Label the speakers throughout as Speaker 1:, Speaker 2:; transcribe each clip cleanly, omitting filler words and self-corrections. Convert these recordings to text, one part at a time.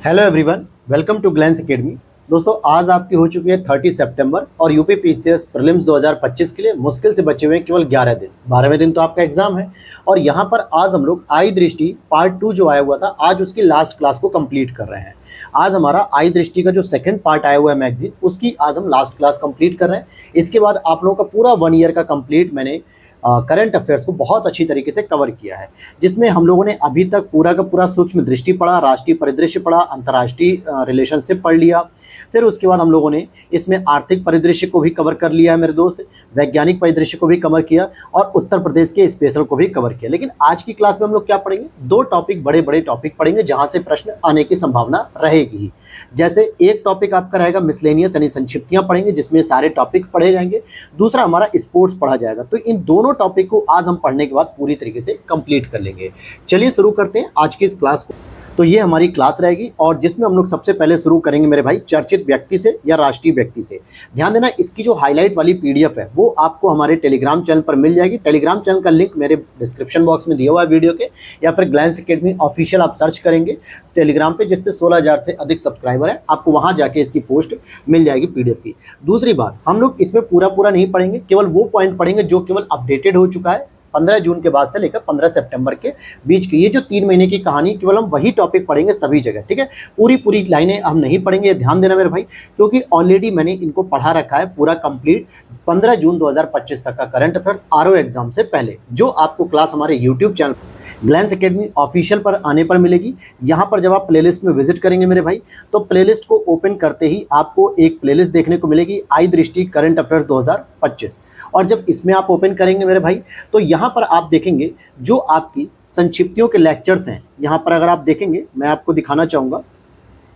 Speaker 1: Hello everyone, welcome to Glance Academy. दोस्तों, आज आपकी हो चुकी है 30 सितंबर और यूपी पीसीएस प्रीलिम्स 2025 के लिए मुश्किल से बचे हुए हैं केवल 11 दिन। 12वें दिन तो आपका एग्जाम है और यहाँ पर आज हम लोग आई दृष्टि पार्ट 2 जो आया हुआ था, आज उसकी लास्ट क्लास को कंप्लीट कर रहे हैं। आज हमारा आई दृष्टि का जो सेकंड पार्ट आया हुआ है मैगजीन, उसकी आज हम लास्ट क्लास कंप्लीट कर रहे हैं। इसके बाद आप लोगों का पूरा 1 ईयर का कंप्लीट मैंने करंट अफेयर्स को बहुत अच्छी तरीके से कवर किया है, जिसमें हम लोगों ने अभी तक पूरा का पूरा सूक्ष्म दृष्टि पढ़ा, राष्ट्रीय परिदृश्य पढ़ा, अंतर्राष्ट्रीय रिलेशनशिप पढ़ लिया। फिर उसके बाद हम लोगों ने इसमें आर्थिक परिदृश्य को भी कवर कर लिया है मेरे दोस्त, वैज्ञानिक परिदृश्य को भी कवर किया और उत्तर प्रदेश के स्पेशल को भी कवर किया। लेकिन आज की क्लास में हम लोग क्या पढ़ेंगे? 2 टॉपिक, बड़े बड़े टॉपिक पढ़ेंगे जहां से प्रश्न आने की संभावना रहेगी ही। जैसे एक टॉपिक आपका रहेगा मिसलेनियस यानी संक्षिप्तियां पढ़ेंगे, जिसमें सारे टॉपिक पढ़े जाएंगे। दूसरा हमारा स्पोर्ट्स पढ़ा जाएगा। तो इन दोनों टॉपिक को आज हम पढ़ने के बाद पूरी तरीके से कंप्लीट कर लेंगे। चलिए शुरू करते हैं आज की इस क्लास को। तो ये हमारी क्लास रहेगी और जिसमें हम लोग सबसे पहले शुरू करेंगे मेरे भाई चर्चित व्यक्ति से या राष्ट्रीय व्यक्ति से। ध्यान देना, इसकी जो हाईलाइट वाली पीडीएफ है वो आपको हमारे टेलीग्राम चैनल पर मिल जाएगी। टेलीग्राम चैनल का लिंक मेरे डिस्क्रिप्शन बॉक्स में दिया हुआ है वीडियो के, या फिर ग्लैंस एकेडमी ऑफिशियल आप सर्च करेंगे टेलीग्राम पे, जिसपे 16,000 से अधिक सब्सक्राइबर है। आपको वहां जाके इसकी पोस्ट मिल जाएगी पीडीएफ की। दूसरी बात, हम लोग इसमें पूरा नहीं पढ़ेंगे, केवल वो पॉइंट पढ़ेंगे जो केवल अपडेटेड हो चुका है 15 जून के बाद से लेकर 15 सितंबर के बीच की। ये जो 3 महीने की कहानी, केवल हम वही टॉपिक पढ़ेंगे सभी जगह, ठीक है। पूरी लाइनें हम नहीं पढ़ेंगे, ध्यान देना मेरे भाई, क्योंकि ऑलरेडी मैंने इनको पढ़ा रखा है पूरा कंप्लीट 15 जून 2025 तक का करंट अफेयर्स आरओ एग्जाम से पहले, जो आपको क्लास हमारे YouTube channel Glance Academy official पर आने पर मिलेगी। यहाँ पर जब आप प्लेलिस्ट में विजिट करेंगे मेरे भाई, तो प्लेलिस्ट को ओपन करते ही आपको एक प्लेलिस्ट देखने को मिलेगी, आई दृष्टि करंट अफेयर्स 2025। और जब इसमें आप ओपन करेंगे मेरे भाई, तो यहाँ पर आप देखेंगे जो आपकी संक्षिप्तियों के लेक्चर्स हैं। यहाँ पर अगर आप देखेंगे, मैं आपको दिखाना चाहूँगा,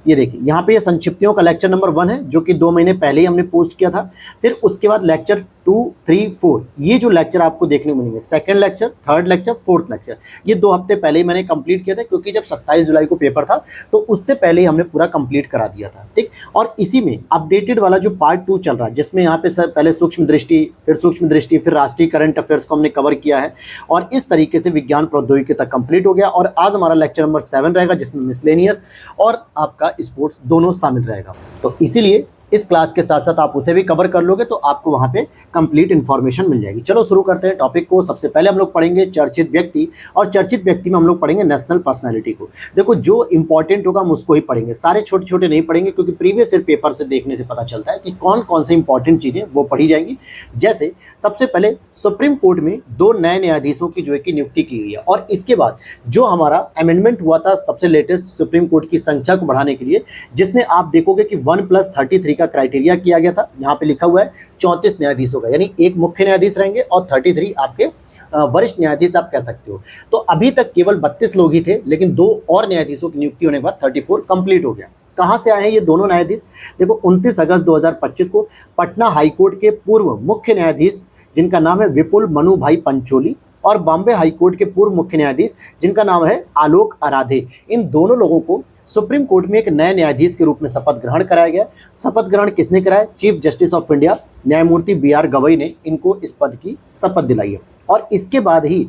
Speaker 1: ये देखिए यहाँ पे ये संक्षिप्तियों का लेक्चर नंबर 1 है, जो कि 2 महीने पहले ही हमने पोस्ट किया था। फिर उसके बाद लेक्चर 2, 3, 4 ये जो लेक्चर आपको देखने को मिलेंगे, second lecture, third lecture, fourth lecture, ये 2 हफ्ते पहले ही मैंने कंप्लीट किया था, क्योंकि जब 27 जुलाई को पेपर था तो उससे पहले ही हमने पूरा कंप्लीट करा दिया था, ठीक। और इसी में अपडेटेड वाला जो पार्ट 2 चल रहा है, जिसमें यहाँ पे सर पहले सूक्ष्म दृष्टि, फिर राष्ट्रीय करंट अफेयर्स को हमने कवर किया है और इस तरीके से विज्ञान प्रौद्योगिकी तक कंप्लीट हो गया। और आज हमारा लेक्चर नंबर 7 रहेगा, जिसमें मिसलेनियस और आपका स्पोर्ट्स दोनों शामिल रहेगा। तो इसीलिए इस क्लास के साथ साथ आप उसे भी कवर कर लोगे तो आपको वहां पे कंप्लीट इन्फॉर्मेशन मिल जाएगी। चलो शुरू करते हैं टॉपिक को। सबसे पहले हम लोग पढ़ेंगे चर्चित व्यक्ति, और चर्चित व्यक्ति में हम लोग पढ़ेंगे नेशनल पर्सनैलिटी को। देखो, जो इंपॉर्टेंट होगा हम उसको ही पढ़ेंगे, सारे छोटे छोटे नहीं पढ़ेंगे, क्योंकि प्रीवियस ईयर पेपर से देखने से पता चलता है कि कौन कौन से इंपॉर्टेंट चीजें वो पढ़ी जाएंगी। जैसे सबसे पहले सुप्रीम कोर्ट में 2 नए न्यायाधीशों की जो है की नियुक्ति की गई है, और इसके बाद जो हमारा अमेंडमेंट हुआ था सबसे लेटेस्ट सुप्रीम कोर्ट की संख्या को बढ़ाने के लिए, जिसमें आप देखोगे कि 1+33 का क्राइटेरिया किया गया था। यहाँ पे लिखा हुआ है 34 न्यायाधीशों का, यानी एक मुख्य न्यायाधीश रहेंगे और 33 आपके वरिष्ठ न्यायाधीश आप कह सकते हो। तो अभी तक केवल 32 लोग ही थे, लेकिन 2 और न्यायाधीशों की नियुक्ति होने के बाद 34 कंप्लीट हो गया। कहां से आए हैं ये दोनों न्यायाधीश? देखो, 29 अगस्त 2025 को पटना हाईकोर्ट के पूर्व मुख्य न्यायाधीश, जिनका नाम है विपुल मनु भाई पंचोली, और बॉम्बे हाईकोर्ट के पूर्व मुख्य न्यायाधीश, जिनका नाम है आलोक आराधे, इन दोनों लोगों को सुप्रीम कोर्ट में एक नए न्यायाधीश के रूप में शपथ ग्रहण कराया गया। शपथ ग्रहण किसने कराया? चीफ जस्टिस ऑफ इंडिया न्यायमूर्ति BR गवई ने इनको इस पद की शपथ दिलाई है। और इसके बाद ही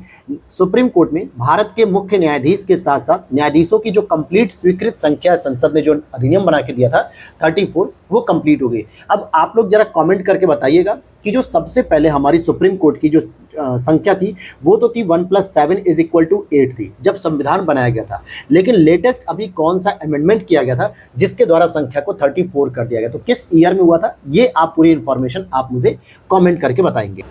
Speaker 1: सुप्रीम कोर्ट में भारत के मुख्य न्यायाधीश के साथ साथ न्यायाधीशों की जो कंप्लीट स्वीकृत संख्या संसद ने जो अधिनियम बना के दिया था 34, वो कंप्लीट हो गई। अब आप लोग जरा कमेंट करके बताइएगा कि जो सबसे पहले हमारी सुप्रीम कोर्ट की जो संख्या थी वो तो थी 1+7 = 8 थी, जब संविधान बनाया गया था। लेकिन लेटेस्ट अभी कौन सा अमेंडमेंट किया गया था जिसके द्वारा संख्या को 34 कर दिया गया? तो किस ईयर में हुआ था ये आप पूरी इंफॉर्मेशन आप मुझे कमेंट करके बताएंगे,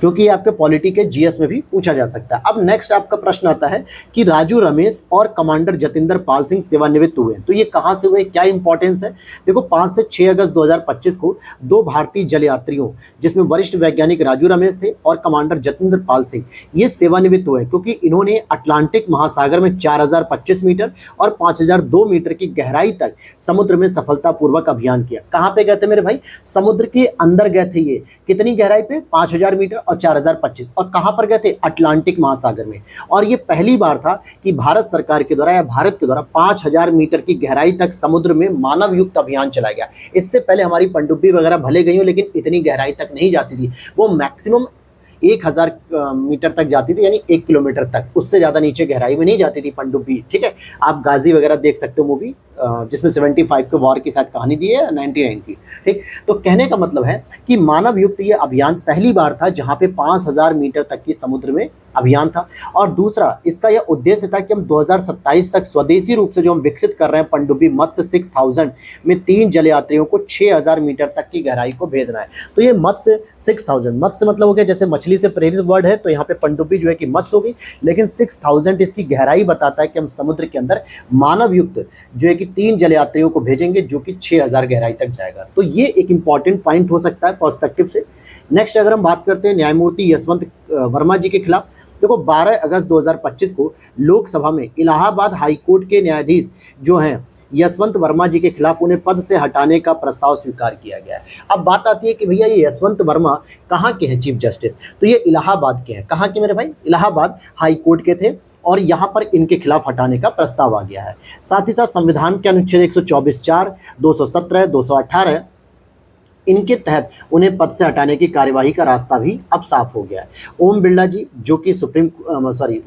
Speaker 1: क्योंकि ये आपके पॉलिटी के जीएस में भी पूछा जा सकता है। अब नेक्स्ट आपका प्रश्न आता है कि राजू रमेश और कमांडर जतिंदर पाल सिंह सेवानिवृत्त हुए, तो ये कहां से हुए, क्या इंपॉर्टेंस है? देखो, 5 से 6 अगस्त 2025 को 2 भारतीय जल यात्रियों, जिसमें वरिष्ठ वैज्ञानिक राजू रमेश थे और कमांडर जतिंदर पाल सिंह, ये सेवानिवृत्त हुए, क्योंकि इन्होंने अटलांटिक महासागर में 4025 मीटर और 5002 मीटर की गहराई तक समुद्र में सफलतापूर्वक अभियान किया। कहां पे गए थे मेरे भाई? समुद्र के अंदर गए थे। ये कितनी गहराई पे? 5000 मीटर और 4025। और कहां पर गए थे? अटलांटिक महासागर में। और ये पहली बार था कि भारत सरकार के द्वारा या भारत के द्वारा 5000 मीटर की गहराई तक समुद्र में मानव युक्त अभियान चलाया गया। इससे पहले हमारी पनडुब्बी वगैरह भले गई हो, लेकिन इतनी गहराई तक नहीं जाती थी, वो मैक्सिमम 1000 मीटर तक जाती थी, यानी 1 किलोमीटर तक, उससे ज़्यादा नीचे गहराई में नहीं जाती थी पनडुब्बी। ठीक है, आप गाजी वगैरह देख सकते हो मूवी जिसमें 75 के वॉर की शायद कहानी दी है 99 की। ठीक, तो कहने का मतलब है कि मानव युक्त ये अभियान पहली बार था जहां पे 5000 मीटर तक की समुद्र में अभियान था। और दूसरा इसका यह उद्देश्य था कि हम 2027 तक स्वदेशी रूप से जो हम विकसित कर रहे हैं पनडुब्बी मत्स्य 6000 में 3 जल यात्रियों को 6000 मीटर तक की गहराई को भेजना है। तो ये मत्स्य 6000, मत्स्य मतलब हो गया जैसे मछली से प्रेरित वर्ड है, तो यहाँ पे पनडुब्बी जो है कि मत्स्य होगी, लेकिन 6000 इसकी गहराई बताता है कि हम समुद्र के अंदर मानव युक्त जो है कि 3 जल यात्रियों को भेजेंगे जो कि 6000 गहराई तक जाएगा। तो ये एक इंपॉर्टेंट पॉइंट हो सकता है पर्सपेक्टिव से। नेक्स्ट अगर हम बात करते हैं न्यायमूर्ति यशवंत वर्मा जी के खिलाफ, देखो 12 अगस्त 2025 को लोकसभा में इलाहाबाद हाईकोर्ट के न्यायाधीश जो हैं यशवंत वर्मा जी के खिलाफ उन्हें पद से हटाने का प्रस्ताव स्वीकार किया गया है। अब बात आती है कि भैया ये यशवंत वर्मा कहाँ के हैं चीफ जस्टिस, तो ये इलाहाबाद के हैं। कहाँ के मेरे भाई? इलाहाबाद हाई कोर्ट के थे और यहाँ पर इनके खिलाफ हटाने का प्रस्ताव आ गया है। साथ ही साथ संविधान के अनुच्छेद 124(4), 217, 218 इनके तहत उन्हें पद से हटाने की कार्यवाही का रास्ता भी अब साफ हो गया है। ओम बिरला जी जो कि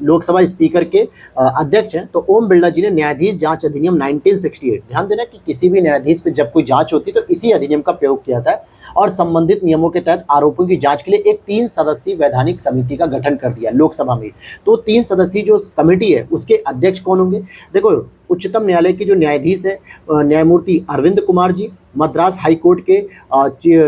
Speaker 1: लोकसभा स्पीकर के अध्यक्ष हैं, तो ओम बिरला जी ने न्यायाधीश जांच अधिनियम 1968, ध्यान देना कि किसी भी न्यायाधीश पे जब कोई जांच होती है तो इसी अधिनियम का प्रयोग किया था और संबंधित नियमों के तहत आरोपों की जांच के लिए एक 3 सदस्यीय वैधानिक समिति का गठन कर दिया लोकसभा में। तो 3 सदस्यीय जो कमेटी है उसके अध्यक्ष कौन होंगे? देखो उच्चतम न्यायालय के जो न्यायाधीश है न्यायमूर्ति अरविंद कुमार जी, मद्रास हाई कोर्ट के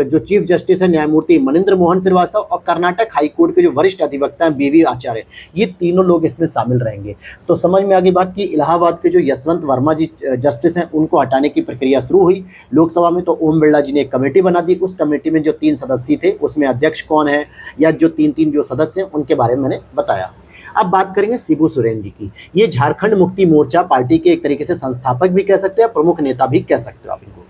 Speaker 1: जो चीफ जस्टिस है न्यायमूर्ति मनिंद्र मोहन श्रीवास्तव और कर्नाटक हाई कोर्ट के जो वरिष्ठ अधिवक्ता हैं बीवी आचार्य, ये तीनों लोग इसमें शामिल रहेंगे। तो समझ में आ गई बात कि इलाहाबाद के जो यशवंत वर्मा जी जस्टिस हैं उनको हटाने की प्रक्रिया शुरू हुई लोकसभा में। तो ओम बिरला जी ने एक कमेटी बना दी, उस कमेटी में जो 3 सदस्य थे उसमें अध्यक्ष कौन है या जो 3 जो सदस्य हैं उनके बारे में मैंने बताया। अब बात करेंगे शिबू सोरेन जी की। ये झारखंड मुक्ति मोर्चा पार्टी के एक तरीके से संस्थापक भी कह सकते हैं, प्रमुख नेता भी कह सकते हो आप इनको।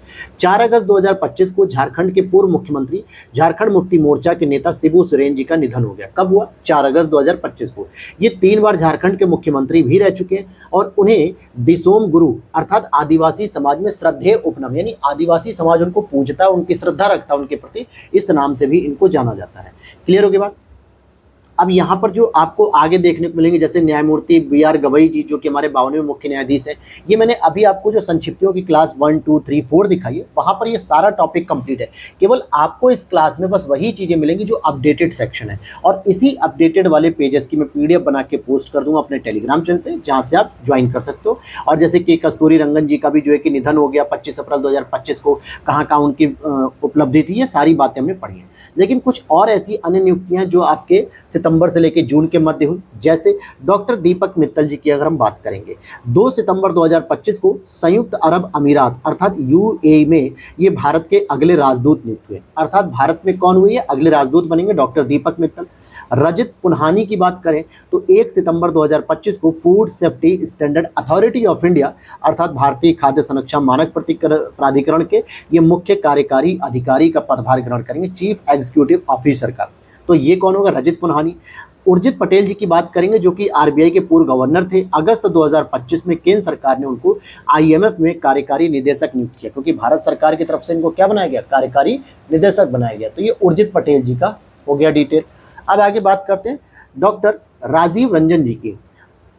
Speaker 1: 4 अगस्त 2025 को झारखंड के पूर्व मुख्यमंत्री झारखंड मुक्ति मोर्चा के नेता शिबू सोरेन जी का निधन हो गया। कब हुआ? 4 अगस्त 2025 को। ये 3 बार झारखंड के मुख्यमंत्री भी रह चुके हैं और उन्हें दिसोम गुरु अर्थात आदिवासी समाज में श्रद्धेय उपनाम, यानी आदिवासी समाज उनको पूजता है, उनकी श्रद्धा रखता है उनके प्रति, इस नाम से भी इनको जाना जाता है। क्लियर हो गई बात? अब यहाँ पर जो आपको आगे देखने को मिलेंगे जैसे न्यायमूर्ति BR गवई जी जो कि हमारे 52वें मुख्य न्यायाधीश हैं, ये मैंने अभी आपको जो संक्षिप्तियों की क्लास 1, 2, 3, 4 दिखाई है वहाँ पर ये सारा टॉपिक कंप्लीट है। केवल आपको इस क्लास में बस वही चीज़ें मिलेंगी जो अपडेटेड सेक्शन है और इसी अपडेटेड वाले पेजेस की मैं PDF बना के पोस्ट कर दूँगा अपने टेलीग्राम चैनल पर, जहाँ से आप ज्वाइन कर सकते हो। और जैसे कि कस्तूरी रंगन जी का भी जो है कि निधन हो गया 25 अप्रैल 2025 को, कहाँ कहाँ उनकी उपलब्धि थी, ये सारी बातें हमने पढ़ी हैं। लेकिन कुछ और ऐसी अन्य नियुक्तियाँ जो आपके सितंबर से लेकर जून के मध्य हुई, जैसे डॉक्टर दीपक मित्तल जी की अगर हम बात करेंगे, 2 सितंबर 2025 को संयुक्त अरब अमीरात अर्थात UAE में ये भारत के अगले राजदूत नियुक्त हुए। अर्थात भारत में कौन हुए? अगले राजदूत बनेंगे डॉक्टर दीपक मित्तल। रजत पुन्हानी की बात करें तो 1 सितंबर 2025 को food safety standard authority of India अर्थात भारतीय खाद्य संरक्षण मानक प्राधिकरण के ये मुख्य कार्यकारी अधिकारी का पदभार ग्रहण करेंगे, चीफ एग्जीक्यूटिव ऑफिसर का। तो ये कौन होगा? रजत पुन्हानी। उर्जित पटेल जी की बात करेंगे जो कि RBI के पूर्व गवर्नर थे। अगस्त 2025 में केंद्र सरकार ने उनको IMF में कार्यकारी निदेशक नियुक्त किया, क्योंकि भारत सरकार की तरफ से इनको क्या बनाया गया? कार्यकारी निदेशक बनाया गया। तो ये उर्जित पटेल जी का हो गया डिटेल। अब आगे बात करते हैं डॉक्टर राजीव रंजन जी की।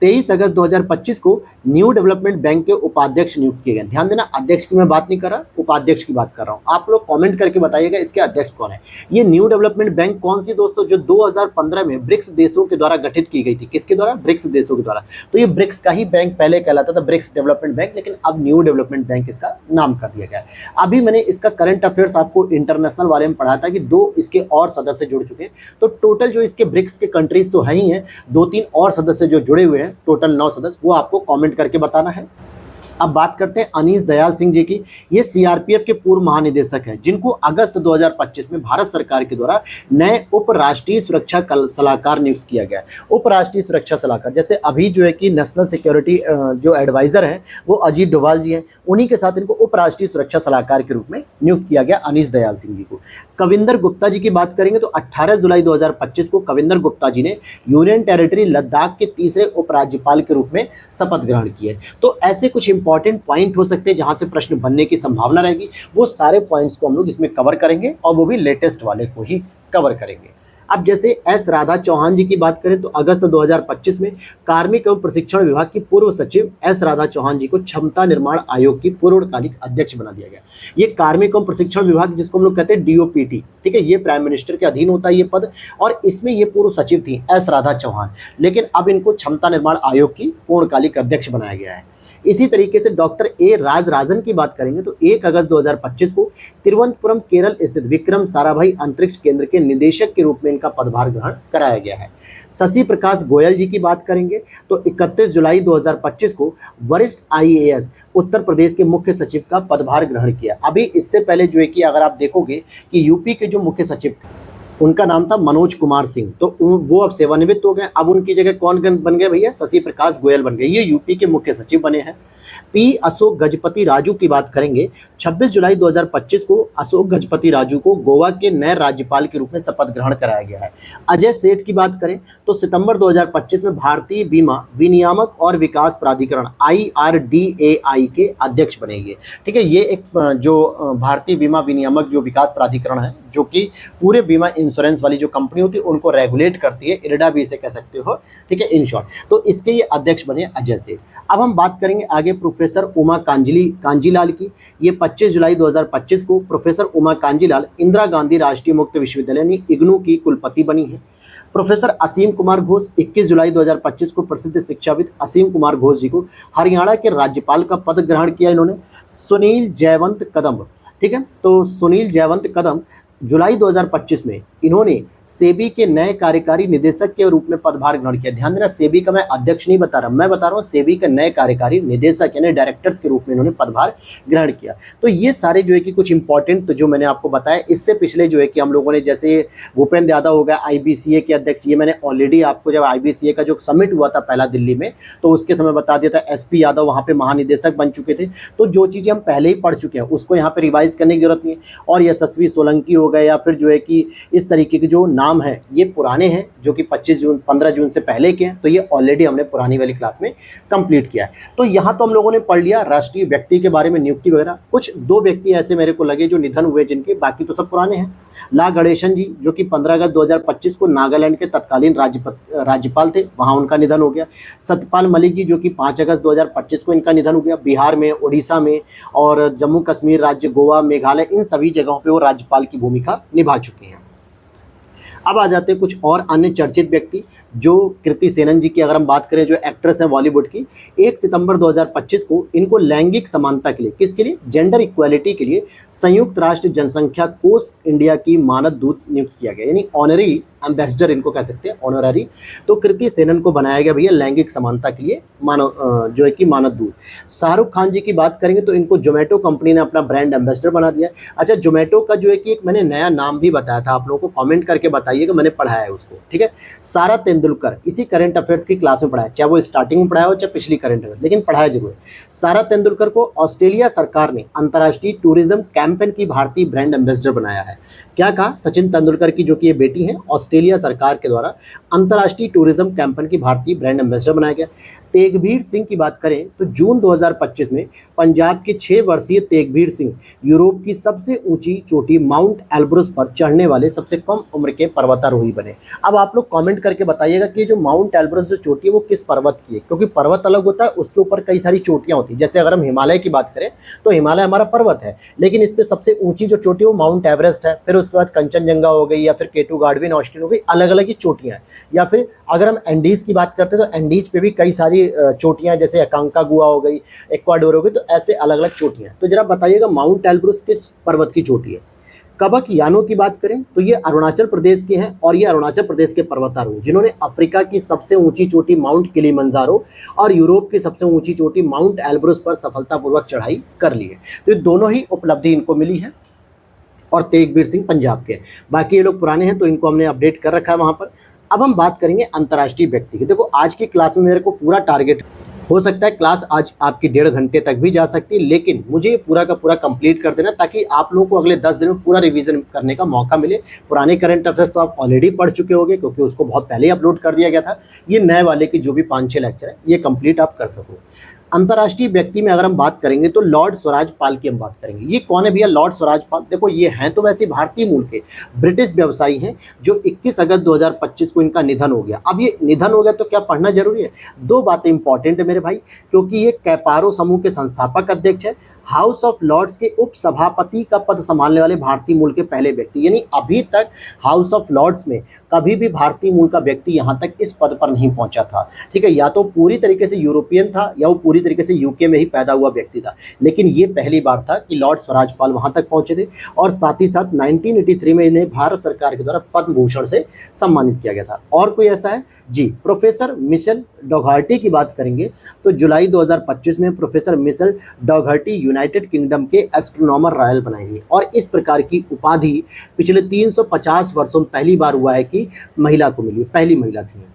Speaker 1: 23 अगस्त 2025 को न्यू डेवलपमेंट बैंक के उपाध्यक्ष नियुक्त किए गए। ध्यान देना, अध्यक्ष की मैं बात नहीं कर रहा, उपाध्यक्ष की बात कर रहा हूँ। आप लोग कमेंट करके बताइएगा इसके अध्यक्ष कौन है। ये न्यू डेवलपमेंट बैंक कौन सी दोस्तों? जो 2015 में ब्रिक्स देशों के द्वारा गठित की गई थी। किसके द्वारा? ब्रिक्स देशों के द्वारा। तो ये ब्रिक्स का ही बैंक पहले कहलाता था ब्रिक्स डेवलपमेंट बैंक, लेकिन अब न्यू डेवलपमेंट बैंक इसका नाम कर दिया गया है। अभी मैंने इसका करंट अफेयर्स आपको इंटरनेशनल वाले में पढ़ा था कि 2 इसके और सदस्य जुड़ चुके हैं। तो टोटल जो इसके ब्रिक्स के कंट्रीज तो है ही हैं, 2-3 और सदस्य जो जुड़े हुए हैं, टोटल 9 सदस्य, वो आपको कमेंट करके बताना है। अब बात करते हैं अनीस दयाल सिंह जी की। ये CRPF के पूर्व महानिदेशक हैं, जिनको अगस्त 2025 में भारत सरकार के द्वारा नए उप राष्ट्रीय सुरक्षा सलाहकार नियुक्त किया गया। उप राष्ट्रीय सुरक्षा सलाहकार, जैसे अभी जो है कि नेशनल सिक्योरिटी जो एडवाइजर हैं वो अजीत डोभाल जी हैं, उन्हीं के साथ इनको उप राष्ट्रीय सुरक्षा सलाहकार के रूप में नियुक्त किया गया अनीस दयाल सिंह जी को। कविंदर गुप्ता जी की बात करेंगे तो 18 जुलाई 2025 को कविंदर गुप्ता जी ने यूनियन टेरिटरी लद्दाख के तीसरे उपराज्यपाल के रूप में शपथ ग्रहण किए। तो ऐसे कुछ इंपॉर्टेंट पॉइंट हो सकते हैं जहां से प्रश्न बनने की संभावना रहेगी, वो सारे पॉइंट्स को हम लोग इसमें कवर करेंगे और वो भी लेटेस्ट वाले को ही कवर करेंगे। अब जैसे एस राधा चौहान जी की बात करें तो अगस्त 2025 में कार्मिक एवं प्रशिक्षण विभाग की पूर्व सचिव एस राधा चौहान जी को क्षमता निर्माण आयोग की पूर्णकालिक अध्यक्ष बना दिया गया। ये कार्मिक एवं प्रशिक्षण विभाग, जिसको हम लोग कहते हैं डीओपीटी, ठीक है, ये प्राइम मिनिस्टर के अधीन होता है ये पद, और इसमें ये पूर्व सचिव थी एस राधा चौहान, लेकिन अब इनको क्षमता निर्माण आयोग की पूर्णकालिक अध्यक्ष बनाया गया है। इसी तरीके से डॉक्टर ए राजराजन की बात करेंगे तो 1 अगस्त 2025 को तिरुवनंतपुरम केरल स्थित विक्रम साराभाई अंतरिक्ष केंद्र के निदेशक के रूप में इनका पदभार ग्रहण कराया गया है। शशि प्रकाश गोयल जी की बात करेंगे तो 31 जुलाई 2025 को वरिष्ठ आईएएस उत्तर प्रदेश के मुख्य सचिव का पदभार ग्रहण किया। अभी इससे पहले जो है कि अगर आप देखोगे कि यूपी के जो मुख्य सचिव उनका नाम था मनोज कुमार सिंह, तो वो अब सेवानिवृत्त हो गए। अब उनकी जगह कौन बन गए भैया? शशि प्रकाश गोयल बन गए, ये यूपी के मुख्य सचिव बने हैं। पी अशोक गजपति राजू की बात करेंगे, 26 जुलाई 2025 को अशोक गजपति राजू को गोवा के नए राज्यपाल के रूप में शपथ ग्रहण कराया गया है। अजय सेठ की बात करें तो सितंबर 2025 में भारतीय बीमा विनियामक और विकास प्राधिकरण IRDAI के अध्यक्ष बनेंगे। ठीक है, ये एक जो भारतीय बीमा विनियामक जो विकास प्राधिकरण है, जो कि पूरे बीमा इंश्योरेंस वाली जो कंपनी होती है उनको रेगुलेट करती है, इरडा भी इसे कह सकते हो, ठीक है, इन शॉर्ट। तो इसके ये अध्यक्ष बने अजय सेठ। अब हम बात करेंगे आगे प्रोफेसर उमा कांजीलाल की। ये 25 जुलाई 2025 को प्रोफेसर उमा कांजीलाल इंदिरा गांधी राष्ट्रीय मुक्त विश्वविद्यालय इग्नू की कुलपति बनी है। प्रोफेसर असीम कुमार घोष 21 जुलाई 2025 को प्रसिद्ध शिक्षाविद असीम कुमार घोष जी को हरियाणा के राज्यपाल का पद ग्रहण किया इन्होंने। सुनील जयवंत कदम, ठीक है, तो सुनील जयवंत कदम जुलाई 2025 में इन्होंने सेबी के नए कार्यकारी निदेशक के रूप में पदभार ग्रहण किया। ध्यान देना, सेबी का मैं अध्यक्ष नहीं बता रहा, मैं बता रहा हूँ सेबी के नए कार्यकारी निदेशक यानी डायरेक्टर्स के रूप में इन्होंने पदभार ग्रहण किया। तो ये सारे जो है कि कुछ इंपॉर्टेंट जो मैंने आपको बताया। इससे पिछले जो है कि हम लोगों ने जैसे भूपेंद्र यादव हो गया IBCA के अध्यक्ष, ये मैंने ऑलरेडी आपको जब IBCA का जो समिट हुआ था पहला दिल्ली में तो उसके समय बता दिया था। SP यादव वहाँ पे महानिदेशक बन चुके थे। तो जो चीज़ें हम पहले ही पढ़ चुके हैं उसको यहाँ पे रिवाइज करने की जरूरत नहीं है। और यशस्वी सोलंकी हो गए या फिर जो है कि इस तरीके के जो नाम है ये पुराने हैं, जो कि 15 जून से पहले के हैं, तो ये ऑलरेडी हमने पुरानी वाली क्लास में कंप्लीट किया है। तो यहाँ तो हम लोगों ने पढ़ लिया राष्ट्रीय व्यक्ति के बारे में, नियुक्ति वगैरह। कुछ 2 व्यक्ति ऐसे मेरे को लगे जो निधन हुए जिनके, बाकी तो सब पुराने हैं। ला गणेशन जी जो कि 15 अगस्त 2025 को नागालैंड के तत्कालीन राज्यपाल थे, वहाँ उनका निधन हो गया। सत्यपाल मलिक जी जो कि 5 अगस्त 2025 को इनका निधन हो गया। बिहार में, उड़ीसा में और जम्मू कश्मीर राज्य, गोवा, मेघालय, इन सभी जगहों पर वो राज्यपाल की भूमिका निभा चुके हैं। अब आ जाते हैं कुछ और अन्य चर्चित व्यक्ति, जो कृति सेनन जी की अगर हम बात करें, जो एक्ट्रेस हैं बॉलीवुड की। 1 सितंबर 2025 को इनको लैंगिक समानता के लिए, किसके लिए? जेंडर इक्वालिटी के लिए संयुक्त राष्ट्र जनसंख्या कोष इंडिया की मानद दूत नियुक्त किया गया, यानी ऑनरी एम्बेसडर इनको कह सकते हैं, ऑनररी। तो कृति सेनन को बनाया गया भैया लैंगिक समानता के लिए जो है कि मानद दूत। शाहरुख खान जी की बात करेंगे तो इनको जोमेटो कंपनी ने अपना ब्रांड एम्बेसडर बना दिया। अच्छा, जोमेटो का जो है कि एक मैंने नया नाम भी बताया था, आप लोगों को कमेंट करके बताइएगा, मैंने पढ़ाया है उसको, ठीक है। सारा तेंदुलकर, इसी करंट अफेयर्स की क्लास में पढ़ाया, चाहे वो स्टार्टिंग में पढ़ाया हो चाहे पिछली करंट अफेयर, लेकिन पढ़ाया जरूर है। सारा तेंदुलकर को ऑस्ट्रेलिया सरकार ने अंतर्राष्ट्रीय टूरिज्म कैंपेन की भारतीय ब्रांड एम्बेसडर बनाया है। क्या कहा? सचिन तेंदुलकर की जो कि ये बेटी है, ऑस्ट्रेलिया सरकार के द्वारा अंतर्राष्ट्रीय टूरिज्म कैंपेन की भारतीय ब्रांड एम्बेसडर बनाया गया। तेगबीर सिंह की बात करें तो जून 2025 में पंजाब के 6 वर्षीय तेगबीर सिंह यूरोप की सबसे ऊंची चोटी माउंट एल्ब्रस पर चढ़ने वाले सबसे कम उम्र के पर्वतारोही बने। अब आप लोग कमेंट करके बताइएगा कि जो माउंट एल्ब्रस जो चोटी है वो किस पर्वत की है, क्योंकि पर्वत अलग होता है, उसके ऊपर कई सारी चोटियां होती है। जैसे अगर हम हिमालय की बात करें तो हिमालय हमारा पर्वत है, लेकिन इस पर सबसे ऊंची जो चोटी है वो माउंट एवरेस्ट है। फिर उसके बाद कंचनजंगा हो गई या फिर केटू गार्डविन ऑस्टिन हो गई, अलग अलग ही चोटियां हैं। या फिर अगर हम एंडीज की बात करते हैं तो एंडीज पे भी कई सारी चोटियां, जैसे अकांकागुआ हो गई, एक्वाडोर हो गई, तो ऐसे अलग अलग चोटियां। तो जरा बताइएगा माउंट एल्ब्रस किस पर्वत की चोटी है। कबक यानो की बात करें तो ये अरुणाचल प्रदेश के हैं और ये अरुणाचल प्रदेश के पर्वतारोही जिन्होंने अफ्रीका की सबसे ऊंची चोटी माउंट किलिमंजारो और यूरोप की सबसे ऊंची चोटी माउंट एल्ब्रस पर सफलतापूर्वक चढ़ाई कर ली है। तो ये दोनों ही उपलब्धि इनको मिली है। और तेगबीर सिंह पंजाब के, बाकी ये लोग पुराने हैं तो इनको हमने अपडेट कर रखा है वहाँ पर। अब हम बात करेंगे अंतर्राष्ट्रीय व्यक्ति की। देखो आज की क्लास में मेरे को पूरा टारगेट, हो सकता है क्लास आज आपकी 1.5 घंटे तक भी जा सकती है, लेकिन मुझे ये पूरा का पूरा कंप्लीट कर देना ताकि आप लोगों को अगले 10 दिन में पूरा रिवीजन करने का मौका मिले। पुराने करंट अफेयर्स तो आप ऑलरेडी पढ़ चुके होंगे क्योंकि उसको बहुत पहले ही अपलोड कर दिया गया था। ये नए वाले की जो भी 5-6 लेक्चर है ये कंप्लीट आप कर सको। अंतर्राष्ट्रीय व्यक्ति में अगर हम बात करेंगे तो लॉर्ड स्वराज पाल की हम बात करेंगे। ये कौन है भैया लॉर्ड स्वराज पाल? देखो ये हैं तो वैसे भारतीय मूल के ब्रिटिश व्यवसायी हैं जो 21 अगस्त 2025 को इनका निधन हो गया। अब ये निधन हो गया तो क्या पढ़ना जरूरी है? दो बातें इंपॉर्टेंट है मेरे भाई, क्योंकि ये कैपारो समूह के संस्थापक अध्यक्ष है, हाउस ऑफ लॉर्ड्स के उप सभापति का पद संभालने वाले भारतीय मूल के पहले व्यक्ति, यानी अभी तक हाउस ऑफ लॉर्ड्स में कभी भी भारतीय मूल का व्यक्ति यहां तक इस पद पर नहीं पहुंचा था। ठीक है, या तो पूरी तरीके से यूरोपियन था या वो पूरी तरीके से यूके में ही पैदा हुआ व्यक्ति था, लेकिन ये पहली बार था कि लॉर्ड स्वराज पाल वहां तक पहुंचे थे। और साथ ही साथ 1983 में इन्हें भारत सरकार के द्वारा पद्म भूषण से सम्मानित किया गया था। और कोई ऐसा है जी? प्रोफेसर मिशेल डॉघार्टी की बात करेंगे तो जुलाई 2025 में प्रोफेसर मिशेल डॉघार्टी यूनाइटेड किंगडम के एस्ट्रोनॉमर रॉयल बनाए गए और इस प्रकार की उपाधि पिछले 350 वर्षों में पहली बार हुआ है कि महिला को मिली, पहली महिला थी।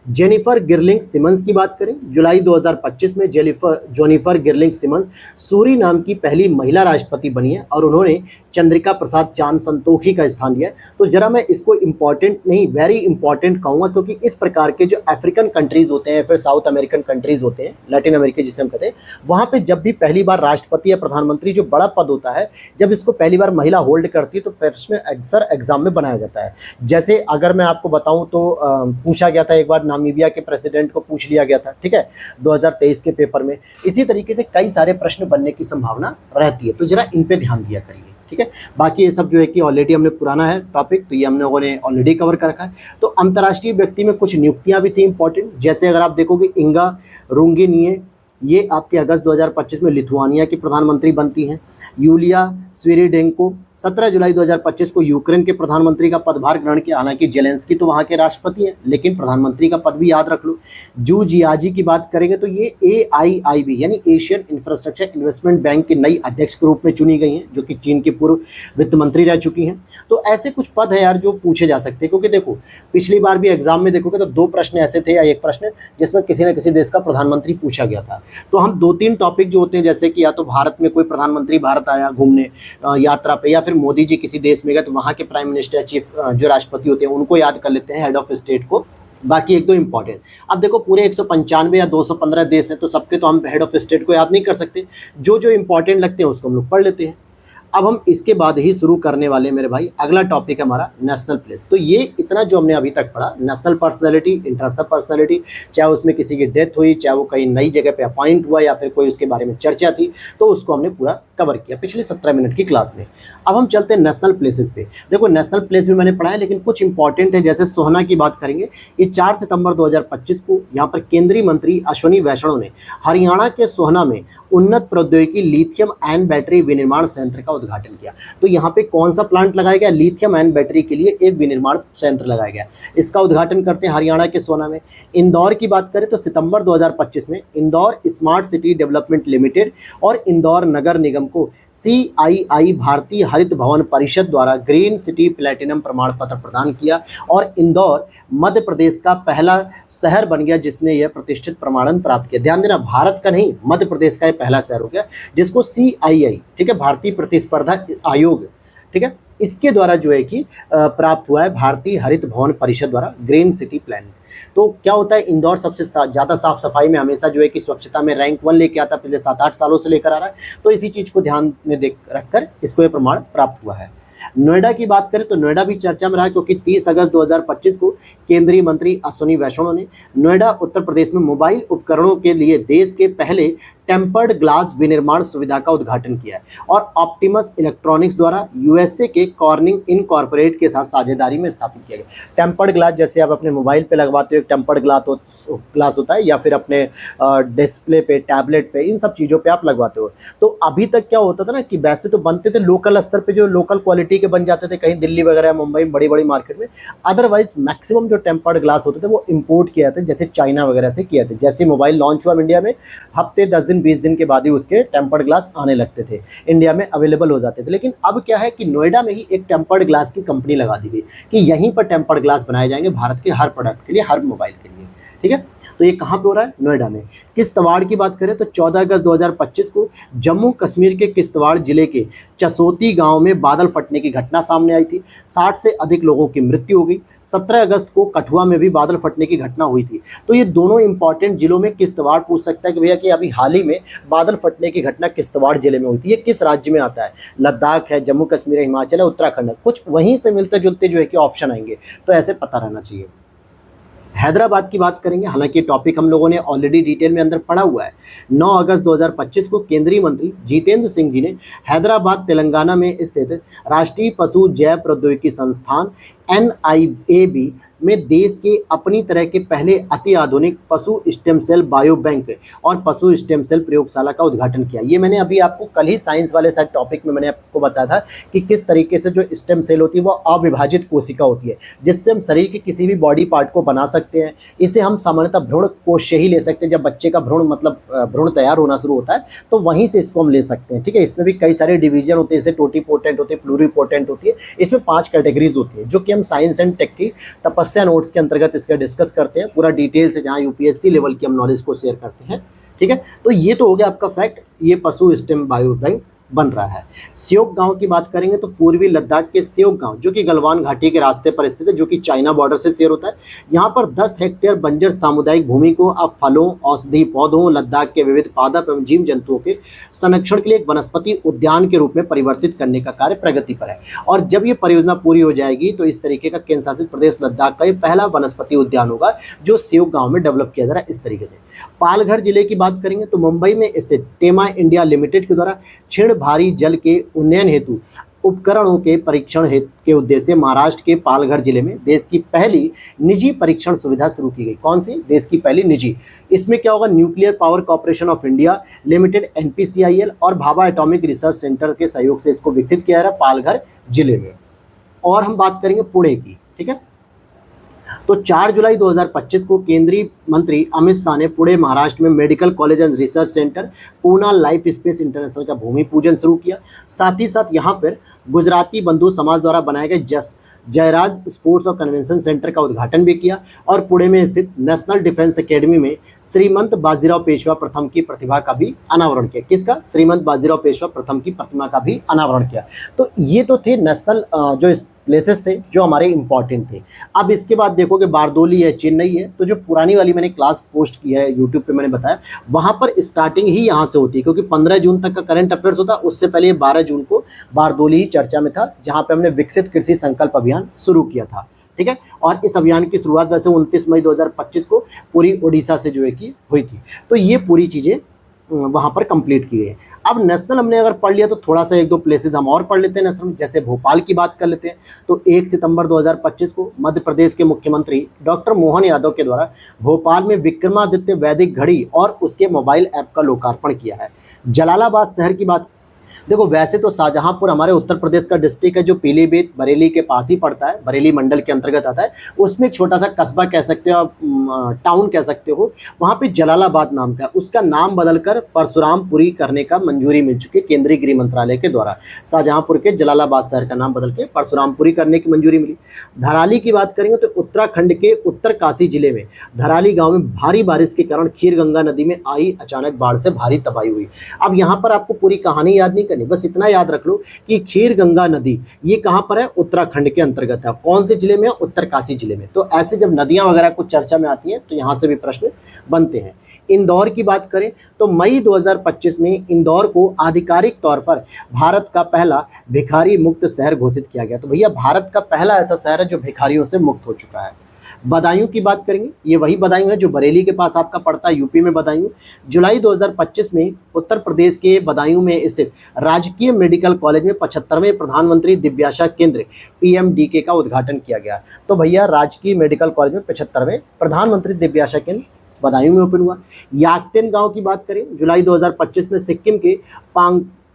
Speaker 1: जेनिफर गिर्लिंग सिमंस की बात करें, जुलाई 2025 में जेनिफर गिर्लिंग सिमंस सूरी नाम की पहली महिला राष्ट्रपति बनी है और उन्होंने चंद्रिका प्रसाद चांद संतोखी का स्थान लिया है। तो जरा मैं इसको इम्पॉर्टेंट नहीं, वेरी इंपॉर्टेंट कहूँगा, क्योंकि इस प्रकार के जो अफ्रीकन कंट्रीज होते हैं, फिर साउथ अमेरिकन कंट्रीज होते हैं, लैटिन अमेरिका जिसे हम कहते हैं, वहाँ पे जब भी पहली बार राष्ट्रपति या प्रधानमंत्री जो बड़ा पद होता है, जब इसको पहली बार महिला होल्ड करती है तो प्रश्न अक्सर एग्जाम में बनाया जाता है। जैसे अगर मैं आपको बताऊँ तो पूछा गया था एक बार, नामीबिया के प्रेसिडेंट को पूछ लिया गया था, ठीक है, 2023 के पेपर में। इसी तरीके से कई सारे प्रश्न बनने की संभावना रहती है, तो जरा इन पे ध्यान दिया करिए, ठीक है। बाकी ये सब जो है कि ऑलरेडी हमने पुराना है टॉपिक, तो ये हम लोगों ने ऑलरेडी कवर कर रखा है। तो अंतर्राष्ट्रीय व्यक्ति में कुछ नियुक्तियां भी थी इंपॉर्टेंट, जैसे अगर आप देखोगे इंगा रुंगिनिये, ये आपके अगस्त 2025 में लिथुआनिया की प्रधानमंत्री बनती हैं। यूलिया स्विरिडेंको 17 जुलाई 2025 को यूक्रेन के प्रधानमंत्री का पदभार ग्रहण किया। हालांकि जेलेंस्की तो वहाँ के राष्ट्रपति हैं, लेकिन प्रधानमंत्री का पद भी याद रख लो। जू जियाजी की बात करेंगे तो ये AIIB यानी एशियन इंफ्रास्ट्रक्चर इन्वेस्टमेंट बैंक की नई अध्यक्ष के रूप में चुनी गई हैं, जो कि चीन की पूर्व वित्त मंत्री रह चुकी हैं। तो ऐसे कुछ पद है यार जो पूछे जा सकते हैं, क्योंकि देखो पिछली बार भी एग्जाम में देखोगे तो 2 प्रश्न ऐसे थे या एक प्रश्न जिसमें किसी न किसी देश का प्रधानमंत्री पूछा गया था। तो हम 2-3 टॉपिक जो होते हैं, जैसे कि या तो भारत में कोई प्रधानमंत्री भारत आया घूमने यात्रा पे, या फिर मोदी जी किसी देश में गए तो वहाँ के प्राइम मिनिस्टर या चीफ जो राष्ट्रपति होते हैं उनको याद कर लेते हैं, हेड ऑफ स्टेट को। बाकी 1-2 इंपॉर्टेंट। अब देखो पूरे 195 या 215 देश हैं, तो सबके तो हम हेड ऑफ स्टेट को याद नहीं कर सकते, जो जो इंपॉर्टेंट लगते हैं उसको हम लोग पढ़ लेते हैं। अब हम इसके बाद ही शुरू करने वाले मेरे भाई, अगला टॉपिक है हमारा नेशनल प्लेस। तो ये इतना जो हमने अभी तक पढ़ा, नेशनल पर्सनैलिटी, इंटरनेशनल पर्सनैलिटी, चाहे उसमें किसी की डेथ हुई, चाहे वो कहीं नई जगह पे अपॉइंट हुआ, या फिर कोई उसके बारे में चर्चा थी, तो उसको हमने पूरा कवर किया पिछले 17 मिनट की क्लास में। अब हम चलते हैं नेशनल प्लेसेस पे। देखो नेशनल प्लेस भी मैंने पढ़ा है, लेकिन कुछ इंपॉर्टेंट है, जैसे सोहना की बात करेंगे। ये 4 सितंबर 2025 को यहाँ पर केंद्रीय मंत्री अश्विनी वैष्णव ने हरियाणा के सोहना में उन्नत प्रौद्योगिकी लिथियम आयन बैटरी विनिर्माण संयंत्र का उद्घाटन किया। तो यहाँ पे कौन सा प्लांट लगाया गया? लिथियम आयन बैटरी के लिए एक विनिर्माण संयंत्र लगाया गया। इसका उद्घाटन करते हैं हरियाणा के सोहना में। इंदौर की बात करें तो सितंबर 2025 में Indore smart city development limited और इंदौर नगर निगम को CII भारतीय हरित भवन परिषद द्वारा ग्रीन सिटी प्लैटिनम प्रमाण पत्र प्रदान किया, और इंदौर मध्य प्रदेश का पहला शहर बन गया जिसने यह प्रतिष्ठित प्रमाणन प्राप्त किया। ध्यान देना, भारत का नहीं, मध्य प्रदेश का यह पहला शहर हो गया जिसको CII, ठीक है, भारतीय प्रतिस्पर्धा आयोग, ठीक है, इसके द्वारा जो है कि प्राप्त हुआ है, भारतीय हरित भवन परिषद द्वारा ग्रीन सिटी प्लान। तो क्या होता है, इंदौर सबसे ज़्यादा साफ सफाई में हमेशा जो है कि स्वच्छता में रैंक 1 लेके आता, पिछले 7-8 सालों से लेकर आ रहा है। तो इसी चीज़ को ध्यान में रखकर इसको ये प्रमाण प्राप्त हुआ है। नोएडा की बात करें तो नोएडा भी चर्चा में रहा, क्योंकि 30 अगस्त 2025 को केंद्रीय मंत्री अश्विनी वैष्णव ने नोएडा उत्तर प्रदेश में मोबाइल उपकरणों के लिए देश के पहले टेम्पर्ड ग्लास विनिर्माण सुविधा का उद्घाटन किया है, और ऑप्टिमस इलेक्ट्रॉनिक्स द्वारा USA के कॉर्निंग इनकॉर्पोरेट के साथ साझेदारी में स्थापित किया गया। टेम्पर्ड ग्लास जैसे आप अपने मोबाइल पे लगवाते हो, एक टेम्पर्ड ग्लास होता है, या फिर अपने डिस्प्ले पे, टैबलेट पे, इन सब चीज़ों पे आप लगवाते हो। तो अभी तक क्या होता था ना कि वैसे तो बनते थे लोकल स्तर पे, जो लोकल क्वालिटी के बन जाते थे कहीं दिल्ली वगैरह मुंबई बड़ी बड़ी मार्केट में। अदरवाइज मैक्सिमम जो टेम्पर्ड ग्लास होते थे वो इम्पोर्ट किया जाते, जैसे चाइना वगैरह से किया था। जैसे मोबाइल लॉन्च हुआ इंडिया में, हफ्ते 10-20 दिन के बाद ही उसके टेम्पर्ड ग्लास आने लगते थे, इंडिया में अवेलेबल हो जाते थे। लेकिन अब क्या है कि नोएडा में ही एक टेम्पर्ड ग्लास की कंपनी लगा दी गई कि यहीं पर टेम्पर्ड ग्लास बनाए जाएंगे भारत के हर प्रोडक्ट के लिए, हर मोबाइल के लिए, ठीक है। तो ये कहाँ पे हो रहा है? नोएडा में। किश्तवाड़ की बात करें तो 14 अगस्त 2025 को जम्मू कश्मीर के किश्तवाड़ जिले के चसोती गांव में बादल फटने की घटना सामने आई थी। 60 से अधिक लोगों की मृत्यु हो गई। 17 अगस्त को कठुआ में भी बादल फटने की घटना हुई थी। तो ये दोनों इंपॉर्टेंट जिलों में किश्तवाड़ पूछ सकता है कि भैया कि अभी हाल ही में बादल फटने की घटना किश्तवाड़ जिले में हुई थी, ये किस राज्य में आता है? लद्दाख है, जम्मू कश्मीर है, हिमाचल है, उत्तराखंड है, कुछ वहीं से मिलते जुलते जो है कि ऑप्शन आएंगे, तो ऐसे पता रहना चाहिए। हैदराबाद की बात करेंगे, हालांकि टॉपिक हम लोगों ने ऑलरेडी डिटेल में अंदर पढ़ा हुआ है। 9 अगस्त 2025 को केंद्रीय मंत्री जितेंद्र सिंह जी ने हैदराबाद तेलंगाना में स्थित राष्ट्रीय पशु जैव प्रौद्योगिकी संस्थान NIAB में देश के अपनी तरह के पहले अति आधुनिक पशु स्टेम सेल बायो बैंक और पशु स्टेम सेल प्रयोगशाला का उद्घाटन किया। ये मैंने अभी आपको कल ही साइंस वाले साइड टॉपिक में मैंने आपको बताया था कि किस तरीके से जो स्टेम सेल होती है वो अविभाजित कोशिका होती है, जिससे हम शरीर के किसी भी बॉडी पार्ट को बना सकते हैं। इसे हम सामान्यतः भ्रूण कोश से ही ले सकते हैं। जब बच्चे का भ्रूण भ्रूण तैयार होना शुरू होता है तो वहीं से इसको हम ले सकते हैं, ठीक है। इसमें भी कई सारे डिवीजन होते हैं, जैसे टोटीपोटेंट होते हैं, प्लूरीपोटेंट होती है। इसमें 5 कैटेगरीज होती है जो कि हम साइंस एंड टेक की तपस्या नोट्स के अंतर्गत इसका डिस्कस करते हैं पूरा डिटेल से, जहां यूपीएससी लेवल की हम नॉलेज को शेयर करते हैं, ठीक है। तो ये तो हो गया आपका फैक्ट, ये पशु स्टेम बायो बैंक बन रहा है। स्योक गांव की बात करेंगे तो पूर्वी लद्दाख के स्योक गांव जो कि गलवान घाटी के रास्ते पर स्थित है, जो कि चाइना बॉर्डर से शेयर होता है। यहाँ पर 10 हेक्टेयर बंजर सामुदायिक भूमि को अब फलों, औषधि पौधों, लद्दाख के विविध पादप एवं जीव जंतुओं के संरक्षण के लिए एक वनस्पति उद्यान के रूप में परिवर्तित करने का कार्य प्रगति पर है। और जब ये परियोजना पूरी हो जाएगी तो इस तरीके का केंद्र शासित प्रदेश लद्दाख का ये पहला वनस्पति उद्यान होगा जो स्योक गांव में डेवलप किया जा रहा है इस तरीके से। पालघर जिले की बात करेंगे तो मुंबई में स्थित टेमा इंडिया लिमिटेड के द्वारा क्षीण भारी जल के उन्नयन हेतु उपकरणों के परीक्षण के उद्देश्य से महाराष्ट्र के पालघर जिले में देश की पहली निजी परीक्षण सुविधा शुरू की गई। कौन सी? देश की पहली निजी। इसमें क्या होगा? Nuclear power corporation of India limited NPCIL और भाभा एटॉमिक रिसर्च सेंटर के सहयोग से इसको विकसित किया जा रहा है पालघर जिले में। और हम बात करेंगे पुणे की, ठीक है। तो 4 जुलाई 2025 को केंद्रीय मंत्री अमित शाह ने पुणे महाराष्ट्र में medical college and research centre Poona life space international का भूमि पूजन शुरू किया। साथ ही साथ यहाँ पर गुजराती बंधु समाज द्वारा बनाए गए जयराज स्पोर्ट्स और कन्वेंशन सेंटर का उद्घाटन भी किया। और पुणे में स्थित नेशनल डिफेंस एकेडमी में श्रीमंत बाजीराव पेशवा प्रथम की प्रतिभा का भी अनावरण किया। किसका? श्रीमंत बाजीराव पेशवा प्रथम की प्रतिमा का भी अनावरण किया। तो ये तो थे नेशनल जो प्लेसेस थे जो हमारे इंपॉर्टेंट थे। अब इसके बाद देखोगे बारदोली है, चेन्नई है। तो जो पुरानी वाली मैंने क्लास पोस्ट की है यूट्यूब पे, मैंने बताया वहाँ पर स्टार्टिंग ही यहाँ से होती है, क्योंकि 15 जून तक का करंट अफेयर्स होता। उससे पहले 12 जून को बारदोली ही चर्चा में था, जहाँ पे हमने विकसित कृषि संकल्प अभियान शुरू किया था, ठीक है। और इस अभियान की शुरुआत वैसे 29 मई 2025 को पूरी ओडिशा से जो है कि हुई थी। तो ये पूरी चीज़ें वहाँ पर कंप्लीट की गई। अब नेशनल हमने अगर पढ़ लिया तो थोड़ा सा 1-2 प्लेसेस हम और पढ़ लेते हैं नेशनल। जैसे भोपाल की बात कर लेते हैं तो 1 सितंबर 2025 को मध्य प्रदेश के मुख्यमंत्री डॉक्टर मोहन यादव के द्वारा भोपाल में विक्रमादित्य वैदिक घड़ी और उसके मोबाइल ऐप का लोकार्पण किया है। जलालाबाद शहर की बात, देखो वैसे तो शाहजहांपुर हमारे उत्तर प्रदेश का डिस्ट्रिक्ट है जो पीलीभीत बरेली के पास ही पड़ता है, बरेली मंडल के अंतर्गत आता है। उसमें एक छोटा सा कस्बा कह सकते हो, टाउन कह सकते हो, वहाँ पे जलालाबाद नाम का, उसका नाम बदलकर परशुरामपुरी करने का मंजूरी मिल चुकी है केंद्रीय गृह मंत्रालय के द्वारा। शाहजहांपुर के जलालाबाद शहर का नाम बदल के परशुरामपुरी करने की मंजूरी मिली। धराली की बात करेंगे तो उत्तराखंड के उत्तरकाशी जिले में धराली गाँव में भारी बारिश के कारण खीरगंगा नदी में आई अचानक बाढ़ से भारी तबाही हुई। अब यहाँ पर आपको पूरी कहानी याद नहीं, बस इतना याद रख लो कि खीरगंगा नदी ये कहां पर है? उत्तराखंड के अंतर्गत है। कौन से जिले में? उत्तरकाशी जिले में। तो ऐसे जब नदियां वगैरह कुछ चर्चा में आती हैं तो यहां से भी प्रश्न बनते हैं। इंदौर की बात करें तो मई 2025 में इंदौर को आधिकारिक तौर पर भारत का पहला भिखारी मुक्त शहर घोषित किया गया। तो भैया भारत का पहला ऐसा शहर है जो भिखारियों से मुक्त हो चुका है। बदायूं की बात करेंगे, ये वही बदायूं है जो बरेली के पास आपका पड़ता है, यूपी में बदायूं। जुलाई 2025 में उत्तर प्रदेश के बदायूं में स्थित राजकीय मेडिकल कॉलेज में 75वें प्रधानमंत्री दिव्याशा केंद्र PMDK का उद्घाटन किया गया। तो भैया राजकीय मेडिकल कॉलेज में 75वें प्रधानमंत्री दिव्याशा केंद्र बदायूं में ओपन हुआ। याकतेन गांव की बात करें, जुलाई 2025 में सिक्किम के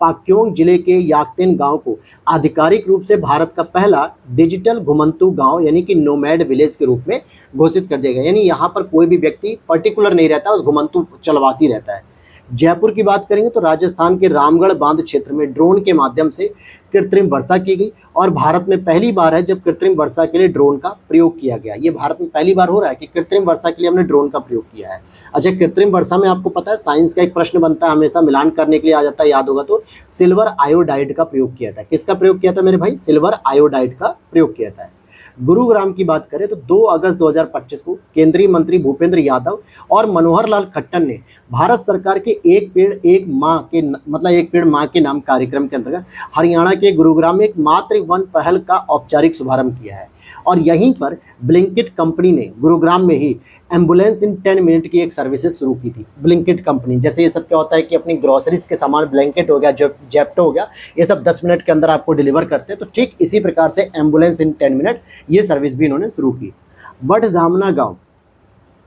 Speaker 1: पाक्योंग जिले के याकतेन गांव को आधिकारिक रूप से भारत का पहला डिजिटल घुमंतू गांव यानी कि नोमैड विलेज के रूप में घोषित कर दिया गया। यानी यहाँ पर कोई भी व्यक्ति पर्टिकुलर नहीं रहता, उस घुमंतू चलवासी रहता है। जयपुर की बात करेंगे तो राजस्थान के रामगढ़ बांध क्षेत्र में ड्रोन के माध्यम से कृत्रिम वर्षा की गई और भारत में पहली बार है जब कृत्रिम वर्षा के लिए ड्रोन का प्रयोग किया गया। ये भारत में पहली बार हो रहा है कि कृत्रिम वर्षा के लिए हमने ड्रोन का प्रयोग किया है। अच्छा, कृत्रिम वर्षा में आपको पता है साइंस का एक प्रश्न बनता है, हमेशा मिलान करने के लिए आ जाता है, याद होगा तो सिल्वर आयोडाइड का प्रयोग किया था। किसका प्रयोग किया था मेरे भाई? सिल्वर आयोडाइड का प्रयोग किया था। गुरुग्राम की बात करें तो 2 अगस्त 2025 को केंद्रीय मंत्री भूपेंद्र यादव और मनोहर लाल खट्टर ने भारत सरकार के एक पेड़ माँ के नाम कार्यक्रम के अंतर्गत हरियाणा के गुरुग्राम में एक मातृ वन पहल का औपचारिक शुभारंभ किया है। और यहीं पर ब्लिंकिट कंपनी ने गुरुग्राम में ही एम्बुलेंस इन 10 मिनट की एक सर्विसेज शुरू की थी। ब्लिंकिट कंपनी, जैसे ये सब क्या होता है कि अपनी ग्रोसरीज के सामान ब्लैंकेट हो गया, जेप्टो हो गया, ये सब 10 मिनट के अंदर आपको डिलीवर करते हैं। तो ठीक इसी प्रकार से एम्बुलेंस इन 10 मिनट ये सर्विस भी इन्होंने शुरू की।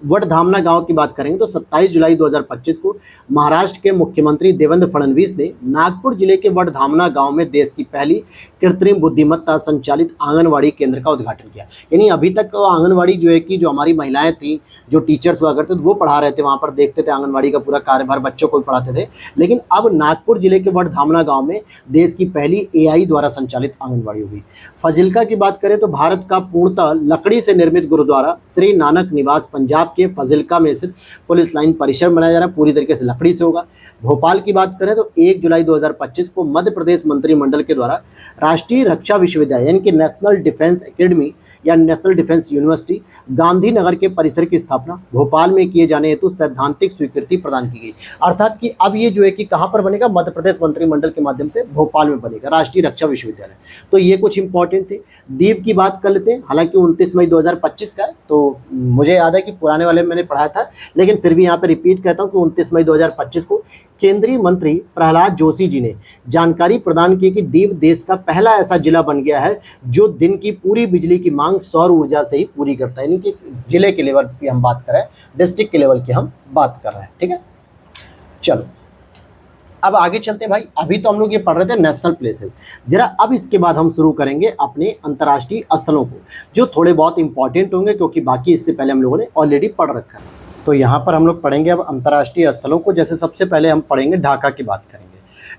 Speaker 1: वडधामना गांव की बात करेंगे तो 27 जुलाई 2025 को महाराष्ट्र के मुख्यमंत्री देवेंद्र फडणवीस ने नागपुर जिले के वडधामना गांव में देश की पहली कृत्रिम बुद्धिमत्ता संचालित आंगनवाड़ी केंद्र का उद्घाटन किया। यानी अभी तक आंगनवाड़ी जो है कि जो हमारी महिलाएं थी, जो टीचर्स हुआ करते थे, वो पढ़ा रहे थे, वहाँ पर देखते थे आंगनवाड़ी का पूरा कार्यभार, बच्चों को भी पढ़ाते थे। लेकिन अब नागपुर जिले के वडधामना गाँव में देश की पहली AI द्वारा संचालित आंगनवाड़ी हुई। फजिल्का की बात करें तो भारत का पूर्णतः लकड़ी से निर्मित गुरुद्वारा श्री नानक निवास पंजाब के फजिल्का में स्थित पुलिस लाइन परिसर बनाया जा रहा है, पूरी तरीके से लकड़ी से होगा। भोपाल की बात करें तो 1 जुलाई 2025 को मध्य प्रदेश मंत्रिमंडल के द्वारा राष्ट्रीय रक्षा विश्वविद्यालय यानी कि नेशनल डिफेंस एकेडमी या नेशनल डिफेंस यूनिवर्सिटी गांधीनगर के परिसर की स्थापना भोपाल में किए जाने हेतु सैद्धांतिक स्वीकृति प्रदान की गई। अर्थात कि अब ये जो है कि कहाँ पर बनेगा? मध्य प्रदेश मंत्रिमंडल के माध्यम से भोपाल में बनेगा राष्ट्रीय रक्षा विश्वविद्यालय। तो ये कुछ इंपॉर्टेंट थे। दीव की बात कर लेते हैं, हालांकि 29 मई 2025 का है, तो मुझे याद है कि पुराने वाले मैंने पढ़ाया था, लेकिन फिर भी यहाँ पे रिपीट कहता हूँ कि 29 मई 2025 को केंद्रीय मंत्री प्रहलाद जोशी जी ने जानकारी प्रदान की कि दीव देश का पहला ऐसा जिला बन गया है जो दिन की पूरी बिजली की मांग सौर ऊर्जा से ही पूरी करता है। यानी कि जिले के लेवल की हम बात कर रहे हैं, डिस्ट्रिक्ट के लेवल की हम बात कर रहे हैं। ठीक है, चलो अब आगे चलते हैं भाई। अभी तो हम लोग ये पढ़ रहे थे नेशनल प्लेसेस, जरा अब इसके बाद हम शुरू करेंगे अपने अंतर्राष्ट्रीय स्थलों को, जो थोड़े बहुत इंपॉर्टेंट होंगे क्योंकि बाकी इससे पहले हम लोगों ने ऑलरेडी पढ़ रखा है। तो यहाँ पर हम लोग पढ़ेंगे अब अंतर्राष्ट्रीय स्थलों को। जैसे सबसे पहले हम पढ़ेंगे ढाका की बात करेंगे।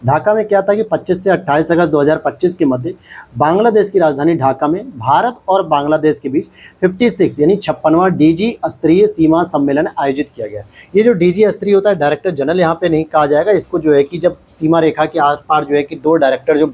Speaker 1: ढाका में क्या था कि 25 से 28 अगस्त 2025 के मध्य बांग्लादेश की राजधानी ढाका में भारत और बांग्लादेश के बीच 56 यानी 56वां DG स्तरीय सीमा सम्मेलन आयोजित किया गया। ये जो DG स्तरीय होता है, डायरेक्टर जनरल यहाँ पे नहीं कहा जाएगा इसको, जो है कि जब सीमा रेखा के आर पार जो है कि 2 डायरेक्टर जो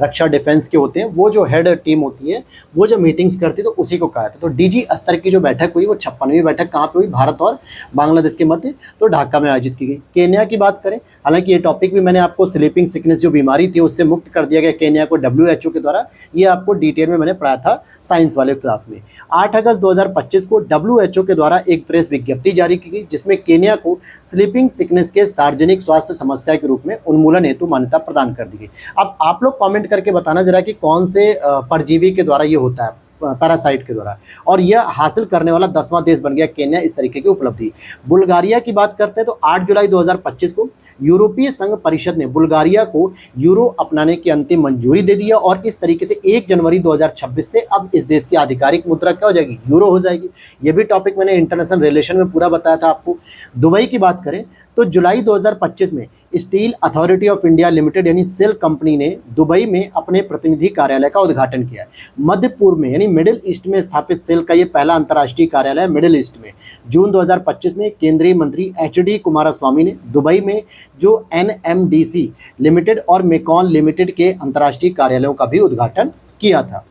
Speaker 1: रक्षा डिफेंस के होते हैं, वो जो हेड टीम होती है, वो जब मीटिंग्स करती है तो उसी को कहा था। तो DG स्तर की जो बैठक हुई वो 56वीं बैठक कहाँ पे हुई? भारत और बांग्लादेश के मध्य, तो ढाका में आयोजित की गई। केन्या की बात करें, हालांकि ये टॉपिक भी मैंने आपको स्लीपिंग सिकनेस जो बीमारी थी उससे मुक्त कर दिया गया केन्या को WHO के द्वारा, ये आपको डिटेल में मैंने पढ़ाया था साइंस वाले क्लास में। 8 अगस्त 2025 को WHO के द्वारा एक प्रेस विज्ञप्ति जारी की गई जिसमें केन्या को स्लीपिंग सिकनेस के सार्वजनिक स्वास्थ्य समस्या के रूप में उन्मूलन हेतु मान्यता प्रदान कर दी गई। अब आप लोग कमेंट करके बताना जरा कि कौन से परजीवी के द्वारा ये होता है, पैरासाइट के द्वारा, और यह हासिल करने वाला 10वां देश बन गया केन्या इस तरीके की उपलब्धि। बुल्गारिया की बात करते हैं तो 8 जुलाई 2025 को यूरोपीय संघ परिषद ने बुल्गारिया को यूरो अपनाने की अंतिम मंजूरी दे दिया और इस तरीके से 1 जनवरी 2026 से अब इस देश की आधिकारिक मुद्रा क्या हो जाएगी? यूरो हो जाएगी। ये भी टॉपिक मैंने इंटरनेशनल रिलेशन में पूरा बताया था आपको। दुबई की बात करें तो जुलाई 2025 में steel authority of India limited यानी सेल कंपनी ने दुबई में अपने प्रतिनिधि कार्यालय का उद्घाटन किया। मध्य पूर्व में यानी मिडिल ईस्ट में स्थापित सेल का ये पहला अंतर्राष्ट्रीय कार्यालय है मिडिल ईस्ट में। जून 2025 में केंद्रीय मंत्री HD कुमारस्वामी ने दुबई में जो NMDC लिमिटेड और मेकॉन लिमिटेड के अंतर्राष्ट्रीय कार्यालयों का भी उद्घाटन किया था।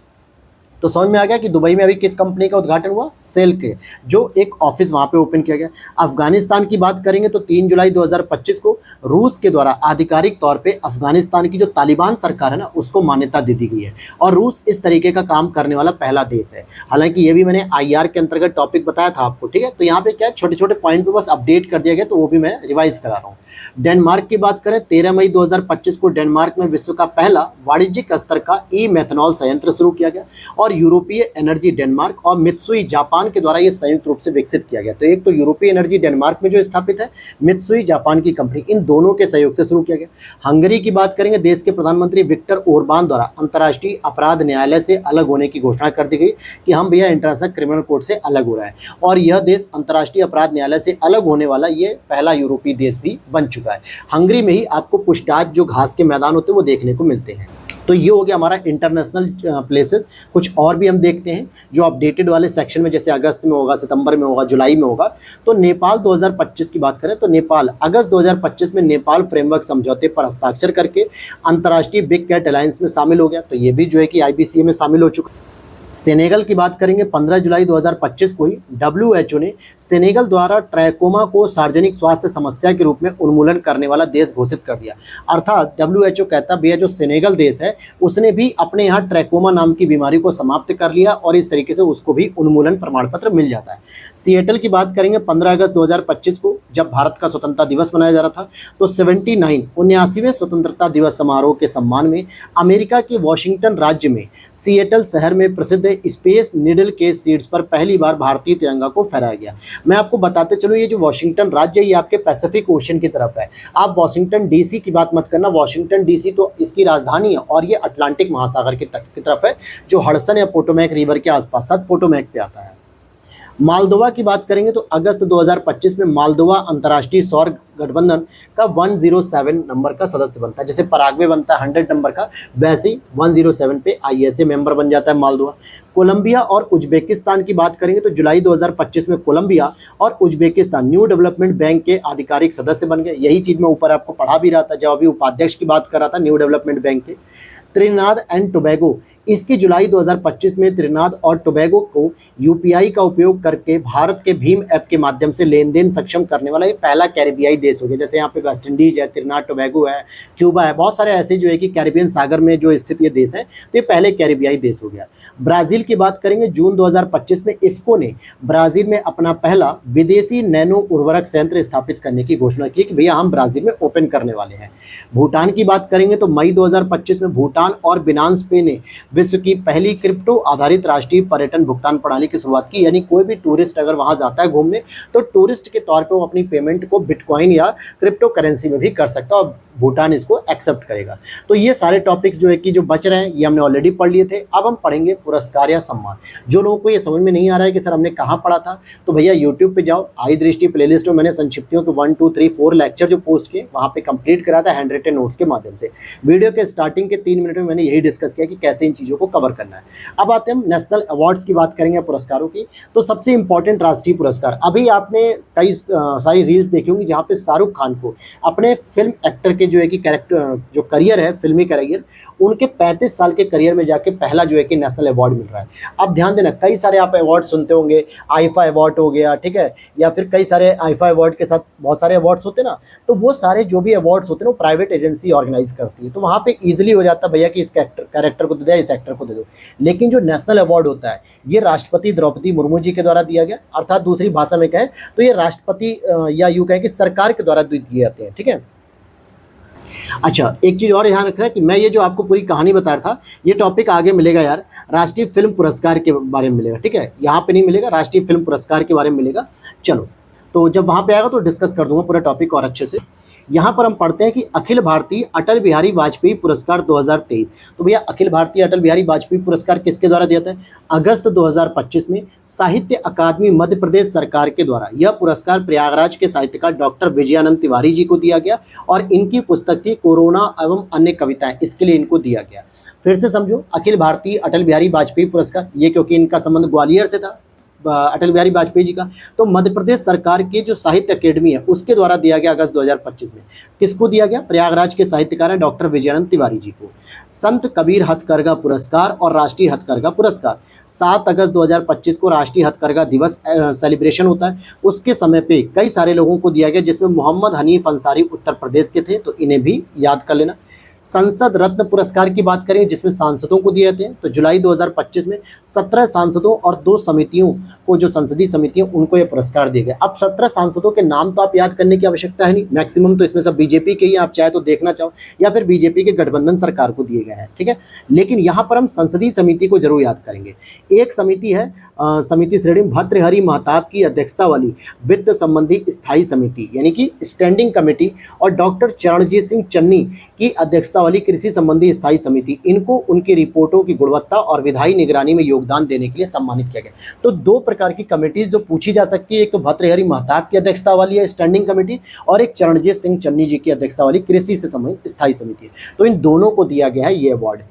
Speaker 1: तो समझ में आ गया कि दुबई में अभी किस कंपनी का उद्घाटन हुआ? सेल के, जो एक ऑफिस वहां पे ओपन किया गया। अफगानिस्तान की बात करेंगे तो 3 जुलाई 2025 को रूस के द्वारा आधिकारिक तौर पे अफगानिस्तान की जो तालिबान सरकार है ना, उसको मान्यता दे दी गई है और रूस इस तरीके का काम करने वाला पहला देश है। हालांकि ये भी मैंने IR के अंतर्गत टॉपिक बताया था आपको, ठीक है। तो यहाँ पे क्या है, छोटे छोटे पॉइंट पे बस अपडेट कर दिया गया, तो वो भी मैं रिवाइज करा रहा हूँ। डेनमार्क की बात करें, 13 मई 2025 को डेनमार्क में विश्व का पहला वाणिज्यिक स्तर का ई मेथनॉल संयंत्र शुरू किया गया और यूरोपीय एनर्जी डेनमार्क और मित्सुई जापान के द्वारा यह संयुक्त रूप से विकसित किया गया। तो एक तो यूरोपीय एनर्जी डेनमार्क में जो स्थापित है, मित्सुई जापान की कंपनी, इन दोनों के सहयोग से शुरू किया गया। हंगरी की बात करेंगे, देश के प्रधानमंत्री विक्टर ओरबान द्वारा अंतर्राष्ट्रीय अपराध न्यायालय से अलग होने की घोषणा कर दी गई कि हम भैया इंटरनेशनल क्रिमिनल कोर्ट से अलग हो रहा है और यह देश अंतर्राष्ट्रीय अपराध न्यायालय से अलग होने वाला ये पहला यूरोपीय देश भी बन चुका है। हंगरी में ही आपको पुस्टाच जो घास के मैदान होते हैं वो देखने को मिलते हैं। तो ये हो गया हमारा इंटरनेशनल प्लेसेस। कुछ और भी हम देखते हैं जो अपडेटेड वाले सेक्शन में, जैसे अगस्त में होगा, सितंबर में होगा, जुलाई में होगा। तो नेपाल 2025 की बात करें तो नेपाल अगस्त 2025 में नेपाल फ्रेमवर्क समझौते पर हस्ताक्षर करके अंतर्राष्ट्रीय बिग कैट अलायंस में शामिल हो गया। तो ये भी जो है कि IBCA में शामिल हो चुका है। सेनेगल की बात करेंगे, 15 जुलाई 2025 को ही WHO ने सेनेगल द्वारा ट्रैकोमा को सार्वजनिक स्वास्थ्य समस्या के रूप में उन्मूलन करने वाला देश घोषित कर दिया। अर्थात WHO कहता भी है जो सेनेगल देश है उसने भी अपने यहाँ ट्रैकोमा नाम की बीमारी को समाप्त कर लिया और इस तरीके से उसको भी उन्मूलन प्रमाण पत्र मिल जाता है। सिएटल की बात करेंगे, 15 अगस्त 2025 को जब भारत का स्वतंत्रता दिवस मनाया जा रहा था तो 79वें स्वतंत्रता दिवस समारोह के सम्मान में अमेरिका के वॉशिंगटन राज्य में सिएटल शहर में प्रसिद्ध स्पेस नीडल के सीड्स पर पहली बार भारतीय तिरंगा को फहराया गया। मैं आपको बताते चलूं, ये जो वॉशिंगटन राज्य है ये आपके पैसिफिक ओशन की तरफ है। आप वॉशिंगटन DC की बात मत करना, वॉशिंगटन DC तो इसकी राजधानी है और ये अटलांटिक महासागर की तट की तरफ है जो हडसन या पोटोमैक रिवर के आसपास साथ पोटोमैक पे आता है। मालदोवा की बात करेंगे तो अगस्त 2025 में मालदोवा अंतर्राष्ट्रीय सौर गठबंधन का 107 नंबर का सदस्य बनता है। जैसे पराग्वे बनता है 100 नंबर का, वैसे ही 107 पे ISA मेंबर बन जाता है मालदोवा। कोलंबिया और उज्बेकिस्तान की बात करेंगे तो जुलाई 2025 में कोलंबिया और उज्बेकिस्तान न्यू डेवलपमेंट बैंक के आधिकारिक सदस्य बन गए। यही चीज़ मैं ऊपर आपको पढ़ा भी रहा था जब अभी उपाध्यक्ष की बात कर रहा था न्यू डेवलपमेंट बैंक के। त्रिनाद एंड टोबैगो, इसकी जुलाई 2025 में त्रिनाद और टोबैगो को UPI का उपयोग करके भारत के भीम ऐप के माध्यम से लेन देन सक्षम करने वाला ये पहला कैरिबियाई देश हो गया। जैसे यहाँ पे वेस्ट इंडीज है, त्रिनाद टोबैगो है, क्यूबा है, बहुत सारे ऐसे जो है कि कैरिबियन सागर में जो स्थित ये देश है तो ये पहले कैरिबियाई देश हो गया। ब्राज़ील की बात करेंगे, जून 2025 में इफ्को ने ब्राज़ील में अपना पहला विदेशी नैनो उर्वरक संयंत्र स्थापित करने की घोषणा की कि भैया हम ब्राज़ील में ओपन करने वाले हैं। भूटान की बात करेंगे तो मई 2025 में भूटान और बिनांस पे ने विश्व की पहली क्रिप्टो आधारित राष्ट्रीय पर्यटन भुगतान प्रणाली की शुरुआत की। यानी कोई भी टूरिस्ट अगर वहां जाता है घूमने तो टूरिस्ट के तौर पे वो अपनी पेमेंट को बिटकॉइन या क्रिप्टो करेंसी में भी कर सकता है और भूटान इसको एक्सेप्ट करेगा। तो ये सारे टॉपिक्स जो है कि जो बच रहे हैं ये हमने ऑलरेडी पढ़ लिए थे। अब हम पढ़ेंगे पुरस्कार या सम्मान। जो लोगों को ये समझ में नहीं आ रहा है कि सर हमने कहाँ पढ़ा था, तो भैया यूट्यूब पे जाओ, आई दृष्टि प्लेलिस्ट में मैंने संक्षिप्तियों के 1 2 3 4 लेक्चर जो पोस्ट किए वहाँ पे कंप्लीट करा था हैंड रिटन नोट्स के माध्यम से। वीडियो के स्टार्टिंग के 3 मिनट में मैंने यही डिस्कस किया कि कैसे इन चीज़ों को कवर करना है। अब आते हैं हम नेशनल अवार्ड्स की बात करेंगे, पुरस्कारों की। तो सबसे इंपॉर्टेंट राष्ट्रीय पुरस्कार, अभी आपने कई सारी रील्स देखी होंगी जहाँ पे शाहरुख खान को अपने फिल्म एक्टर के जो है कि कैरेक्टर जो करियर है, फिल्मी करियर, उनके 35 साल के करियर में जाके पहला जो है कि नेशनल अवार्ड मिल रहा है। अब ध्यान देना, कई सारे आप अवार्ड सुनते होंगे, आईफा अवार्ड हो गया, ठीक है, या फिर कई सारे आईफा अवार्ड के साथ बहुत सारे अवार्ड्स होते हैं ना, तो वो सारे जो भी अवार्ड्स होते हैं वो प्राइवेट एजेंसी ऑर्गेनाइज करती है। तो वहाँ पे इजीली हो जाता है भैया कि इस कैरेक्टर को दे दो, इस एक्टर को दे दो। लेकिन जो नेशनल अवार्ड होता है ये राष्ट्रपति द्रौपदी मुर्मू जी के द्वारा दिया गया, अर्थात दूसरी भाषा में कहें तो ये राष्ट्रपति या यूँ कहें कि सरकार के द्वारा दिए जाते हैं, ठीक है। अच्छा, एक चीज़ और ध्यान रखना है कि मैं ये जो आपको पूरी कहानी बता रहा था ये टॉपिक आगे मिलेगा यार, राष्ट्रीय फिल्म पुरस्कार के बारे में मिलेगा, ठीक है, यहाँ पे नहीं मिलेगा, राष्ट्रीय फिल्म पुरस्कार के बारे में मिलेगा। चलो, तो जब वहाँ पे आएगा तो डिस्कस कर दूंगा पूरा टॉपिक और अच्छे से। यहाँ पर हम पढ़ते हैं कि अखिल भारतीय अटल बिहारी वाजपेयी पुरस्कार 2023। तो भैया अखिल भारतीय अटल बिहारी वाजपेयी पुरस्कार किसके द्वारा दिया था? अगस्त 2025 में साहित्य अकादमी मध्य प्रदेश सरकार के द्वारा यह पुरस्कार प्रयागराज के साहित्यकार डॉक्टर विजयानंद तिवारी जी को दिया गया और इनकी पुस्तक थी कोरोना एवं अन्य कविताएं, इसके लिए इनको दिया गया। फिर से समझो, अखिल भारतीय अटल बिहारी वाजपेयी पुरस्कार, ये क्योंकि इनका संबंध ग्वालियर से था अटल बिहारी वाजपेयी जी का, तो मध्य प्रदेश सरकार की जो साहित्य अकेडमी है उसके द्वारा दिया गया अगस्त 2025 में। किसको दिया गया? प्रयागराज के साहित्यकार हैं डॉक्टर विजयानंद तिवारी जी को। संत कबीर हथकरघा पुरस्कार और राष्ट्रीय हथकरघा पुरस्कार 7 अगस्त 2025 को राष्ट्रीय हथकरघा दिवस सेलिब्रेशन होता है। उसके समय पे कई सारे लोगों को दिया गया जिसमें मोहम्मद हनीफ अंसारी उत्तर प्रदेश के थे, तो इन्हें भी याद कर लेना। संसद रत्न पुरस्कार की बात करें जिसमें सांसदों को दिए जाते हैं, तो जुलाई 2025 में 17 सांसदों और 2 समितियों को, जो संसदीय समितियां, उनको ये पुरस्कार दिए गए। अब 17 सांसदों के नाम तो आप याद करने की आवश्यकता है नहीं, मैक्सिमम तो इसमें सब बीजेपी के ही, आप चाहे तो देखना चाहो, या फिर बीजेपी के गठबंधन सरकार को दिए गए हैं, ठीक है। लेकिन यहाँ पर हम संसदीय समिति को जरूर याद करेंगे। एक समिति है समिति श्रेणी भर्तृहरि महताब की अध्यक्षता वाली वित्त संबंधी स्थायी समिति यानी कि स्टैंडिंग कमेटी, और डॉक्टर चरणजीत सिंह चन्नी की अध्यक्षता वाली कृषि संबंधी स्थायी समिति, इनको उनकी रिपोर्टों की गुणवत्ता और विधायी निगरानी में योगदान देने के लिए सम्मानित किया गया। तो 2 प्रकार की कमेटीज जो पूछी जा सकती है, एक तो भर्तृहरि महताब की अध्यक्षता वाली है स्टैंडिंग कमेटी, और एक चरणजीत सिंह चन्नी जी की अध्यक्षता वाली कृषि से संबंधित स्थायी समिति है। तो इन दोनों को दिया गया है ये अवार्ड।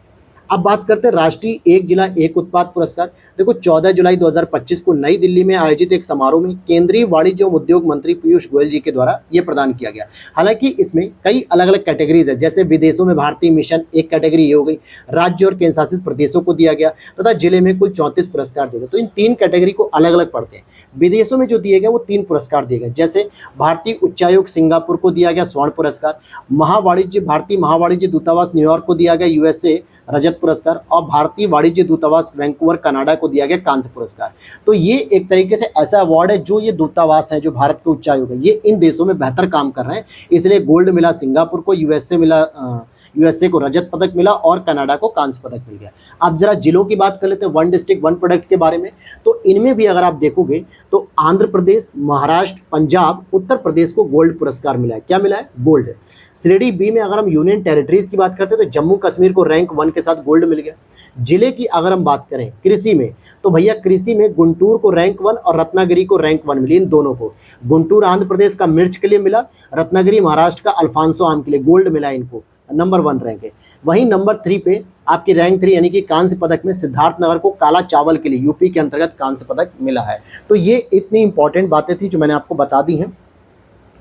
Speaker 1: अब बात करते हैं राष्ट्रीय एक जिला एक उत्पाद पुरस्कार। देखो 14 जुलाई 2025 को नई दिल्ली में आयोजित एक समारोह में केंद्रीय वाणिज्य एवं उद्योग मंत्री पीयूष गोयल जी के द्वारा ये प्रदान किया गया। हालांकि इसमें कई अलग अलग कैटेगरीज है, जैसे विदेशों में भारतीय मिशन एक कैटेगरी ये हो गई, राज्य और केंद्र शासित प्रदेशों को दिया गया, तथा जिले में कुल 34 पुरस्कार दिए गए। तो इन 3 कैटेगरी को अलग अलग पढ़ते हैं। विदेशों में जो दिए गए वो 3 पुरस्कार दिए गए, जैसे भारतीय उच्चायोग सिंगापुर को दिया गया स्वर्ण पुरस्कार, भारतीय महावाणिज्य दूतावास न्यूयॉर्क को दिया गया यूएसए रजत पुरस्कार, और भारतीय वाणिज्य दूतावास वैंकूवर कनाडा को दिया गया कांस्य पुरस्कार। तो ये एक तरीके से ऐसा अवार्ड है जो ये दूतावास है, जो भारत के उच्चायोग है, ये इन देशों में बेहतर काम कर रहे हैं, इसलिए गोल्ड मिला सिंगापुर को, यूएसए को रजत पदक मिला, और कनाडा को कांस्य पदक मिल गया। अब जरा जिलों की बात कर लेते हैं, 1 डिस्ट्रिक्ट 1 प्रोडक्ट के बारे में। तो इनमें भी अगर आप देखोगे तो आंध्र प्रदेश, महाराष्ट्र, पंजाब, उत्तर प्रदेश को गोल्ड पुरस्कार मिला है। क्या मिला है? गोल्ड। श्रेणी बी में अगर हम यूनियन टेरिटरीज की बात करते हैं तो जम्मू कश्मीर को रैंक 1 के साथ गोल्ड मिल गया। जिले की अगर हम बात करें कृषि में, तो भैया कृषि में गुंटूर को रैंक 1 और रत्नागिरी को रैंक 1 मिली। इन दोनों को, गुंटूर आंध्र प्रदेश का मिर्च के लिए मिला, रत्नागिरी महाराष्ट्र का अल्फांसो आम के लिए गोल्ड मिला, इनको नंबर 1 रैंक है। वहीं नंबर 3 पे आपकी रैंक 3 यानी कि कांस्य पदक में सिद्धार्थनगर को काला चावल के लिए यूपी के अंतर्गत कांस्य पदक मिला है। तो ये इतनी इंपॉर्टेंट बातें थी जो मैंने आपको बता दी हैं।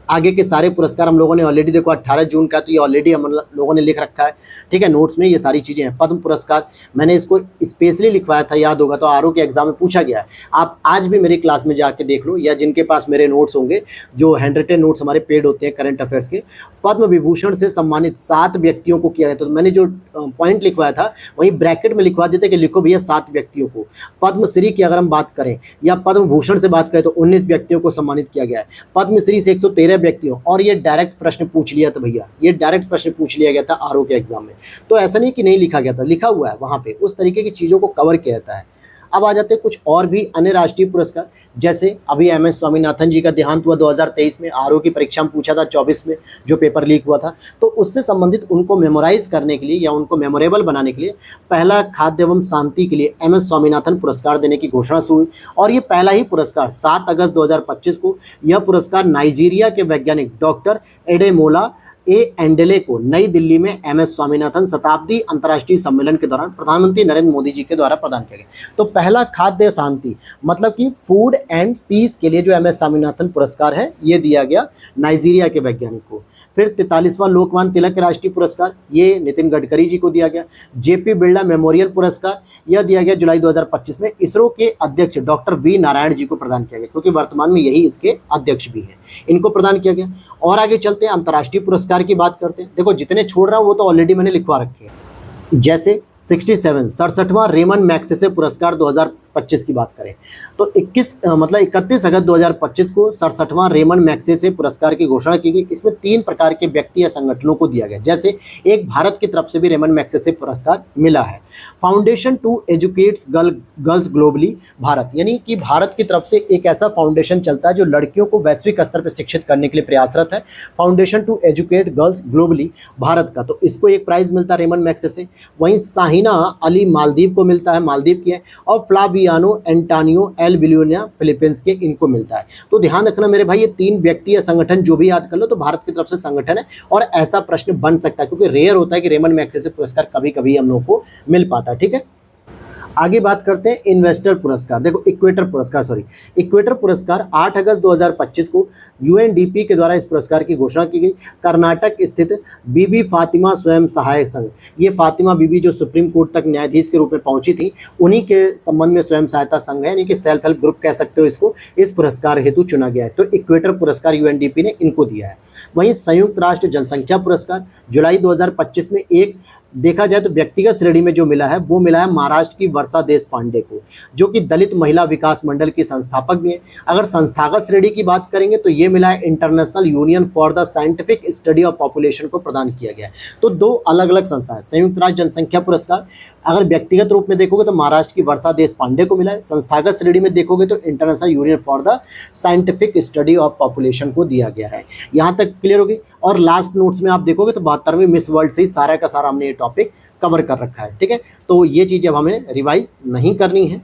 Speaker 1: आगे के सारे पुरस्कार हम लोगों ने ऑलरेडी, देखो 18 जून का तो ये ऑलरेडी हम लोगों ने लिख रखा है, ठीक है, नोट्स में ये सारी चीज़ें हैं। पद्म पुरस्कार मैंने इसको स्पेशली लिखवाया था, याद होगा, तो आरओ के एग्जाम में पूछा गया है। आप आज भी मेरी क्लास में जाके देख लो, या जिनके पास मेरे नोट्स होंगे, जो हैंडरिटन नोट्स हमारे पेड होते हैं करंट अफेयर्स के, पद्म विभूषण से सम्मानित 7 व्यक्तियों को किया जाता है। तो मैंने जो पॉइंट लिखवाया था वहीं ब्रैकेट में लिखवा देते कि लिखो भैया 7 व्यक्तियों को। पद्मश्री की अगर हम बात करें या पद्म भूषण से बात करें तो 19 व्यक्तियों को सम्मानित किया गया है। पद्मश्री से 113 व्यक्तियों, और ये डायरेक्ट प्रश्न पूछ लिया था भैया, ये डायरेक्ट प्रश्न पूछ लिया गया था आरओ के एग्जाम में। तो ऐसा नहीं कि नहीं लिखा गया था, लिखा हुआ है वहाँ पे, उस तरीके की चीज़ों को कवर किया जाता है। अब आ जाते हैं कुछ और भी अन्य राष्ट्रीय पुरस्कार, जैसे अभी एमएस स्वामीनाथन जी का देहांत हुआ 2023 में, आरओ की परीक्षा में पूछा था 24 में जो पेपर लीक हुआ था। तो उससे संबंधित उनको मेमोराइज करने के लिए या उनको मेमोरेबल बनाने के लिए पहला खाद्य एवं शांति के लिए एमएस स्वामीनाथन पुरस्कार देने की घोषणा हुई। और ये पहला ही पुरस्कार 7 अगस्त 2025 को यह पुरस्कार नाइजीरिया के वैज्ञानिक डॉक्टर एडेमोला एंडेले को नई दिल्ली में एमएस स्वामीनाथन शताब्दी अंतर्राष्ट्रीय सम्मेलन के दौरान प्रधानमंत्री नरेंद्र मोदी जी के द्वारा प्रदान किया गया। तो पहला खाद्य शांति मतलब कि फूड एंड पीस के लिए जो एमएस स्वामीनाथन पुरस्कार है ये दिया गया नाइजीरिया के वैज्ञानिक को। फिर 43वां लोकमान्य तिलक राष्ट्रीय पुरस्कार ये नितिन गडकरी जी को दिया गया। जेपी बिरला मेमोरियल पुरस्कार यह दिया गया जुलाई 2025 में इसरो के अध्यक्ष डॉक्टर वी नारायण जी को प्रदान किया गया, क्योंकि वर्तमान में यही इसके अध्यक्ष भी हैं, इनको प्रदान किया गया। और आगे चलते हैं अंतर्राष्ट्रीय पुरस्कार की बात करते हैं। देखो जितने छोड़ रहा हूँ वो तो ऑलरेडी मैंने लिखवा रखे हैं, जैसे 67वां रेमन मैग्सेसे पुरस्कार 2025 की बात करें तो 31 अगस्त 2025 को 67वां रेमन मैग्सेसे पुरस्कार की घोषणा की गई। इसमें 3 प्रकार के व्यक्ति या संगठनों को दिया गया, जैसे एक भारत की तरफ से भी रेमन मैग्सेसे पुरस्कार मिला है। Foundation to educates girls globally Bharat, यानी कि भारत की तरफ से एक ऐसा फाउंडेशन चलता है जो लड़कियों को वैश्विक स्तर पर शिक्षित करने के लिए प्रयासरत है। Foundation to educate girls globally Bharat का, तो इसको एक प्राइज मिलता है रेमन मैग्सेसे। वहीं हिना अली मालदीव को मिलता है, मालदीव की है, और फ्लावियानो एंटानियो एल बिलियोना फिलीपींस के, इनको मिलता है। तो ध्यान रखना मेरे भाई, ये 3 व्यक्ति या संगठन जो भी याद कर लो तो भारत की तरफ से संगठन है, और ऐसा प्रश्न बन सकता है क्योंकि रेयर होता है कि रेमन मैग्सेसे पुरस्कार कभी कभी हम लोग को मिल पाता है। ठीक है, आगे बात करते हैं इन्वेस्टर पुरस्कार। देखो इक्वेटर पुरस्कार 8 अगस्त 2025 को यूएनडीपी के द्वारा इस पुरस्कार की घोषणा की गई। कर्नाटक स्थित बीबी फातिमा स्वयं सहायक संघ, ये फातिमा बीबी जो सुप्रीम कोर्ट तक न्यायाधीश के रूप में पहुंची थी, उन्हीं के संबंध में स्वयं सहायता संघ है, यानी कि सेल्फ हेल्प ग्रुप कह सकते हो इसको, इस पुरस्कार हेतु चुना गया है। तो इक्वेटर पुरस्कार यूएनडीपी ने इनको दिया है। वहीं संयुक्त राष्ट्र जनसंख्या पुरस्कार जुलाई 2025 में एक देखा जाए तो व्यक्तिगत श्रेणी में जो मिला है वो मिला है महाराष्ट्र की वर्षा देश पांडे को, जो कि दलित महिला विकास मंडल की संस्थापक भी है। अगर संस्थागत श्रेणी की बात करेंगे तो ये मिला है international union for the scientific study of population को प्रदान किया गया है। तो दो अलग अलग संस्था है। संयुक्त राष्ट्र जनसंख्या पुरस्कार अगर व्यक्तिगत रूप में देखोगे तो महाराष्ट्र की वर्षा देश पांडे को मिला है। संस्थागत श्रेणी में देखोगे तो international union for the scientific study of population को दिया गया है। यहाँ तक क्लियर होगी। और लास्ट नोट्स में आप देखोगे तो 72वीं मिस वर्ल्ड से ही सारा का सारा हमने ये टॉपिक कवर कर रखा है। ठीक है, तो ये चीज़ अब हमें रिवाइज नहीं करनी है।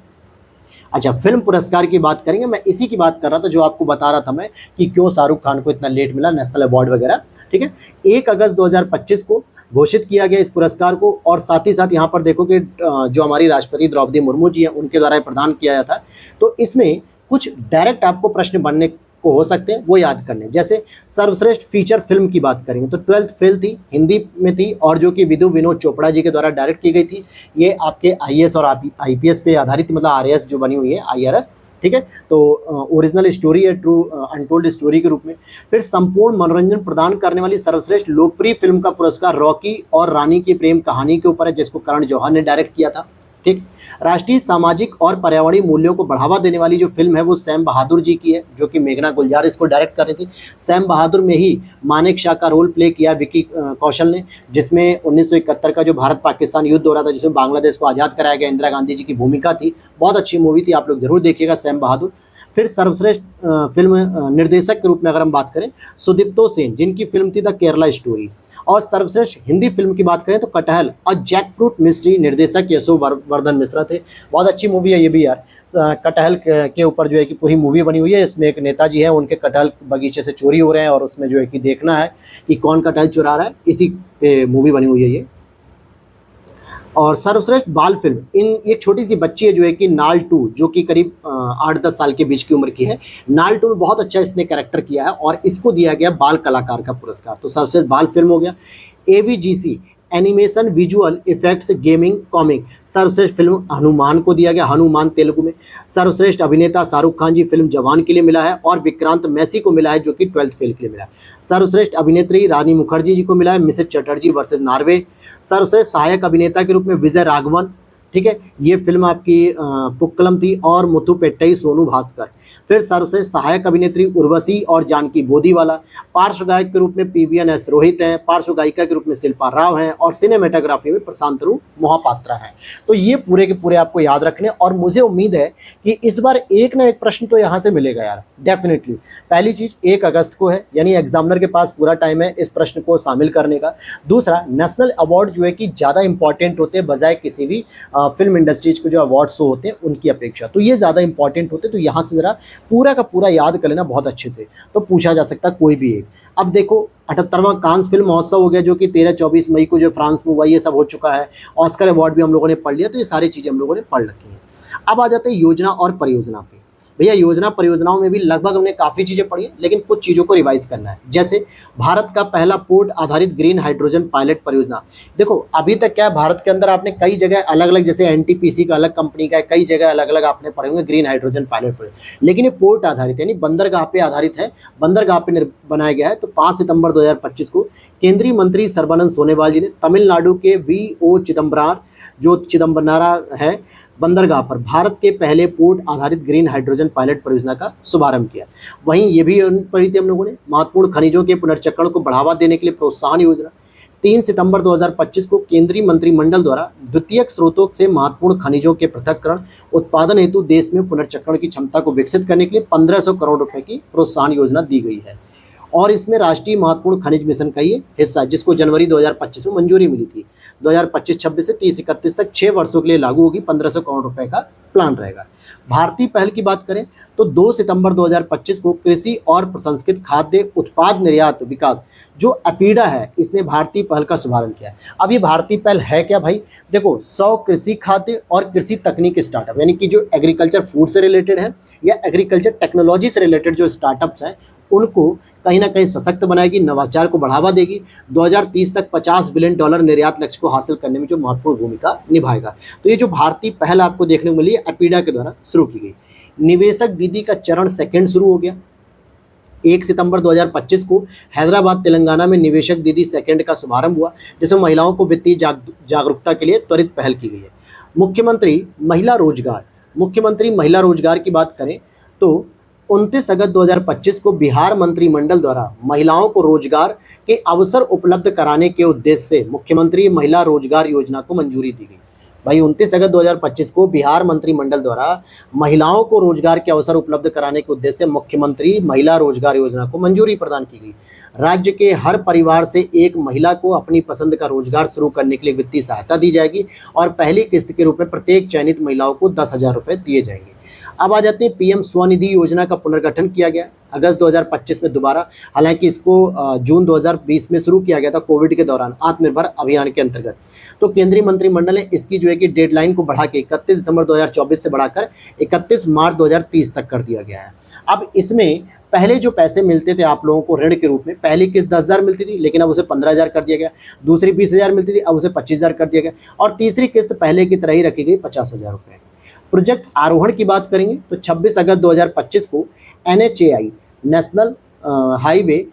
Speaker 1: अच्छा, फिल्म पुरस्कार की बात करेंगे। मैं इसी की बात कर रहा था जो आपको बता रहा था मैं कि क्यों शाहरुख खान को इतना लेट मिला नेशनल अवार्ड वगैरह। ठीक है, 1 अगस्त 2025 को घोषित किया गया इस पुरस्कार को। और साथ ही साथ यहाँ पर देखो कि जो हमारी राष्ट्रपति द्रौपदी मुर्मू जी हैं उनके द्वारा प्रदान किया गया था। तो इसमें कुछ डायरेक्ट आपको प्रश्न बनने को हो सकते हैं, वो याद करने। जैसे सर्वश्रेष्ठ फीचर फिल्म की बात करेंगे तो 12th फेल थी, हिंदी में थी, और जो कि विदु विनोद चोपड़ा जी के द्वारा डायरेक्ट की गई थी। ये आपके आईएएस और आईपीएस पे आधारित, मतलब आरएएस जो बनी हुई है, आईआरएस। ठीक है, तो ओरिजिनल स्टोरी है, ट्रू अनटोल्ड स्टोरी के रूप में। फिर संपूर्ण मनोरंजन प्रदान करने वाली सर्वश्रेष्ठ लोकप्रिय फिल्म का पुरस्कार रॉकी और रानी की प्रेम कहानी के ऊपर है, जिसको करण जौहर ने डायरेक्ट किया था। ठीक, राष्ट्रीय सामाजिक और पर्यावरणीय मूल्यों को बढ़ावा देने वाली जो फिल्म है वो सैम बहादुर जी की है, जो कि मेघना गुलजार इसको डायरेक्ट कर रही थी। सैम बहादुर में ही मानेक शाह का रोल प्ले किया विकी कौशल ने, जिसमें 1971 का जो भारत पाकिस्तान युद्ध हो रहा था, जिसमें बांग्लादेश को आज़ाद कराया गया, इंदिरा गांधी जी की भूमिका थी। बहुत अच्छी मूवी थी, आप लोग जरूर देखिएगा सैम बहादुर। फिर सर्वश्रेष्ठ फिल्म निर्देशक के रूप में अगर हम बात करें, सुदीप्तो सेन, जिनकी फिल्म थी द केरला स्टोरी। और सर्वश्रेष्ठ हिंदी फिल्म की बात करें तो कटहल और जैकफ्रूट मिस्ट्री, निर्देशक यशोवर्धन मिश्रा थे। बहुत अच्छी मूवी है ये भी यार। कटहल के ऊपर जो है कि पूरी मूवी बनी हुई है। इसमें एक नेताजी है, उनके कटहल बगीचे से चोरी हो रहे हैं और उसमें जो है कि देखना है कि कौन कटहल चुरा रहा है, इसी पे मूवी बनी हुई है ये। और सर्वश्रेष्ठ बाल फिल्म, इन एक छोटी सी बच्ची है जो है कि नाल 2, जो कि करीब 8-10 साल के बीच की उम्र की है। नाल 2 में बहुत अच्छा इसने कैरेक्टर किया है और इसको दिया गया बाल कलाकार का पुरस्कार। तो सर्वश्रेष्ठ बाल फिल्म हो गया। AVGC animation visual effects gaming comic, सर्वश्रेष्ठ फिल्म हनुमान को दिया गया, हनुमान तेलुगु में। सर्वश्रेष्ठ अभिनेता शाहरुख खान जी फिल्म जवान के लिए मिला है, और विक्रांत मैसी को मिला है जो कि 12th फेल के लिए मिला है। सर्वश्रेष्ठ अभिनेत्री रानी मुखर्जी जी को मिला है मिसेज चटर्जी वर्सेस नॉर्वे। सर्वश्रेष्ठ सहायक अभिनेता के रूप में विजय राघवन, ठीक है, ये फिल्म आपकी पुक्कलम थी, और मुथुपेट्टई सोनू भास्कर। फिर सर्वश्रेष्ठ सहायक अभिनेत्री उर्वशी और जानकी बोधीवाला। पार्श्व गायक के रूप में पीवीएनएस रोहित हैं, पार्श्व गायिका के रूप में शिल्पा राव हैं, और सिनेमेटोग्राफी में प्रशांतनु मोहापात्रा हैं। तो ये पूरे के पूरे आपको याद रखने, और मुझे उम्मीद है कि इस बार एक ना एक प्रश्न तो यहाँ से मिलेगा यार, डेफिनेटली। पहली चीज 1 अगस्त को है, यानी एग्जामिनर के पास पूरा टाइम है इस प्रश्न को शामिल करने का। दूसरा, नेशनल अवार्ड जो है कि ज़्यादा इंपॉर्टेंट होते हैं बजाय किसी भी फिल्म इंडस्ट्रीज के जो अवार्ड शो होते हैं उनकी अपेक्षा, तो ये ज़्यादा इंपॉर्टेंट होते हैं। तो यहाँ से ज़रा पूरा का पूरा याद कर लेना बहुत अच्छे से, तो पूछा जा सकता है कोई भी एक। अब देखो 78वां कांस फिल्म महोत्सव हो गया, जो कि 13-24 मई को जो फ्रांस में हुआ, ये सब हो चुका है। ऑस्कर अवार्ड भी हम लोगों ने पढ़ लिया, तो ये सारी चीज़ें हम लोगों ने पढ़ रखी हैं। अब आ जाते हैं योजना और परियोजना पे। भैया योजना परियोजनाओं में भी लगभग हमने काफ़ी चीज़ें पढ़ी हैं, लेकिन कुछ चीज़ों को रिवाइज करना है। जैसे भारत का पहला पोर्ट आधारित ग्रीन हाइड्रोजन पायलट परियोजना। देखो अभी तक क्या है, भारत के अंदर आपने कई जगह अलग अलग, जैसे एनटीपीसी का अलग कंपनी का है, कई जगह अलग अलग आपने पढ़े होंगे ग्रीन हाइड्रोजन पायलट प्रोजेक्ट, लेकिन ये पोर्ट आधारित यानी बंदरगाह पे आधारित है, बंदरगाह पे बनाया गया है। तो 5 सितंबर 2025 को केंद्रीय मंत्री सर्बानंद सोनोवाल जी ने तमिलनाडु के वीओ चिदम्बरार, जो चिदम्बरनारा है, बंदरगाह पर भारत के पहले पोर्ट आधारित ग्रीन हाइड्रोजन पायलट परियोजना का शुभारंभ किया। वहीं ये भी पढ़ी थी हम लोगों ने, महत्वपूर्ण खनिजों के पुनर्चक्रण को बढ़ावा देने के लिए प्रोत्साहन योजना। 3 सितंबर 2025 को केंद्रीय मंत्रिमंडल द्वारा द्वितीयक स्रोतों से महत्वपूर्ण खनिजों के पृथक्करण उत्पादन हेतु देश में पुनर्चक्रण की क्षमता को विकसित करने के लिए 1500 करोड़ रुपए की प्रोत्साहन योजना दी गई है। और इसमें राष्ट्रीय महत्वपूर्ण खनिज मिशन का ये हिस्सा है, जिसको जनवरी 2025 में मंजूरी मिली थी। 2025-26 से 30-31 तक 6 वर्षों के लिए लागू होगी, 1500 करोड़ रुपए का प्लान रहेगा। भारतीय पहल की बात करें तो 2 सितंबर 2025 को कृषि और प्रसंस्कृत खाद्य उत्पाद निर्यात विकास जो एपीडा है, इसने भारतीय पहल का शुभारंभ किया है। अब ये भारतीय पहल है क्या भाई? देखो, 100 कृषि खाद्य और कृषि तकनीक स्टार्टअप, यानी कि जो एग्रीकल्चर फूड से रिलेटेड है या एग्रीकल्चर टेक्नोलॉजी से रिलेटेड जो स्टार्टअप्स हैं, उनको कहीं ना कहीं सशक्त बनाएगी, नवाचार को बढ़ावा देगी। 2030 तक $50 बिलियन निर्यात लक्ष्य को हासिल करने में जो महत्वपूर्ण भूमिका निभाएगा। तो ये जो भारतीय पहल आपको देखने को मिली है, एपीडा के द्वारा शुरू की गई। निवेशक दीदी का चरण सेकंड शुरू हो गया। 1 सितंबर 2025 को हैदराबाद तेलंगाना में निवेशक दीदी सेकंड का शुभारंभ हुआ, जिसमें महिलाओं को वित्तीय जागरूकता के लिए त्वरित पहल की गई है। मुख्यमंत्री महिला रोजगार की बात करें तो 29 अगस्त 2025 को बिहार मंत्रिमंडल द्वारा महिलाओं को रोजगार के अवसर उपलब्ध कराने के उद्देश्य से मुख्यमंत्री महिला रोजगार योजना को मंजूरी दी गई। भाई 29 अगस्त 2025 को बिहार मंत्रिमंडल द्वारा महिलाओं को रोजगार के अवसर उपलब्ध कराने के उद्देश्य से मुख्यमंत्री महिला रोजगार योजना को मंजूरी प्रदान की गई। राज्य के हर परिवार से एक महिला को अपनी पसंद का रोजगार शुरू करने के लिए वित्तीय सहायता दी जाएगी और पहली किस्त के रूप में प्रत्येक चयनित महिलाओं को 10,000 रुपये दिए जाएंगे। अब आ जाते हैं पीएम स्वनिधि योजना का पुनर्गठन किया गया अगस्त 2025 में दोबारा। हालांकि इसको जून 2020 में शुरू किया गया था कोविड के दौरान आत्मनिर्भर अभियान के अंतर्गत। तो केंद्रीय मंत्रिमंडल ने इसकी जो है कि डेडलाइन को बढ़ा के 31 दिसंबर 2024 से बढ़ाकर 31 मार्च 2030 तक कर दिया गया है। अब इसमें पहले जो पैसे मिलते थे आप लोगों को ऋण के रूप में, पहली किस्त 10,000 मिलती थी, लेकिन अब उसे 15,000 कर दिया गया। दूसरी 20,000 मिलती थी, अब उसे 25,000 कर दिया गया। और तीसरी किस्त पहले की तरह ही रखी गई 50,000 रुपये। प्रोजेक्ट आरोहण की बात करेंगे तो 26 अगस्त 2025 को NHAI national highway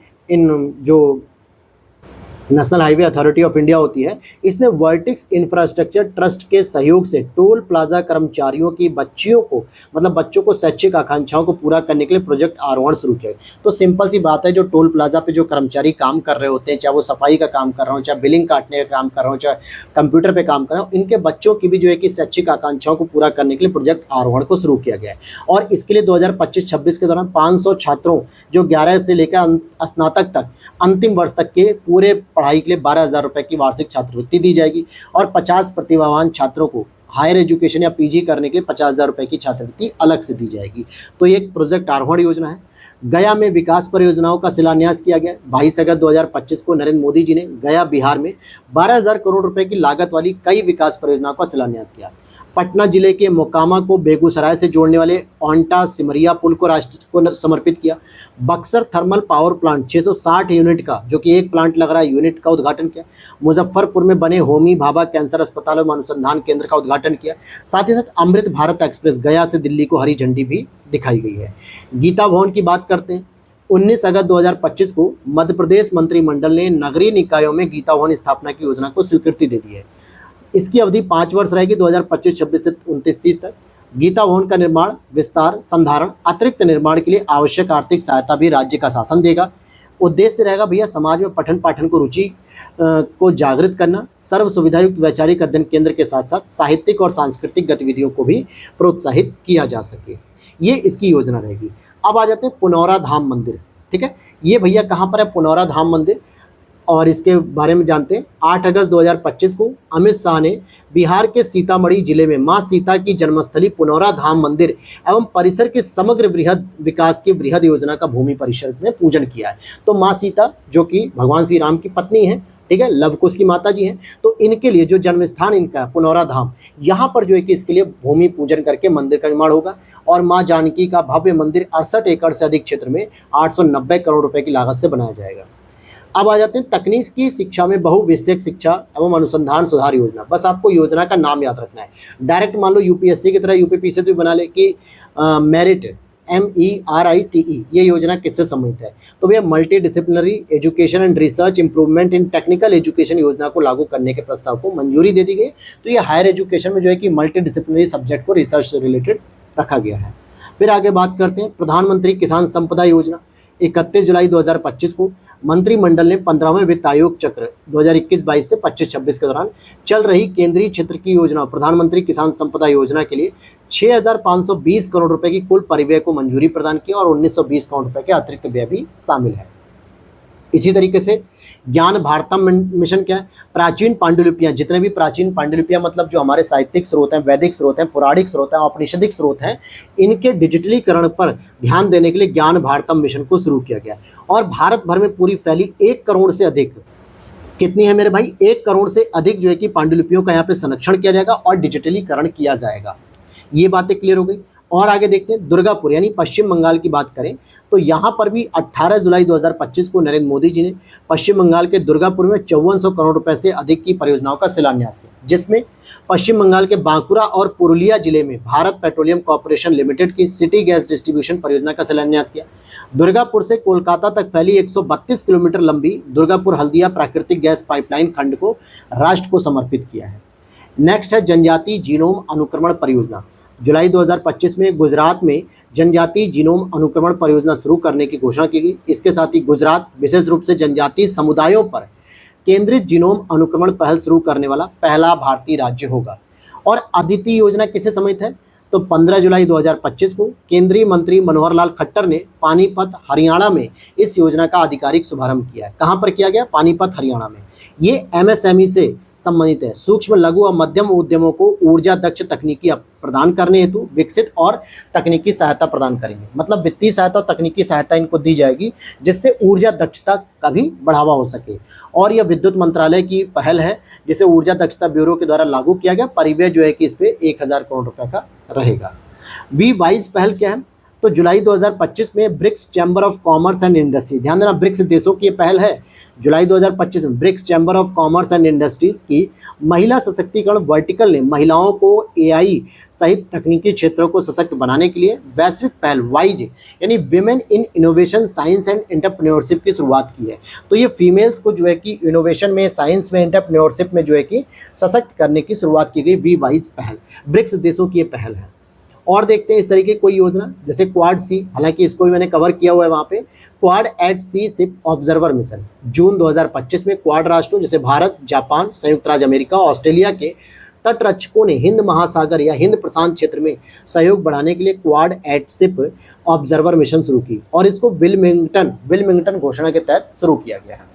Speaker 1: national highway authority of India होती है, इसने वर्टिक्स इंफ्रास्ट्रक्चर ट्रस्ट के सहयोग से टोल प्लाजा कर्मचारियों की बच्चों को शैक्षिक आकांक्षाओं को पूरा करने के लिए प्रोजेक्ट आरोहण शुरू किया। तो सिंपल सी बात है, जो टोल प्लाजा पे जो कर्मचारी काम कर रहे होते हैं, चाहे वो सफाई का काम कर रहे हो, चाहे बिलिंग काटने का काम कर रहे हो, चाहे कंप्यूटर पे काम कर रहे हो, इनके बच्चों की भी जो है कि शैक्षिक आकांक्षाओं को पूरा करने के लिए प्रोजेक्ट आरोहण को शुरू किया गया है। और इसके लिए 2025-26 के दौरान 500 छात्रों जो 11 से लेकर स्नातक तक अंतिम वर्ष तक के पूरे पढ़ाई के लिए 12,000 रुपये की वार्षिक छात्रवृत्ति दी जाएगी और 50 प्रतिभावान छात्रों को हायर एजुकेशन या पीजी करने के लिए 50,000 रुपये की छात्रवृत्ति अलग से दी जाएगी। तो ये एक प्रोजेक्ट आरोहण योजना है। गया में विकास परियोजनाओं का शिलान्यास किया गया। 22 अगस्त 2025 को नरेंद्र मोदी जी ने गया बिहार में 12,000 करोड़ रुपए की लागत वाली कई विकास परियोजनाओं का शिलान्यास किया। पटना जिले के मोकामा को बेगूसराय से जोड़ने वाले ओंटा सिमरिया पुल को राष्ट्र को समर्पित किया। Buxar thermal power plant 660 unit का, जो कि एक प्लांट लग रहा है, यूनिट का उद्घाटन किया। मुजफ्फरपुर में बने होमी भाभा कैंसर अस्पताल एवं अनुसंधान केंद्र का उद्घाटन किया। साथ ही साथ अमृत भारत एक्सप्रेस गया से दिल्ली को हरी झंडी भी दिखाई गई है। गीता भवन की बात करते हैं। 19 अगस्त 2025 को मध्य प्रदेश मंत्रिमंडल ने नगरीय निकायों में गीता भवन स्थापना की योजना को स्वीकृति दे दी है। इसकी अवधि 5 वर्ष रहेगी, 2025-26 से 29-30 तक। गीता भवन का निर्माण, विस्तार, संधारण, अतिरिक्त निर्माण के लिए आवश्यक आर्थिक सहायता भी राज्य का शासन देगा। उद्देश्य रहेगा भैया समाज में पठन पाठन को रुचि को जागृत करना, सर्व सुविधायुक्त वैचारिक अध्ययन केंद्र के साथ साथ साहित्यिक और सांस्कृतिक गतिविधियों को भी प्रोत्साहित किया जा सके, ये इसकी योजना रहेगी। अब आ जाते हैं पुनौरा धाम मंदिर। ठीक है, ये भैया कहाँ पर है पुनौरा धाम मंदिर, और इसके बारे में जानते हैं। 8 अगस्त 2025 को अमित शाह ने बिहार के सीतामढ़ी जिले में मां सीता की जन्मस्थली पुनौरा धाम मंदिर एवं परिसर के समग्र बृहद विकास की बृहद योजना का भूमि परिसर में पूजन किया है। तो मां सीता जो कि भगवान श्री राम की पत्नी है, ठीक है, लव कुश की माता जी हैं, तो इनके लिए जो जन्म स्थान इनका पुनौरा धाम, यहाँ पर जो है कि इसके लिए भूमि पूजन करके मंदिर का निर्माण होगा। और माँ जानकी का भव्य मंदिर 68 एकड़ से अधिक क्षेत्र में 890 करोड़ रुपए की लागत से बनाया जाएगा। अब आ जाते हैं तकनीकी शिक्षा में बहुविषयक शिक्षा एवं अनुसंधान सुधार योजना। बस आपको योजना का नाम याद रखना है। डायरेक्ट मान लो यूपीएससी की तरह यूपीपीसीएस भी बना ले कि मेरिट MERITE, ये योजना किससे संबंधित है? तो भैया multi disciplinary education and research improvement in technical education योजना को लागू करने के प्रस्ताव को मंजूरी दे दी गई। तो ये हायर एजुकेशन में जो है कि मल्टी डिसिप्लिनरी सब्जेक्ट को रिसर्च से रिलेटेड रखा गया है। फिर आगे बात करते हैं प्रधानमंत्री किसान संपदा योजना। 31 जुलाई 2025 को मंत्रिमंडल ने 15वें वित्त आयोग चक्र 2021-22 से 25-26 के दौरान चल रही केंद्रीय क्षेत्र की योजना प्रधानमंत्री किसान संपदा योजना के लिए 6,520 करोड़ रुपए की कुल परिव्यय को मंजूरी प्रदान की और 1,920 करोड़ रुपए के अतिरिक्त व्यय भी शामिल है। इसी तरीके से ज्ञान भारतम मिशन क्या है, प्राचीन पांडुलिपियां, जितने भी प्राचीन पांडुलिपियां मतलब जो हमारे साहित्यिक स्रोत हैं, वैदिक स्रोत हैं, पौराणिक स्रोत हैं, औपनिषदिक स्रोत हैं, इनके डिजिटलीकरण पर ध्यान देने के लिए ज्ञान भारतम मिशन को शुरू किया गया। और भारत भर में पूरी फैली 1 करोड़ से अधिक, कितनी है मेरे भाई, 1 करोड़ से अधिक जो है कि पांडुलिपियों का यहाँ पे संरक्षण किया जाएगा और डिजिटलीकरण किया जाएगा। ये बातें क्लियर हो गई। और आगे देखते हैं दुर्गापुर यानी पश्चिम बंगाल की बात करें तो यहाँ पर भी 18 जुलाई 2025 को नरेंद्र मोदी जी ने पश्चिम बंगाल के दुर्गापुर में 5400 करोड़ रुपए से अधिक की परियोजनाओं का शिलान्यास किया, जिसमें पश्चिम बंगाल के बांकुरा और पुरुलिया जिले में भारत पेट्रोलियम कॉर्पोरेशन लिमिटेड की सिटी गैस डिस्ट्रीब्यूशन परियोजना का शिलान्यास किया। दुर्गापुर से कोलकाता तक फैली 132 किलोमीटर लंबी दुर्गापुर हल्दिया प्राकृतिक गैस पाइपलाइन खंड को राष्ट्र को समर्पित किया है। नेक्स्ट है जनजातीय जीनोम अनुक्रमण परियोजना। जुलाई 2025 में गुजरात में जनजातीय जीनोम अनुक्रमण परियोजना शुरू करने की घोषणा की गई। इसके साथ ही गुजरात विशेष रूप से जनजातीय समुदायों पर केंद्रित जीनोम अनुक्रमण पहल शुरू करने वाला पहला भारतीय राज्य होगा। और अदिति योजना किसे समर्पित है, तो 15 जुलाई 2025 को केंद्रीय मंत्री मनोहर लाल खट्टर ने पानीपत हरियाणा में इस योजना का आधिकारिक शुभारंभ किया है। कहाँ पर किया गया, पानीपत हरियाणा में। ये एमएसएमई से संबंधित है, सूक्ष्म लघु और मध्यम उद्यमों को ऊर्जा दक्ष तकनीकी प्रदान करने हेतु विकसित और तकनीकी सहायता प्रदान करेंगे। मतलब वित्तीय सहायता और तकनीकी सहायता इनको दी जाएगी जिससे ऊर्जा दक्षता का भी बढ़ावा हो सके। और यह विद्युत मंत्रालय की पहल है जिसे ऊर्जा दक्षता ब्यूरो के द्वारा लागू किया गया। परिव्यय जो है कि इस पे 1000 करोड़ रुपए का रहेगा। V22 पहल क्या है, तो जुलाई 2025 में BRICS chamber of commerce and industry, ध्यान देना ब्रिक्स देशों की पहल है। जुलाई 2025 में BRICS chamber of commerce and industries की महिला सशक्तिकरण वर्टिकल ने महिलाओं को एआई सहित तकनीकी क्षेत्रों को सशक्त बनाने के लिए वैश्विक पहल वाइज यानी women in innovation science and entrepreneurship की शुरुआत की है। तो ये फीमेल्स को जो है कि इनोवेशन में, साइंस में, एंटरप्रेन्योरशिप में जो है कि सशक्त करने की शुरुआत की गई। V22 पहल ब्रिक्स देशों की ये पहल है। और देखते हैं इस तरीके की कोई योजना जैसे क्वाड सी, हालांकि इसको भी मैंने कवर किया हुआ है वहाँ पे। क्वाड एट सी शिप ऑब्जर्वर मिशन जून 2025 में क्वाड राष्ट्रों जैसे भारत, जापान, संयुक्त राज्य अमेरिका, ऑस्ट्रेलिया के तटरक्षकों ने हिंद महासागर या हिंद प्रशांत क्षेत्र में सहयोग बढ़ाने के लिए Quad at ship observer mission शुरू की और इसको विलमिंगटन घोषणा के तहत शुरू किया गया है।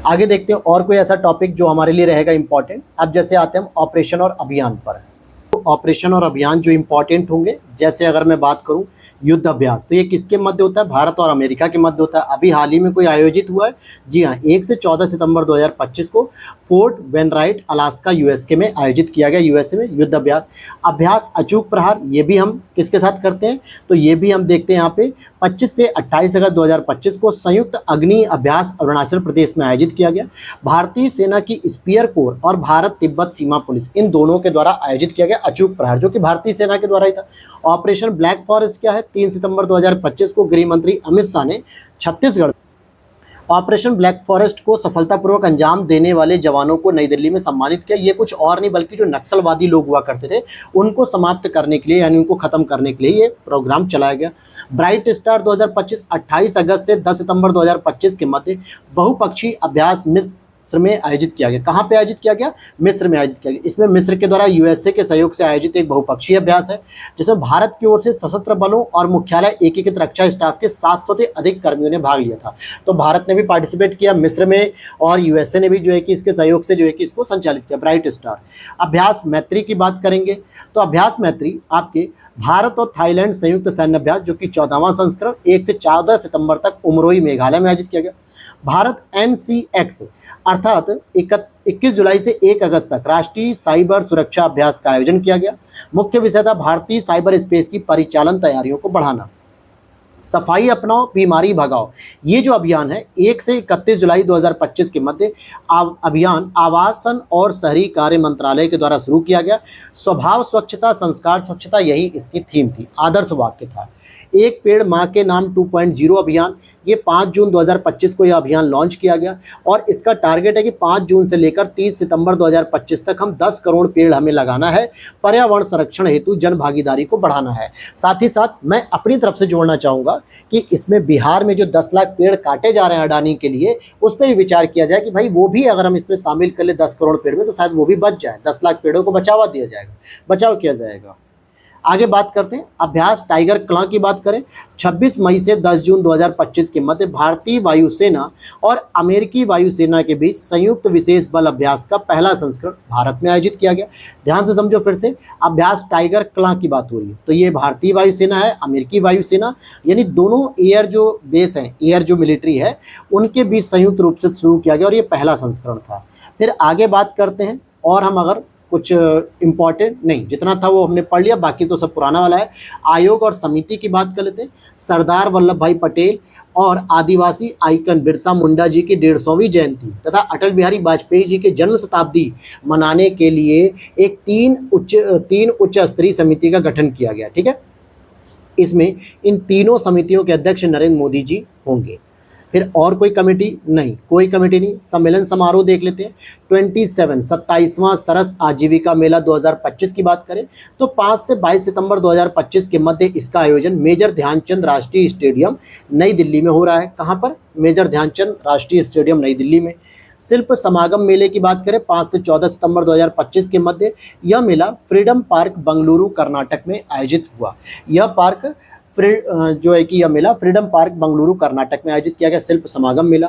Speaker 1: आगे देखते हैं और कोई ऐसा टॉपिक जो हमारे लिए रहेगा इंपॉर्टेंट। अब जैसे आते हैं हम ऑपरेशन और अभियान पर। ऑपरेशन और अभियान जो इंपॉर्टेंट होंगे, जैसे अगर मैं बात करूं युद्ध अभ्यास, तो ये किसके मध्य होता है, भारत और अमेरिका के मध्य होता है। अभी हाल ही में कोई आयोजित हुआ है, जी हाँ, 1 से 14 सितंबर 2025 को फोर्ट वेनराइट अलास्का यूएसके में आयोजित किया गया, यूएसए में युद्ध अभ्यास अचूक प्रहार। ये भी हम किसके साथ करते हैं, तो ये भी हम देखते हैं यहाँ पे 25 से 28 अगस्त 2025 को संयुक्त अग्नि अभ्यास अरुणाचल प्रदेश में आयोजित किया गया। भारतीय सेना की स्पीयर कोर और भारत तिब्बत सीमा पुलिस इन दोनों के द्वारा आयोजित किया गया अचूक प्रहार, जो कि भारतीय सेना के द्वारा ही था। ऑपरेशन ब्लैक फॉरेस्ट क्या है, 3 सितंबर 2025 को गृह मंत्री अमित शाह ने छत्तीसगढ़ ऑपरेशन ब्लैक फॉरेस्ट को सफलतापूर्वक अंजाम देने वाले जवानों को नई दिल्ली में सम्मानित किया। ये कुछ और नहीं बल्कि जो नक्सलवादी लोग हुआ करते थे उनको समाप्त करने के लिए यानी उनको खत्म करने के लिए ये प्रोग्राम चलाया गया। ब्राइट स्टार 2025 28 अगस्त से 10 सितंबर 2025 के मध्य बहुपक्षीय अभ्यास मिस्र में आयोजित किया गया। कहाँ पे आयोजित किया गया, मिस्र में आयोजित किया गया। इसमें मिस्र के द्वारा यूएसए के सहयोग से आयोजित एक बहुपक्षीय अभ्यास है जिसमें भारत की ओर से सशस्त्र बलों और मुख्यालय एकीकृत रक्षा स्टाफ के 700 से अधिक कर्मियों ने भाग लिया था। तो भारत ने भी पार्टिसिपेट किया मिस्र में और यूएसए ने भी जो है कि इसके सहयोग से जो है कि इसको संचालित किया। ब्राइट स्टार अभ्यास मैत्री की बात करेंगे तो अभ्यास मैत्री आपके भारत और थाईलैंड संयुक्त सैन्य अभ्यास जो कि 14वां संस्करण 1 से 14 सितंबर तक उमरोई मेघालय में आयोजित किया गया। भारत NCX अर्थात 21 जुलाई से 1 अगस्त तक राष्ट्रीय साइबर सुरक्षा अभ्यास का आयोजन किया गया। मुख्य विषय था भारतीय साइबर स्पेस की परिचालन तैयारियों को बढ़ाना। सफाई अपनाओ बीमारी भगाओ, ये जो अभियान है 1 से 31 जुलाई 2025 के मध्य अभियान आवासन और शहरी कार्य मंत्रालय के द्वारा शुरू किया गया। स्वभाव स्वच्छता संस्कार स्वच्छता यही इसकी थीम थी, आदर्श वाक्य था। एक पेड़ माँ के नाम 2.0 अभियान, ये 5 जून 2025 को यह अभियान लॉन्च किया गया और इसका टारगेट है कि 5 जून से लेकर 30 सितंबर 2025 तक हम 10 करोड़ पेड़ हमें लगाना है। पर्यावरण संरक्षण हेतु जन भागीदारी को बढ़ाना है। साथ ही साथ मैं अपनी तरफ से जोड़ना चाहूँगा कि इसमें बिहार में जो 10 लाख पेड़ काटे जा रहे हैं अडानी के लिए, उस पर भी विचार किया जाए कि भाई वो भी अगर हम इसमें शामिल कर ले 10 करोड़ पेड़ में तो शायद वो भी बच जाए, 10 लाख पेड़ों को बचाव किया जाएगा। आगे बात करते हैं अभ्यास टाइगर क्लॉ की बात करें। 26 मई से 10 जून 2025 के मध्य भारतीय वायुसेना और अमेरिकी वायुसेना के बीच संयुक्त विशेष बल अभ्यास का पहला संस्करण भारत में आयोजित किया गया। ध्यान से समझो फिर से, अभ्यास टाइगर क्लॉ की बात हो रही है, तो ये भारतीय वायुसेना है, अमेरिकी वायुसेना, यानी दोनों एयर जो बेस है, एयर जो मिलिट्री है, उनके बीच संयुक्त रूप से शुरू किया गया और ये पहला संस्करण था। फिर आगे बात करते हैं, और हम अगर कुछ इंपॉर्टेंट नहीं, जितना था वो हमने पढ़ लिया, बाकी तो सब पुराना वाला है। आयोग और समिति की बात कर लेते हैं। सरदार वल्लभ भाई पटेल और आदिवासी आइकन बिरसा मुंडा जी की 150वीं जयंती तथा अटल बिहारी वाजपेयी जी के जन्म शताब्दी मनाने के लिए एक तीन उच्च स्तरीय समिति का गठन किया गया। ठीक है, इसमें इन तीनों समितियों के अध्यक्ष नरेंद्र मोदी जी होंगे। फिर और कोई कमेटी नहीं, कोई कमेटी नहीं। सम्मेलन समारोह देख लेते हैं। 27वां सरस आजीविका मेला 2025 की बात करें तो 5 से 22 सितंबर 2025 के मध्य इसका आयोजन मेजर ध्यानचंद राष्ट्रीय स्टेडियम नई दिल्ली में हो रहा है। कहाँ पर? मेजर ध्यानचंद राष्ट्रीय स्टेडियम नई दिल्ली में। शिल्प समागम मेले की बात करें 5 से 14 सितंबर 2025 के मध्य यह मेला फ्रीडम पार्क बंगलुरु कर्नाटक में आयोजित हुआ। यह पार्क जो है कि यह मेला फ्रीडम पार्क बंगलुरु कर्नाटक में आयोजित किया गया शिल्प समागम मेला।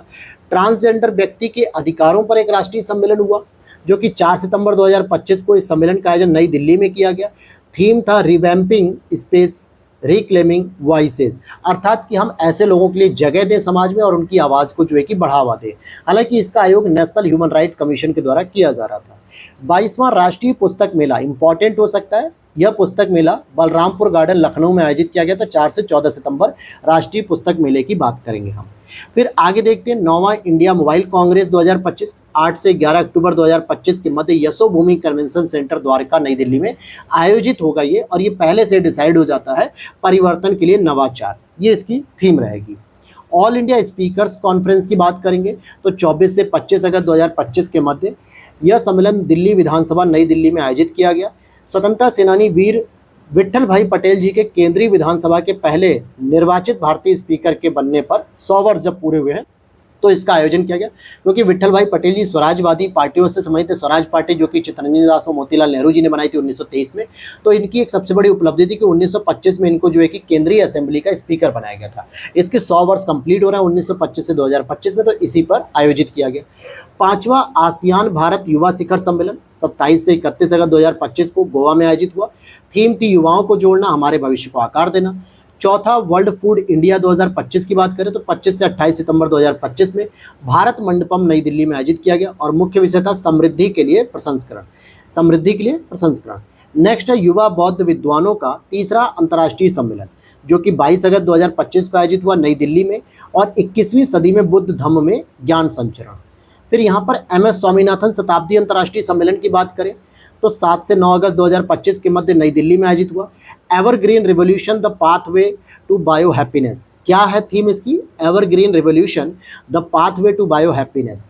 Speaker 1: ट्रांसजेंडर व्यक्ति के अधिकारों पर एक राष्ट्रीय सम्मेलन हुआ जो कि 4 सितंबर 2025 को इस सम्मेलन का आयोजन नई दिल्ली में किया गया। थीम था रिवैम्पिंग स्पेस रिक्लेमिंग वॉइसेस, अर्थात कि हम ऐसे लोगों के लिए जगह दें समाज में और उनकी आवाज़ को जो है कि बढ़ावा दें। हालांकि इसका आयोग नेशनल ह्यूमन राइट कमीशन के द्वारा किया जा रहा था। 22वां राष्ट्रीय पुस्तक मेला इंपॉर्टेंट हो सकता है। यह पुस्तक मेला बलरामपुर गार्डन लखनऊ में आयोजित किया गया था। 4 से 14 सितंबर राष्ट्रीय पुस्तक मेले की बात करेंगे हम। फिर आगे देखते हैं 9वां इंडिया मोबाइल कांग्रेस 2025 8 से 11 अक्टूबर 2025 के मध्य यशोभूमि कन्वेंशन सेंटर द्वारका नई दिल्ली में आयोजित होगा ये, और ये पहले से डिसाइड हो जाता है, परिवर्तन के लिए नवाचार, ये इसकी थीम रहेगी। ऑल इंडिया स्पीकर्स कॉन्फ्रेंस की बात करेंगे तो 24 से 25 अगस्त 2025 के मध्य यह सम्मेलन दिल्ली विधानसभा नई दिल्ली में आयोजित किया गया। स्वतंत्रता सेनानी वीर विट्ठल भाई पटेल जी के केंद्रीय विधानसभा के पहले निर्वाचित भारतीय स्पीकर के बनने पर 100 वर्ष जब पूरे हुए हैं तो इसका आयोजन किया गया, क्योंकि विट्ठल भाई पटेल जी स्वराजवादी पार्टियों से संबंधित थे। स्वराज पार्टी जो कि चित्तरंजन दास और मोतीलाल नेहरू जी ने बनाई थी 1923 में, तो इनकी एक सबसे बड़ी उपलब्धि थी कि 1925 में इनको जो है कि केंद्रीय असेंबली का स्पीकर बनाया गया था। इसके 100 वर्ष कंप्लीट हो रहे हैं 1925 से 2025 में, तो इसी पर आयोजित किया गया। 5वां आसियान भारत युवा शिखर सम्मेलन 27 से 31 अगस्त 2025 को गोवा में आयोजित हुआ। थीम थी युवाओं को जोड़ना, हमारे भविष्य को आकार देना। चौथा वर्ल्ड फूड इंडिया 2025 की बात करें तो 25 से 28 सितंबर 2025 में भारत मंडपम नई दिल्ली में आयोजित किया गया, और मुख्य विषय था समृद्धि के लिए प्रसंस्करण, समृद्धि के लिए प्रसंस्करण। नेक्स्ट है युवा बौद्ध विद्वानों का तीसरा अंतर्राष्ट्रीय सम्मेलन जो कि 22 अगस्त 2025 को आयोजित हुआ नई दिल्ली में, और 21वीं सदी में बुद्ध धम्म में ज्ञान संचरण। फिर यहाँ पर MS स्वामीनाथन शताब्दी अंतर्राष्ट्रीय सम्मेलन की बात करें तो 7 से 9 अगस्त 2025 के मध्य नई दिल्ली में आयोजित हुआ। Evergreen revolution the pathway to bio happiness, क्या है थीम इसकी? Evergreen revolution the pathway to bio happiness.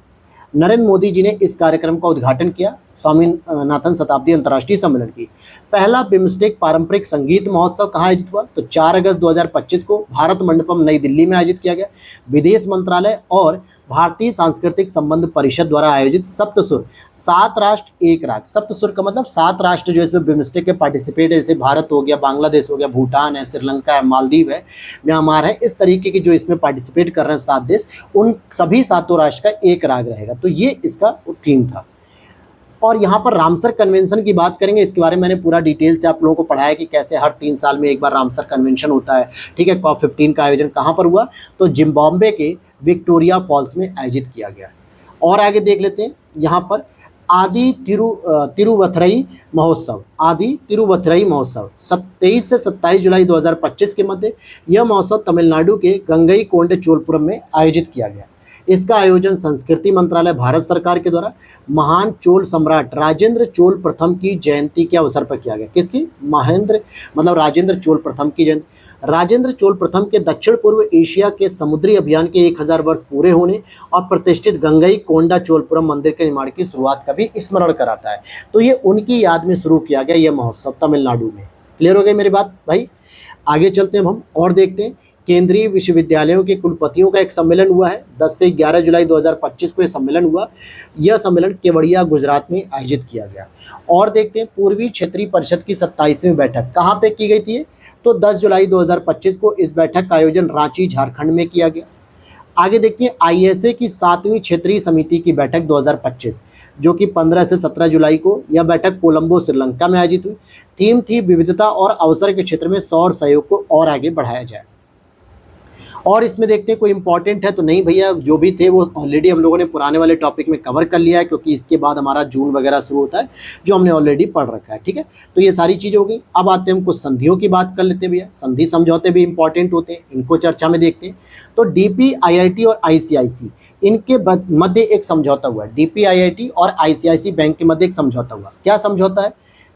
Speaker 1: Narendra Modi ji ने इस कार्यक्रम का उद्घाटन किया स्वामीनाथन शताब्दी अंतर्राष्ट्रीय सम्मेलन की। पहला बिम्स्टेक पारंपरिक संगीत महोत्सव कहाँ आयोजित हुआ? तो 4 अगस्त 2025 को भारत मंडपम नई दिल्ली में आयोजित किया गया। विदेश मंत्रालय और भारतीय सांस्कृतिक संबंध परिषद द्वारा आयोजित सप्तसुर 7 राष्ट्र 1 राग, सप्तसुर का मतलब 7 राष्ट्र जो इसमें बिम्स्टेक के पार्टिसिपेट है, जैसे भारत हो गया, बांग्लादेश हो गया, भूटान है, श्रीलंका है, मालदीव है, म्यांमार है, इस तरीके के जो इसमें पार्टिसिपेट कर रहे हैं 7 देश, उन सभी 7 राष्ट्र का एक राग रहेगा। तो ये इसका थीम था। और यहाँ पर रामसर कन्वेंशन की बात करेंगे, इसके बारे में मैंने पूरा डिटेल से आप लोगों को पढ़ाया कि कैसे हर 3 साल में एक बार रामसर कन्वेंशन होता है। ठीक है, COP15 का आयोजन कहाँ पर हुआ? तो जिम्बाब्वे के विक्टोरिया फॉल्स में आयोजित किया गया। और आगे देख लेते हैं, यहाँ पर आदि तिरुवथरई महोत्सव, आदि तिरुवथरई महोत्सव 23 से 27 जुलाई 2025 के मध्य यह महोत्सव तमिलनाडु के गंगईकोंड चोलपुरम में आयोजित किया गया। इसका आयोजन संस्कृति मंत्रालय भारत सरकार के द्वारा महान चोल सम्राट राजेंद्र चोल प्रथम की जयंती के अवसर पर किया गया। किसकी? राजेंद्र चोल प्रथम की जयंती। राजेंद्र चोल प्रथम के दक्षिण पूर्व एशिया के समुद्री अभियान के 1000 वर्ष पूरे होने और प्रतिष्ठित गंगईकोंडा चोलपुरम मंदिर के निर्माण की शुरुआत का भी स्मरण कराता है। तो ये उनकी याद में शुरू किया गया यह महोत्सव तमिलनाडु में। क्लियर हो गई मेरी बात भाई? आगे चलते हैं हम और देखते हैं केंद्रीय विश्वविद्यालयों के कुलपतियों का एक सम्मेलन हुआ है। 10 से 11 जुलाई 2025 को यह सम्मेलन हुआ। यह सम्मेलन केवड़िया गुजरात में आयोजित किया गया। और देखते हैं पूर्वी क्षेत्रीय परिषद की 27वीं बैठक कहाँ पे की गई थी, तो 10 जुलाई 2025 को इस बैठक का आयोजन रांची झारखंड में किया गया। आगे देखते हैं ISA की 7वीं क्षेत्रीय समिति की बैठक 2025 जो कि 15 से 17 जुलाई को यह बैठक कोलंबो श्रीलंका में आयोजित हुई। थीम थी विविधता और अवसर के क्षेत्र में सौर सहयोग को और आगे बढ़ाया जाए। और इसमें देखते हैं कोई इंपॉर्टेंट है तो नहीं भैया, जो भी थे वो ऑलरेडी हम लोगों ने पुराने वाले टॉपिक में कवर कर लिया है, क्योंकि इसके बाद हमारा जून वगैरह शुरू होता है जो हमने ऑलरेडी पढ़ रखा है। ठीक है, तो ये सारी चीज़ें हो गई। अब आते हैं हम कुछ संधियों की बात कर लेते हैं भैया। संधि समझौते भी इंपॉर्टेंट होते हैं, इनको चर्चा में देखते हैं। तो DP, IIT और ICIC इनके मध्य एक समझौता हुआ है। DP, IIT और ICIC बैंक के मध्य एक समझौता हुआ। क्या समझौता है?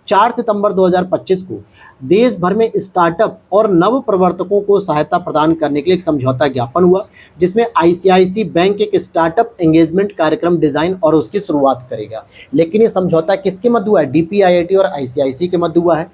Speaker 1: 4 सितंबर 2025 को देश भर में स्टार्टअप और नव प्रवर्तकों को सहायता प्रदान करने के लिए एक समझौता ज्ञापन हुआ, जिसमें ICIC बैंक एक स्टार्टअप एंगेजमेंट कार्यक्रम डिजाइन और उसकी शुरुआत करेगा। लेकिन ये समझौता किसके मध्य हुआ है? DP, IIT और ICIC के मध्य हुआ है।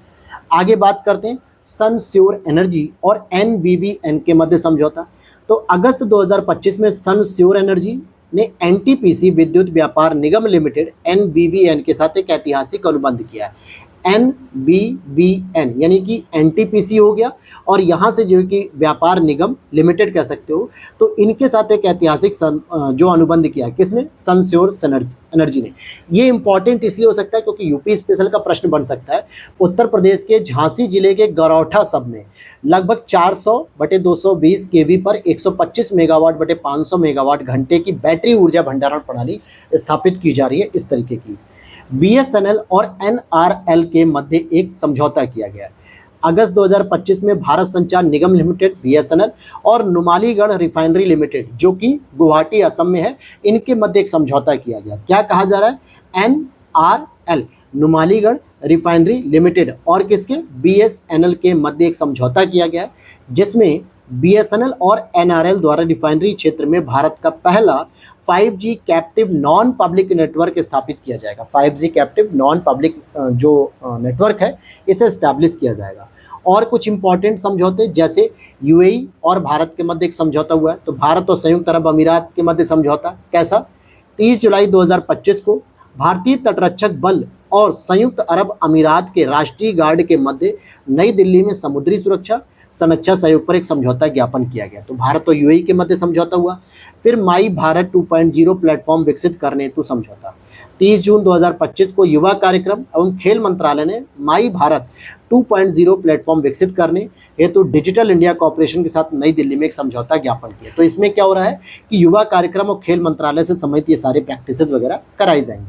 Speaker 1: आगे बात करते हैं सनस्योर एनर्जी और NVVN के मध्य समझौता। तो अगस्त 2025 में सनस्योर एनर्जी ने NTPC विद्युत व्यापार निगम लिमिटेड NVVN के साथ एक ऐतिहासिक अनुबंध किया है। NVVN यानी कि NTPC हो गया, और यहाँ से जो कि व्यापार निगम लिमिटेड कह सकते हो। तो इनके साथ एक ऐतिहासिक जो अनुबंध किया है, किसने? सनस्योर एनर्जी ने। ये इंपॉर्टेंट इसलिए हो सकता है क्योंकि यूपी स्पेशल का प्रश्न बन सकता है। उत्तर प्रदेश के झांसी जिले के गरौठा सब में लगभग 400/220 kV पर 125 मेगावाट/500 मेगावाट घंटे की बैटरी ऊर्जा भंडारण प्रणाली स्थापित की जा रही है। इस तरीके की BSNL और NRL के मध्य एक समझौता किया गया है। अगस्त 2025 में भारत संचार निगम लिमिटेड BSNL और नुमालीगढ़ रिफाइनरी लिमिटेड जो कि गुवाहाटी असम में है, इनके मध्य एक समझौता किया गया। क्या कहा जा रहा है? NRL नुमालीगढ़ रिफाइनरी लिमिटेड और किसके? BSNL के मध्य एक समझौता किया गया है, जिसमें BSNL और NRL द्वारा रिफाइनरी क्षेत्र में भारत का पहला 5G captive non public network स्थापित किया जाएगा। 5G कैप्टिव नॉन पब्लिक जो नेटवर्क है इसे स्टैब्लिश किया जाएगा। और कुछ इंपॉर्टेंट समझौते जैसे UAE और भारत के मध्य एक समझौता हुआ है। तो भारत और संयुक्त अरब अमीरात के मध्य समझौता कैसा? 30 जुलाई 2025 को भारतीय तटरक्षक बल और संयुक्त अरब अमीरात के राष्ट्रीय गार्ड के मध्य नई दिल्ली में समुद्री सुरक्षा संरक्षा सहयोग पर एक समझौता ज्ञापन किया गया। तो भारत और UAE के मध्य समझौता हुआ। फिर माई भारत 2.0 प्लेटफॉर्म विकसित करने हेतु समझौता। 30 जून 2025 को युवा कार्यक्रम एवं खेल मंत्रालय ने माई भारत 2.0 प्लेटफॉर्म विकसित करने हेतु डिजिटल इंडिया कॉर्पोरेशन के साथ नई दिल्ली में एक समझौता ज्ञापन किया। तो इसमें क्या हो रहा है कि युवा कार्यक्रम और खेल मंत्रालय से संबंधित ये सारे प्रैक्टिसेस वगैरह कराई जाएंगी।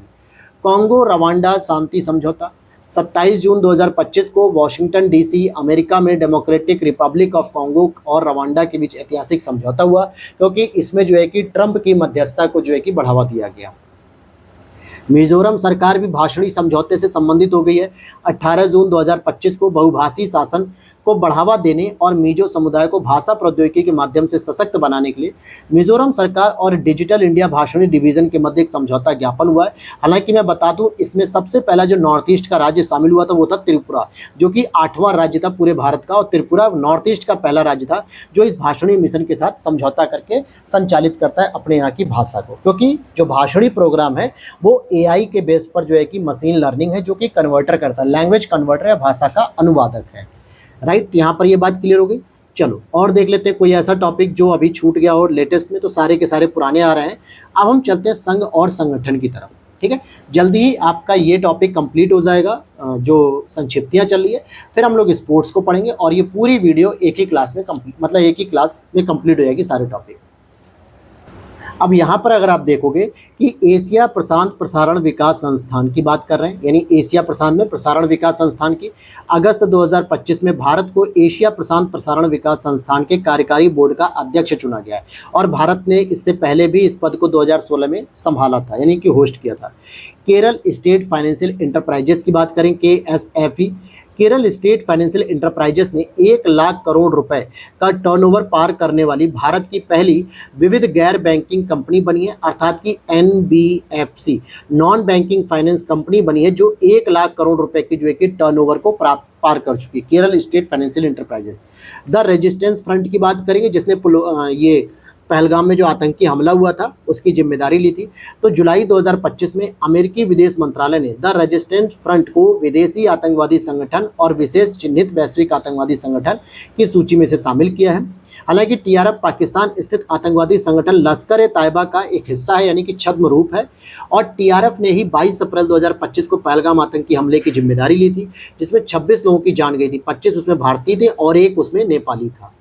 Speaker 1: कांगो रवांडा शांति समझौता 27 जून 2025 को वॉशिंगटन DC अमेरिका में डेमोक्रेटिक रिपब्लिक ऑफ कांगो और रवांडा के बीच ऐतिहासिक समझौता हुआ, क्योंकि इसमें जो है कि ट्रंप की मध्यस्थता को जो है कि बढ़ावा दिया गया। मिजोरम सरकार भी भाषणी समझौते से संबंधित हो गई है। 18 जून 2025 को बहुभाषी शासन को बढ़ावा देने और मिजो समुदाय को भाषा प्रौद्योगिकी के माध्यम से सशक्त बनाने के लिए मिजोरम सरकार और डिजिटल इंडिया भाषणी डिवीजन के मध्य एक समझौता ज्ञापन हुआ है। हालांकि मैं बता दूं, इसमें सबसे पहला जो नॉर्थ ईस्ट का राज्य शामिल हुआ था वो था त्रिपुरा, जो कि 8वां राज्य था पूरे भारत का, और त्रिपुरा नॉर्थ ईस्ट का पहला राज्य था जो इस भाषणी मिशन के साथ समझौता करके संचालित करता है अपने यहाँ की भाषा को, क्योंकि जो भाषणी प्रोग्राम है वो AI के बेस पर जो है कि मशीन लर्निंग है, जो कि कन्वर्टर करता है, लैंग्वेज कन्वर्टर या भाषा का अनुवादक है। राइट, यहाँ पर ये बात क्लियर हो गई। चलो और देख लेते हैं कोई ऐसा टॉपिक जो अभी छूट गया और लेटेस्ट में, तो सारे के सारे पुराने आ रहे हैं। अब हम चलते हैं संघ और संगठन की तरफ। ठीक है, जल्दी ही आपका ये टॉपिक कंप्लीट हो जाएगा, जो संक्षिप्तियाँ चल रही है। फिर हम लोग स्पोर्ट्स को पढ़ेंगे और ये पूरी वीडियो एक ही क्लास में एक ही क्लास में कंप्लीट हो जाएगी सारे टॉपिक। अब यहाँ पर अगर आप देखोगे कि एशिया प्रशांत प्रसारण विकास संस्थान की बात कर रहे हैं, यानी एशिया प्रशांत में प्रसारण विकास संस्थान की अगस्त 2025 में भारत को एशिया प्रशांत प्रसारण विकास संस्थान के कार्यकारी बोर्ड का अध्यक्ष चुना गया है, और भारत ने इससे पहले भी इस पद को 2016 में संभाला था, यानी कि होस्ट किया था। केरल स्टेट फाइनेंशियल इंटरप्राइजेस की बात करें, KSFE, Kerala state financial enterprises ने 1 लाख करोड़ रुपए का टर्नओवर पार करने वाली भारत की पहली विविध गैर बैंकिंग कंपनी बनी है, अर्थात कि NBFC non banking finance company बनी है जो 1 लाख करोड़ रुपए की जो है कि टर्नओवर को पार कर चुकी है। Kerala state financial enterprises. The resistance front की बात करेंगे, जिसने ये पहलगाम में जो आतंकी हमला हुआ था उसकी जिम्मेदारी ली थी। तो जुलाई 2025 में अमेरिकी विदेश मंत्रालय ने द रेजिस्टेंस फ्रंट को विदेशी आतंकवादी संगठन और विशेष चिन्हित वैश्विक आतंकवादी संगठन की सूची में से शामिल किया है। हालांकि टीआरएफ पाकिस्तान स्थित आतंकवादी संगठन लश्कर ए तैयबा का एक हिस्सा है, यानी कि छद्म रूप है, और टीआरएफ ने ही 22 अप्रैल 2025 को पहलगाम आतंकी हमले की जिम्मेदारी ली थी, जिसमें 26 लोगों की जान गई थी। 25 उसमें भारतीय थे और 1 उसमें नेपाली था।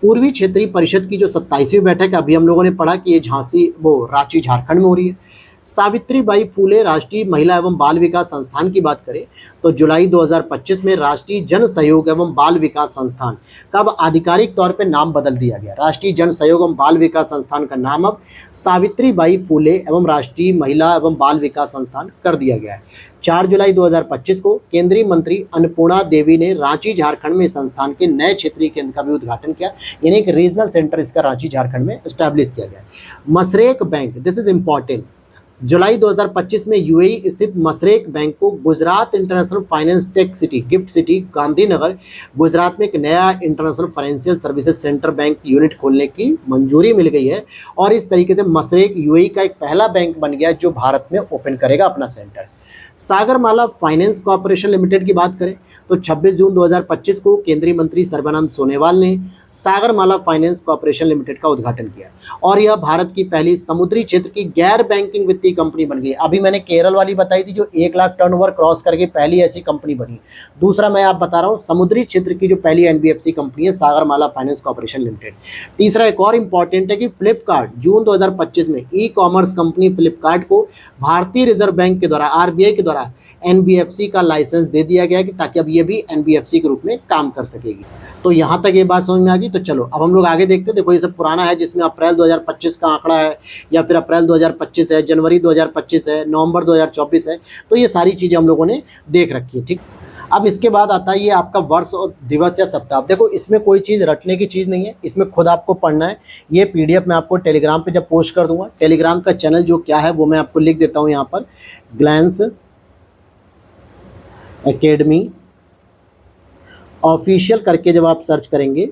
Speaker 1: पूर्वी क्षेत्रीय परिषद की जो 27वीं बैठक अभी हम लोगों ने पढ़ा कि ये रांची झारखंड में हो रही है। सावित्रीबाई फूले राष्ट्रीय महिला एवं बाल विकास संस्थान की बात करें तो जुलाई 2025 में राष्ट्रीय जन सहयोग एवं बाल विकास संस्थान का अब आधिकारिक तौर पर नाम बदल दिया गया। राष्ट्रीय जन सहयोग एवं बाल विकास संस्थान का नाम अब सावित्रीबाई फूले एवं राष्ट्रीय महिला एवं बाल विकास संस्थान कर दिया गया है। 4 जुलाई 2025 को केंद्रीय मंत्री अन्नपूर्णा देवी ने रांची झारखंड में संस्थान के नए क्षेत्रीय केंद्र का भी उद्घाटन किया, यानी एक रीजनल सेंटर इसका रांची झारखंड में एस्टैब्लिश किया गया। मसरेक बैंक, दिस इज इंपॉर्टेंट, जुलाई 2025 में यूएई स्थित मसरेक बैंक को Gujarat international finance tech city gift city Gandhinagar Gujarat में एक नया international financial services centre bank unit खोलने की मंजूरी मिल गई है, और इस तरीके से मसरेक यूएई का एक पहला बैंक बन गया जो भारत में ओपन करेगा अपना centre. Sagarmala finance corporation limited की बात करें तो 26 जून 2025 को केंद्रीय मंत्री सर्बानंद सोनोवाल ने सागरमाला फाइनेंस कॉर्पोरेशन लिमिटेड का उद्घाटन किया, और यह भारत की पहली समुद्री क्षेत्र की गैर बैंकिंग वित्तीय कंपनी बन गई। अभी मैंने केरल वाली बताई थी जो 1 लाख टर्नओवर क्रॉस करके पहली ऐसी कंपनी बनी। दूसरा मैं आप बता रहा हूँ समुद्री क्षेत्र की जो पहली एनबीएफसी कंपनी है सागरमाला फाइनेंस कॉर्पोरेशन लिमिटेड। तीसरा एक और इंपॉर्टेंट है कि फ्लिपकार्ट जून 2025 में ई कॉमर्स कंपनी फ्लिपकार्ट को भारतीय रिजर्व बैंक के द्वारा आरबीआई के द्वारा एनबीएफसी का लाइसेंस दे दिया गया कि ताकि अब ये भी एनबीएफसी के रूप में काम कर सकेगी। तो यहाँ तक ये बात समझ में आ गई। तो चलो अब हम लोग आगे देखते हैं। देखो ये सब पुराना है, जिसमें अप्रैल 2025 का आंकड़ा है, या फिर अप्रैल 2025 है, जनवरी 2025 है, नवंबर 2024 है। तो ये सारी चीज़ें हम लोगों ने देख रखी है, ठीक। अब इसके बाद आता है ये आपका वर्ष और दिवस या सप्ताह। देखो इसमें कोई चीज़ रटने की चीज़ नहीं है, इसमें खुद आपको पढ़ना है। ये पीडीएफ मैं आपको टेलीग्राम पे जब पोस्ट कर दूंगा, टेलीग्राम का चैनल जो क्या है वो मैं आपको लिख देता हूँ यहाँ पर, ग्लैंस एकेडमी ऑफिशियल करके जब आप सर्च करेंगे,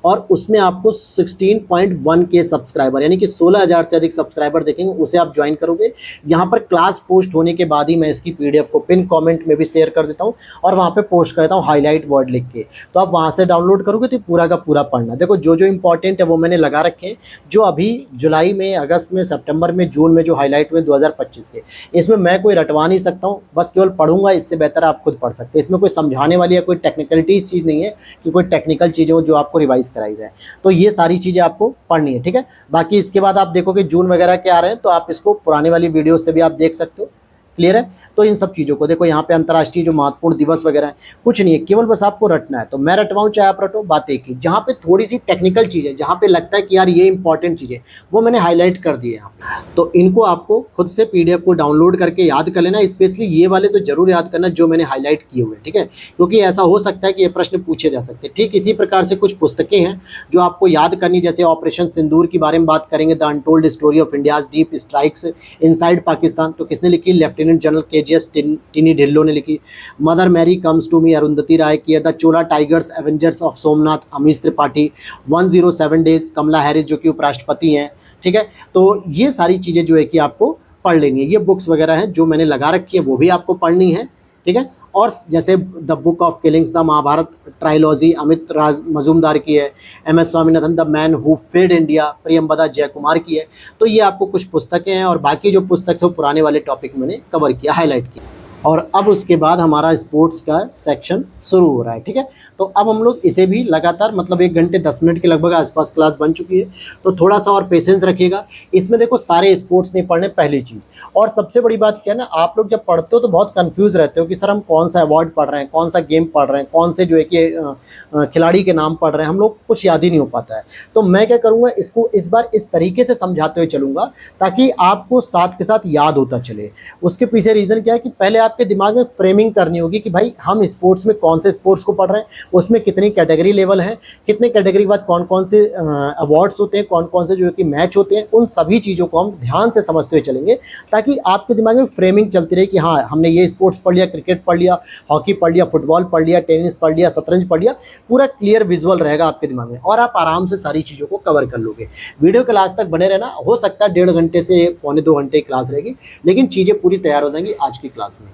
Speaker 1: और उसमें आपको 16.1 के सब्सक्राइबर यानी कि 16,000 से अधिक सब्सक्राइबर देखेंगे, उसे आप ज्वाइन करोगे। यहाँ पर क्लास पोस्ट होने के बाद ही मैं इसकी पीडीएफ को पिन कमेंट में भी शेयर कर देता हूँ, और वहाँ पे पोस्ट कर देता हूँ हाईलाइट वर्ड लिख के। तो आप वहाँ से डाउनलोड करोगे तो पूरा का पूरा पढ़ना। देखो जो जो इंपॉर्टेंट है वो मैंने लगा रखे हैं, जो अभी जुलाई में, अगस्त में, सितंबर में, जून में जो हाईलाइट हुए 2025 के, इसमें मैं कोई रटवा नहीं सकता हूँ, बस केवल पढ़ूंगा। इससे बेहतर आप खुद पढ़ सकते हैं। इसमें कोई समझाने वाली या कोई टेक्निकलिटी चीज़ नहीं है कि कोई टेक्निकल चीज़ें हो जो आपको रिवाइज कराई जाए। तो ये सारी चीजें आपको पढ़नी है, ठीक है। बाकी इसके बाद आप देखोगे जून वगैरह के आ रहे हैं, तो आप इसको पुराने वाली वीडियो से भी आप देख सकते हो। क्लियर है। तो इन सब चीज़ों को देखो, यहाँ पे अंतर्राष्ट्रीय जो महत्वपूर्ण दिवस वगैरह है, कुछ नहीं है, केवल बस आपको रटना है। तो मैं रटवाऊँ चाहे आप रटो, बात एक ही। जहाँ पे थोड़ी सी टेक्निकल चीज़ है, जहाँ पे लगता है कि यार ये इंपॉर्टेंट चीज़ है, वो मैंने हाईलाइट कर दी है यहाँ पे। तो इनको आपको खुद से पीडीएफ को डाउनलोड करके याद कर लेना। स्पेशली ये वाले तो जरूर याद करना जो मैंने हाईलाइट किए हुए, ठीक है, क्योंकि ऐसा हो सकता है कि ये प्रश्न पूछे जा सकते हैं। ठीक इसी प्रकार से कुछ पुस्तकें हैं जो आपको याद करनी, जैसे ऑपरेशन सिंदूर के बारे में बात करेंगे, the untold story of India's deep strikes inside Pakistan, तो किसने लिखी? Lieutenant general KGS Tiny Dhillon ने लिखी। Mother Mary comes to me Arundhati Roy की है। The Chola tigers avengers of Somnath Amish Tripathi. 107 days Kamala Harris जो कि उपराष्ट्रपति हैं, ठीक है। तो ये सारी चीज़ें जो है कि आपको पढ़ लेनी है। ये बुक्स वगैरह हैं जो मैंने लगा रखी है, वो भी आपको पढ़नी है, ठीक है। और जैसे the book of killings, the Mahabharata trilogy Amit Raj Majumdar की है। MS Swaminathan, the man who fed India, Priyamvada Jayakumar की है। तो ये आपको कुछ पुस्तकें हैं, और बाकी जो पुस्तक से पुराने वाले टॉपिक मैंने कवर किया, हाईलाइट किया। और अब उसके बाद हमारा स्पोर्ट्स का सेक्शन शुरू हो रहा है, ठीक है। तो अब हम लोग इसे भी लगातार, मतलब 1 घंटे 10 मिनट के लगभग आसपास क्लास बन चुकी है, तो थोड़ा सा और पेशेंस रखिएगा। इसमें देखो सारे स्पोर्ट्स नहीं पढ़ने, पहली चीज़। और सबसे बड़ी बात क्या है ना, आप लोग जब पढ़ते हो तो बहुत कंफ्यूज रहते हो कि सर हम कौन सा अवार्ड पढ़ रहे हैं, कौन सा गेम पढ़ रहे हैं, कौन से जो है कि खिलाड़ी के नाम पढ़ रहे हैं, हम लोग कुछ याद ही नहीं हो पाता है। तो मैं क्या करूँगा, इसको इस बार इस तरीके से समझाते हुए चलूँगा ताकि आपको साथ के साथ याद होता चले। उसके पीछे रीज़न क्या है कि पहले आप आपके दिमाग में फ्रेमिंग करनी होगी कि भाई हम स्पोर्ट्स में कौन से स्पोर्ट्स को पढ़ रहे हैं, उसमें कितनी कैटेगरी लेवल है, कितने कैटेगरी के बाद कौन कौन से अवार्ड्स होते हैं, कौन कौन से जो है कि मैच होते हैं, उन सभी चीज़ों को हम ध्यान से समझते हुए चलेंगे ताकि आपके दिमाग में फ्रेमिंग चलती रहे कि हाँ हमने ये स्पोर्ट्स पढ़ लिया, क्रिकेट पढ़ लिया, हॉकी पढ़ लिया, फुटबॉल पढ़ लिया, टेनिस पढ़ लिया, शतरंज पढ़ लिया, पूरा क्लियर विजुअल रहेगा आपके दिमाग में और आप आराम से सारी चीज़ों को कवर कर लोगे। वीडियो के लास्ट तक बने रहना, हो सकता है 1.5 घंटे से पौने 2 घंटे की क्लास रहेगी, लेकिन चीज़ें पूरी तैयार हो जाएंगी आज की क्लास में।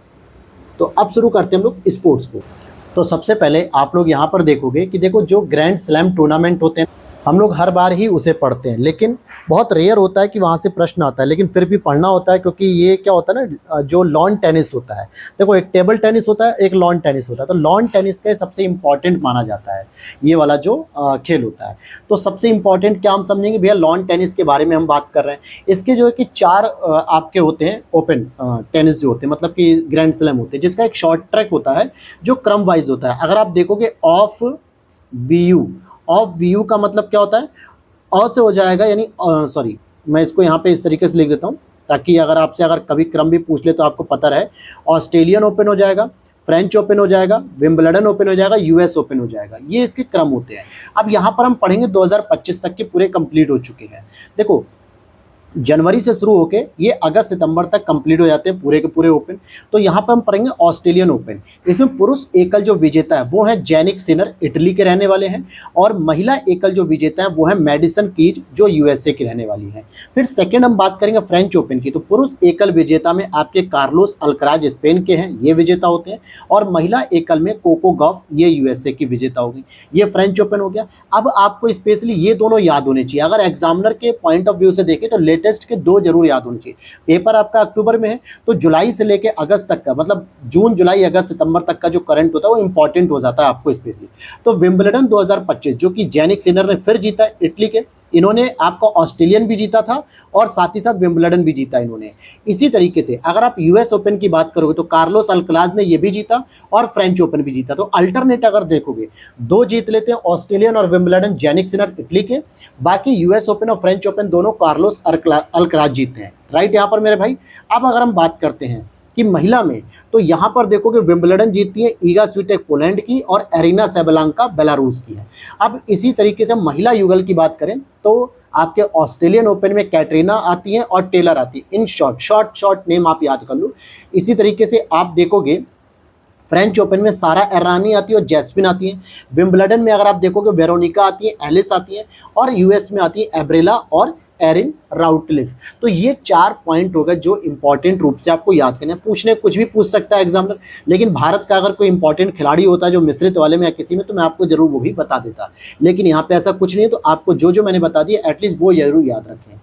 Speaker 1: तो अब शुरू करते हैं हम लोग स्पोर्ट्स को। तो सबसे पहले आप लोग यहाँ पर देखोगे कि देखो जो ग्रैंड स्लैम टूर्नामेंट होते हैं हम लोग हर बार ही उसे पढ़ते हैं, लेकिन बहुत रेयर होता है कि वहाँ से प्रश्न आता है, लेकिन फिर भी पढ़ना होता है क्योंकि ये क्या होता है ना, जो लॉन टेनिस होता है, देखो एक टेबल टेनिस होता है, एक लॉन टेनिस होता है। तो लॉन टेनिस का सबसे इम्पॉर्टेंट माना जाता है ये वाला जो खेल होता है। तो सबसे इम्पॉर्टेंट क्या हम समझेंगे भैया, लॉन टेनिस के बारे में हम बात कर रहे हैं। इसके जो है कि 4 आपके होते हैं ओपन टेनिस जो होते हैं, मतलब कि ग्रैंड स्लैम होते हैं, जिसका एक शॉर्ट ट्रैक होता है जो क्रम वाइज होता है। अगर आप देखोगे ऑफ वी यू का मतलब क्या होता है, अ से हो जाएगा, यानी सॉरी मैं इसको यहाँ पे इस तरीके से लिख देता हूँ ताकि अगर आपसे अगर कभी क्रम भी पूछ ले तो आपको पता रहे। ऑस्ट्रेलियन ओपन हो जाएगा, फ्रेंच ओपन हो जाएगा, विंबलडन ओपन हो जाएगा, यूएस ओपन हो जाएगा, ये इसके क्रम होते हैं। अब यहाँ पर हम पढ़ेंगे 2025 तक के पूरे कंप्लीट हो चुके हैं। देखो जनवरी से शुरू होके ये अगस्त सितंबर तक कंप्लीट हो जाते हैं पूरे के पूरे ओपन। तो यहाँ पर हम पढ़ेंगे ऑस्ट्रेलियन ओपन। इसमें पुरुष एकल जो विजेता है वो है जैनिक सिनर, इटली के रहने वाले हैं, और महिला एकल जो विजेता है वो है मैडिसन कीज जो यूएसए की रहने वाली है। फिर सेकंड हम बात करेंगे फ्रेंच ओपन की। तो पुरुष एकल विजेता में आपके कार्लोस अल्कराज स्पेन के हैं, ये विजेता होते हैं, और महिला एकल में कोको गॉफ ये यूएसए की विजेता होगी। ये फ्रेंच ओपन हो गया। अब आपको स्पेशली ये दोनों याद होने चाहिए, अगर एग्जामिनर के पॉइंट ऑफ व्यू से देखें तो लेटेस्ट के 2 जरूर याद होने चाहिए। पेपर आपका अक्टूबर में है तो जुलाई से लेके अगस्त तक का, मतलब जून जुलाई अगस्त सितंबर तक का जो करंट होता है वो इंपॉर्टेंट हो जाता है आपको स्पेशली। तो विंबलडन 2025 जो कि जैनिक सिनर ने फिर जीता है, इटली के, इन्होंने आपका ऑस्ट्रेलियन भी जीता था और साथ ही साथ विंबलडन भी जीता इन्होंने। इसी तरीके से अगर आप यूएस ओपन की बात करोगे तो कार्लोस अल्कराज ने ये भी जीता और फ्रेंच ओपन भी जीता। तो अल्टरनेट अगर देखोगे 2 जीत लेते हैं, ऑस्ट्रेलियन और विंबलडन जैनिक सिनर इटली के, बाकी यूएस ओपन और फ्रेंच ओपन दोनों कार्लोस अल्कराज जीतते हैं। राइट यहाँ पर मेरे भाई। अब अगर हम बात करते हैं कि महिला में, तो यहाँ पर देखोगे विंबलडन जीतती है ईगा स्विटेक पोलैंड की और एरिना सैबलांका बेलारूस की है। अब इसी तरीके से महिला युगल की बात करें तो आपके ऑस्ट्रेलियन ओपन में कैटरीना आती है और टेलर आती है। इन शॉर्ट नेम आप याद कर लो। इसी तरीके से आप देखोगे फ्रेंच ओपन में सारा एरानी आती है और जैस्मिन आती है। विंबलडन में अगर आप देखोगे वेरोनिका आती है, एलिस आती है, और यूएस में आती है एब्रेला और एरिन राउटलिफ। तो ये 4 पॉइंट हो गए जो इंपॉर्टेंट रूप से आपको याद करना है। पूछने कुछ भी पूछ सकता है एग्जामिनर, लेकिन भारत का अगर कोई इंपॉर्टेंट खिलाड़ी होता है जो मिश्रित वाले में या किसी में, तो मैं आपको जरूर वो भी बता देता, लेकिन यहाँ पे ऐसा कुछ नहीं है। तो आपको जो मैंने बता दिया एटलीस्ट वो जरूर याद रखें।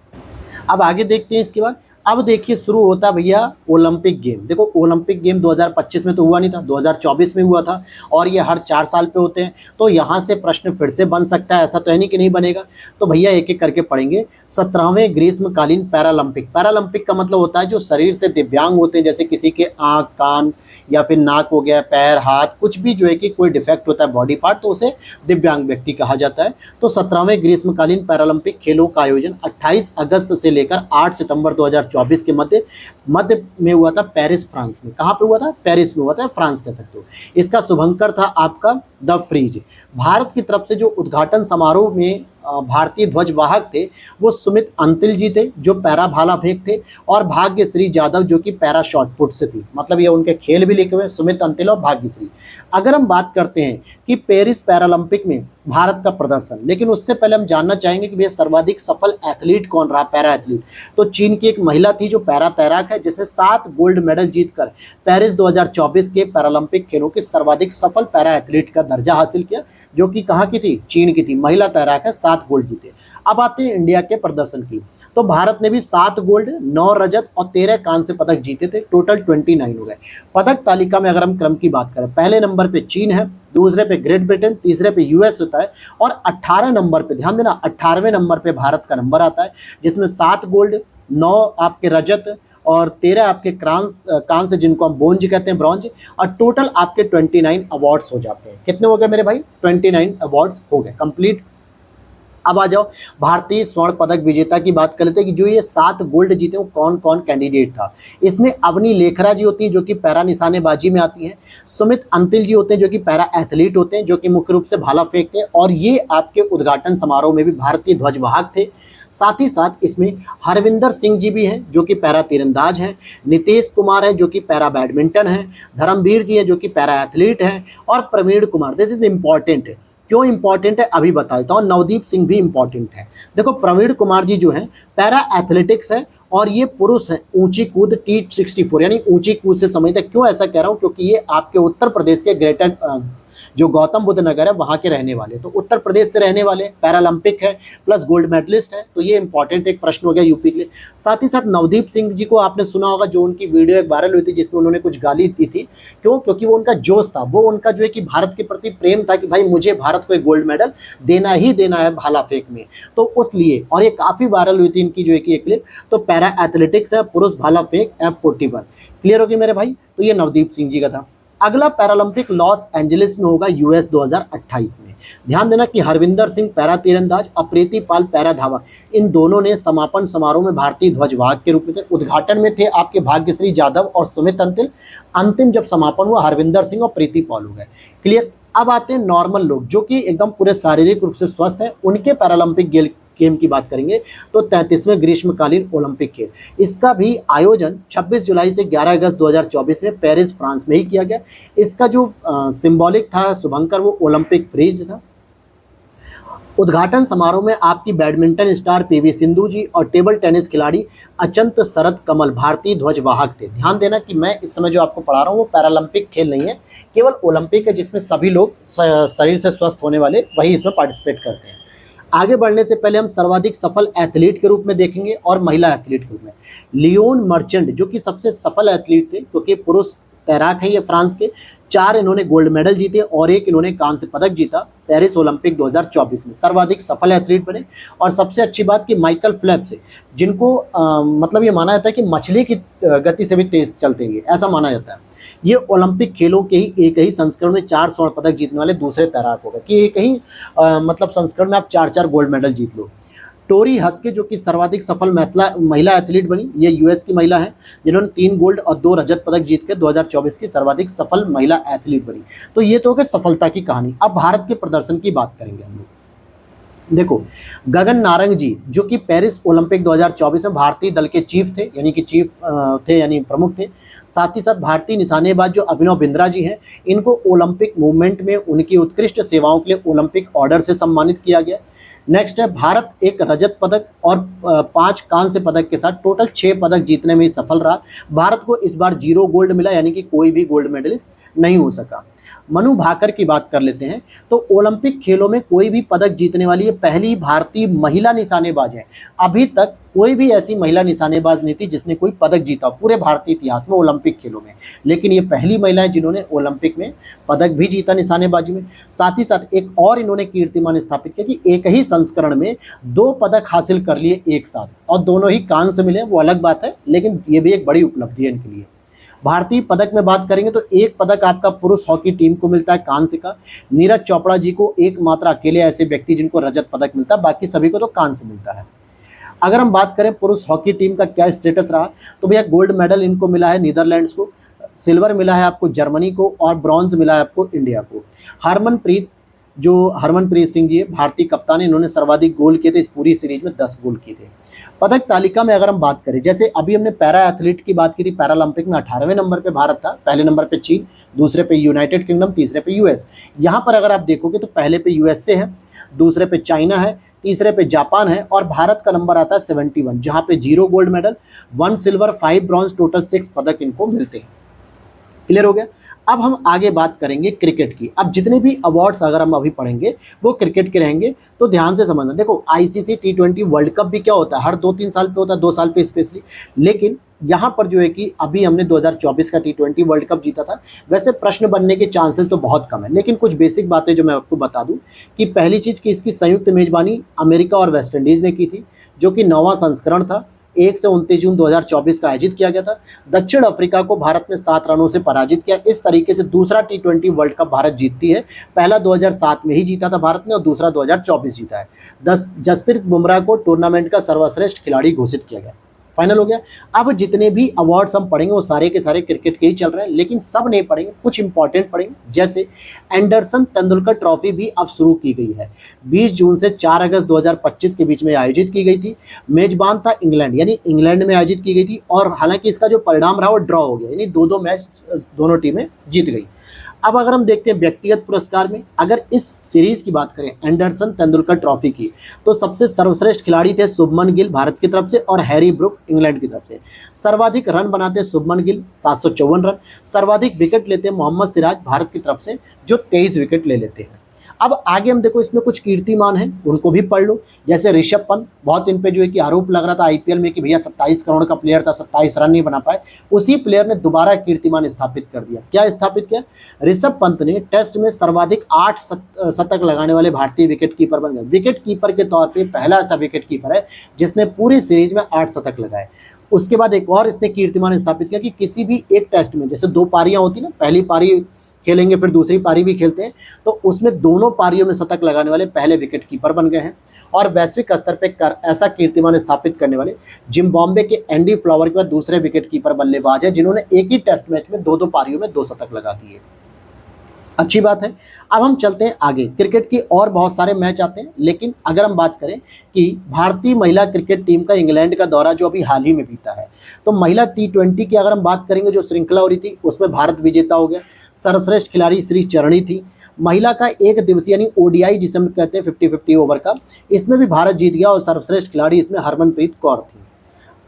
Speaker 1: अब आगे देखते हैं इसके बाद। अब देखिए शुरू होता है भैया ओलंपिक गेम। देखो ओलंपिक गेम 2025 में तो हुआ नहीं था, 2024 में हुआ था, और ये हर 4 साल पे होते हैं। तो यहाँ से प्रश्न फिर से बन सकता है, ऐसा तो है नहीं कि नहीं बनेगा। तो भैया एक एक करके पढ़ेंगे। 17वें ग्रीष्मकालीन पैरालंपिक। पैरालंपिक का मतलब होता है जो शरीर से दिव्यांग होते हैं, जैसे किसी के आँख, कान या फिर नाक हो गया, पैर, हाथ, कुछ भी जो है कि कोई डिफेक्ट होता है बॉडी पार्ट, तो उसे दिव्यांग व्यक्ति कहा जाता है। तो 17वें ग्रीष्मकालीन पैरालंपिक खेलों का आयोजन 28 अगस्त से लेकर 8 सितंबर 2024 के मध्य में हुआ था पेरिस, फ्रांस में। कहाँ पे हुआ था? पेरिस में हुआ था, फ्रांस कह सकते हो। इसका शुभंकर था आपका द फ्रीज। भारत की तरफ से जो उद्घाटन समारोह में भारतीय ध्वजवाहक थे वो सुमित अंतिल जी थे जो पैरा भाला फेंक थे, और भाग्यश्री जाधव जो कि पैरा शॉटपुट से थी। मतलब ये उनके खेल भी लिखे हुए, सुमित अंतिल और भाग्यश्री। अगर हम बात करते हैं कि पेरिस पैरालंपिक में भारत का प्रदर्शन, लेकिन उससे पहले हम जानना चाहेंगे कि भैया सर्वाधिक सफल एथलीट कौन रहा, पैरा एथलीट। तो चीन की एक महिला थी जो पैरा तैराक है, जिसने 7 गोल्ड मेडल जीतकर पेरिस 2024 के पैरालंपिक खेलों के सर्वाधिक सफल पैरा एथलीट का दर्जा हासिल किया, जो कि कहाँ की थी? चीन की थी। महिला तैराक है, 7 गोल्ड जीते। अब आते हैं इंडिया के प्रदर्शन की। तो भारत ने भी 7 गोल्ड, 9 रजत और 13 कांस्य पदक जीते थे। टोटल 29 हो गए। पदक तालिका में अगर हम क्रम की बात करें, पहले नंबर पे चीन है, दूसरे पे ग्रेट ब्रिटेन, तीसरे पे यूएस होता है, और 18 नंबर पे, ध्यान देना 18वें नंबर पे भारत का नंबर आता है, जिसमें 7 गोल्ड, 9 आपके रजत और 13 आपके कांस्य जिनको हम ब्रोंज कहते हैं, ब्रॉन्ज, और टोटल आपके 29 अवार्ड्स हो जाते हैं। कितने हो गए मेरे भाई? 29 अवार्ड्स हो गए कंप्लीट। अब आ जाओ भारतीय स्वर्ण पदक विजेता की बात कर लेते हैं कि जो ये 7 गोल्ड जीते वो कौन कौन कैंडिडेट था। इसमें अवनी लेखरा जी होती हैं जो कि पैरा निशानेबाजी में आती हैं, सुमित अंतिल जी होते हैं जो कि पैरा एथलीट होते हैं जो कि मुख्य रूप से भाला फेंकते हैं और ये आपके उद्घाटन समारोह में भी भारतीय ध्वजवाहक थे। साथ ही साथ इसमें हरविंदर सिंह जी भी हैं जो कि पैरा तीरंदाज हैं, नीतीश कुमार है जो कि पैरा बैडमिंटन है, धर्मवीर जी हैं जो कि पैरा एथलीट हैं और Praveen Kumar, this is important है। क्यों इंपॉर्टेंट है अभी बता देता हूँ। नवदीप सिंह भी इंपॉर्टेंट है। देखो प्रवीण कुमार जी जो हैं पैरा एथलेटिक्स है और ये पुरुष है ऊंची कूद T64 यानी ऊंची कूद से समझते हैं। क्यों ऐसा कह रहा हूँ, क्योंकि ये आपके उत्तर प्रदेश के ग्रेटर जो गौतम बुद्ध नगर है वहाँ के रहने वाले, तो उत्तर प्रदेश से रहने वाले, पैरालंपिक है प्लस गोल्ड मेडलिस्ट है, तो ये इंपॉर्टेंट एक प्रश्न हो गया यूपी के लिए। साथ ही साथ नवदीप सिंह जी को आपने सुना होगा जो उनकी वीडियो एक वायरल हुई थी जिसमें उन्होंने कुछ गाली दी थी। क्यों? क्योंकि वो उनका जोश था, वो उनका जो है कि भारत के प्रति प्रेम था कि भाई मुझे भारत को एक गोल्ड मेडल देना ही देना है भाला फेंक में, तो उस लिए, और ये काफ़ी वायरल हुई थी इनकी जो है कि ये क्लिप। तो पैरा एथलेटिक्स है, पुरुष भाला फेंक F41। क्लियर होगी मेरे भाई? तो ये नवदीप सिंह जी का था। अगला पैरालंपिक लॉस एंजलिस में होगा US 2028 में। ध्यान देना कि हरविंदर सिंह पैरा तीरंदाज, अप्रीति पाल पैरा धावक, इन दोनों ने समापन समारोह में भारतीय ध्वजवाहक के रूप में थे। उद्घाटन में थे आपके भाग्यश्री जाधव और सुमित अंतिल। अंतिम जब समापन हुआ हरविंदर सिंह और प्रीति पाल हो गए। क्लियर? अब आते हैं नॉर्मल लोग जो कि एकदम पूरे शारीरिक रूप से स्वस्थ हैं, उनके पैरालंपिक गेम की बात करेंगे तो 33वें ग्रीष्मकालीन ओलंपिक खेल, इसका भी आयोजन 26 जुलाई से 11 अगस्त 2024 में पेरिस फ्रांस में ही किया गया। इसका जो सिंबॉलिक था शुभंकर वो ओलंपिक फ्रीज था। उद्घाटन समारोह में आपकी बैडमिंटन स्टार PV सिंधु जी और टेबल टेनिस खिलाड़ी अचंत शरद कमल भारतीय ध्वजवाहक थे। ध्यान देना कि मैं इस समय जो आपको पढ़ा रहा हूँ वो पैरालंपिक खेल नहीं है, केवल ओलंपिक है जिसमें सभी लोग शरीर से स्वस्थ होने वाले वही इसमें पार्टिसिपेट करते हैं। आगे बढ़ने से पहले हम सर्वाधिक सफल एथलीट के रूप में देखेंगे और महिला एथलीट के रूप में। लियोन मर्चेंट जो कि सबसे सफल एथलीट थे क्योंकि पुरुष तैराक हैं ये फ्रांस के, 4 इन्होंने गोल्ड मेडल जीते और 1 इन्होंने कांस्य पदक जीता पेरिस ओलंपिक 2024 में, सर्वाधिक सफल एथलीट बने। और सबसे अच्छी बात कि माइकल फेल्प्स जिनको मतलब ये माना जाता है कि मछली की गति से भी तेज चलते हैं, ऐसा माना जाता है। ये ओलंपिक खेलों के ही एक ही संस्करण में 4 स्वर्ण पदक जीतने वाले दूसरे तैराक हो गए कि एक ही मतलब संस्करण में आप 4-4 गोल्ड मेडल जीत लो। टोरी हस्के जो कि सर्वाधिक सफल महिला एथलीट बनी, ये US की महिला है जिन्होंने 3 गोल्ड और 2 रजत पदक जीत के 2024 की सर्वाधिक सफल महिला एथलीट बनी। तो ये तो हो गई सफलता की कहानी। अब भारत के प्रदर्शन की बात करेंगे हम लोग। देखो गगन नारंग जी जो कि पेरिस ओलंपिक 2024 में भारतीय दल के चीफ थे यानी प्रमुख थे। साथ ही साथ भारतीय निशानेबाज जो अभिनव बिंद्रा जी हैं इनको ओलंपिक मूवमेंट में उनकी उत्कृष्ट सेवाओं के लिए ओलंपिक ऑर्डर से सम्मानित किया गया। नेक्स्ट है भारत एक रजत पदक और 5 कांस्य पदक के साथ टोटल 6 पदक जीतने में सफल रहा। भारत को इस बार 0 गोल्ड मिला यानी कि कोई भी गोल्ड मेडलिस्ट नहीं हो सका। मनु भाकर की बात कर लेते हैं तो ओलंपिक खेलों में कोई भी पदक जीतने वाली ये पहली भारतीय महिला निशानेबाज है। अभी तक कोई भी ऐसी महिला निशानेबाज नहीं थी जिसने कोई पदक जीता पूरे भारतीय इतिहास में ओलंपिक खेलों में, लेकिन ये पहली महिला है जिन्होंने ओलंपिक में पदक भी जीता निशानेबाजी में। साथ ही साथ एक और इन्होंने कीर्तिमान स्थापित किया कि एक ही संस्करण में 2 पदक हासिल कर लिए एक साथ और दोनों ही कांस्य मिले, वो अलग बात है, लेकिन ये भी एक बड़ी उपलब्धि है इनके लिए। भारतीय पदक में बात करेंगे तो 1 पदक आपका पुरुष हॉकी टीम को मिलता है कांस्य का। नीरज चोपड़ा जी को एकमात्र अकेले ऐसे व्यक्ति जिनको रजत पदक मिलता है, बाकी सभी को तो कांस्य मिलता है। अगर हम बात करें पुरुष हॉकी टीम का क्या स्टेटस रहा तो भैया गोल्ड मेडल इनको मिला है नीदरलैंड्स को, सिल्वर मिला है आपको जर्मनी को और ब्रॉन्ज मिला है आपको इंडिया को। हरमनप्रीत सिंह जी भारतीय कप्तान है, इन्होंने सर्वाधिक गोल किए थे इस पूरी सीरीज में, 10 गोल किए थे। पदक तालिका में अगर हम बात करें, जैसे अभी हमने पैरा एथलीट की बात की थी, पैरालंपिक में 18वें नंबर पे भारत था, पहले नंबर पे चीन, दूसरे पे यूनाइटेड किंगडम, तीसरे पे US। यहाँ पर अगर आप देखोगे तो पहले पे USA है, दूसरे पे चाइना है, तीसरे पे जापान है और भारत का नंबर आता है 71 जहाँ पे 0 gold medal, 1 silver, 5 bronze, total 6 पदक इनको मिलते हैं। क्लियर हो गया? अब हम आगे बात करेंगे क्रिकेट की। अब जितने भी अवार्ड्स अगर हम अभी पढ़ेंगे वो क्रिकेट के रहेंगे, तो ध्यान से समझना। देखो ICC T20 वर्ल्ड कप भी क्या होता है, हर 2-3 साल पे होता है, 2 साल पे स्पेशली, लेकिन यहाँ पर जो है कि अभी हमने 2024 का T20 वर्ल्ड कप जीता था। वैसे प्रश्न बनने के चांसेस तो बहुत कम है, लेकिन कुछ बेसिक बातें जो मैं आपको बता दूं कि पहली चीज़ कि इसकी संयुक्त मेजबानी अमेरिका और वेस्ट इंडीज़ ने की थी, जो कि 9वां संस्करण था। 1 से 29 जून 2024 का आयोजित किया गया था। दक्षिण अफ्रीका को भारत ने 7 रनों से पराजित किया। इस तरीके से दूसरा T20 वर्ल्ड कप भारत जीतती है। पहला 2007 में ही जीता था भारत ने और दूसरा 2024 जीता है। जसप्रीत बुमराह को टूर्नामेंट का सर्वश्रेष्ठ खिलाड़ी घोषित किया गया। फाइनल हो गया। अब जितने भी अवार्ड्स हम पढ़ेंगे वो सारे के सारे क्रिकेट के ही चल रहे हैं, लेकिन सब नहीं पढ़ेंगे, कुछ इंपॉर्टेंट पढ़ेंगे। जैसे एंडरसन तेंदुलकर ट्रॉफी भी अब शुरू की गई है। 20 जून से 4 अगस्त 2025 के बीच में आयोजित की गई थी। मेजबान था इंग्लैंड, यानी इंग्लैंड में आयोजित की गई थी और हालांकि इसका जो परिणाम रहा वो ड्रॉ हो गया, यानी 2-2 मैच दोनों टीमें जीत गई। अब अगर हम देखते हैं व्यक्तिगत पुरस्कार में, अगर इस सीरीज की बात करें एंडरसन तेंदुलकर ट्रॉफी की, तो सबसे सर्वश्रेष्ठ खिलाड़ी थे शुभमन गिल भारत की तरफ से और हैरी ब्रूक इंग्लैंड की तरफ से। सर्वाधिक रन बनाते शुभमन गिल 754 रन। सर्वाधिक विकेट लेते मोहम्मद सिराज भारत की तरफ से जो 23 विकेट ले लेते हैं। अब आगे हम देखो इसमें कुछ कीर्तिमान हैं, उनको भी पढ़ लो। जैसे ऋषभ पंत, बहुत इन पे जो है कि आरोप लग रहा था आईपीएल में कि भैया 27 करोड़ का प्लेयर था, 27 रन नहीं बना पाए। उसी प्लेयर ने दोबारा कीर्तिमान स्थापित कर दिया। क्या स्थापित किया? ऋषभ पंत ने टेस्ट में सर्वाधिक 8 शतक लगाने वाले भारतीय विकेट कीपर बन गए। विकेट कीपर के तौर पर पहला ऐसा विकेट कीपर है जिसने पूरी सीरीज में 8 शतक लगाए। उसके बाद एक और इसने कीर्तिमान स्थापित किया कि किसी भी एक टेस्ट में, जैसे 2 पारियां होती ना, पहली पारी खेलेंगे फिर दूसरी पारी भी खेलते हैं, तो उसमें दोनों पारियों में शतक लगाने वाले पहले विकेट कीपर बन गए हैं। और वैश्विक स्तर पर ऐसा कीर्तिमान स्थापित करने वाले जिम्बाब्वे के एंडी फ्लावर के बाद दूसरे विकेट कीपर बल्लेबाज हैं जिन्होंने एक ही टेस्ट मैच में 2-2 पारियों में 2 शतक लगा दिए। अच्छी बात है। अब हम चलते हैं आगे। क्रिकेट की और बहुत सारे मैच आते हैं, लेकिन अगर हम बात करें कि भारतीय महिला क्रिकेट टीम का इंग्लैंड का दौरा जो अभी हाल ही में बीता है, तो महिला T20 की अगर हम बात करेंगे जो श्रृंखला हो रही थी उसमें भारत विजेता हो गया। सर्वश्रेष्ठ खिलाड़ी श्री चरणी थी। महिला का एक दिवसीय यानी ODI जिसे हम कहते हैं 50-50 ओवर का, इसमें भी भारत जीत गया और सर्वश्रेष्ठ खिलाड़ी इसमें हरमनप्रीत कौर थी।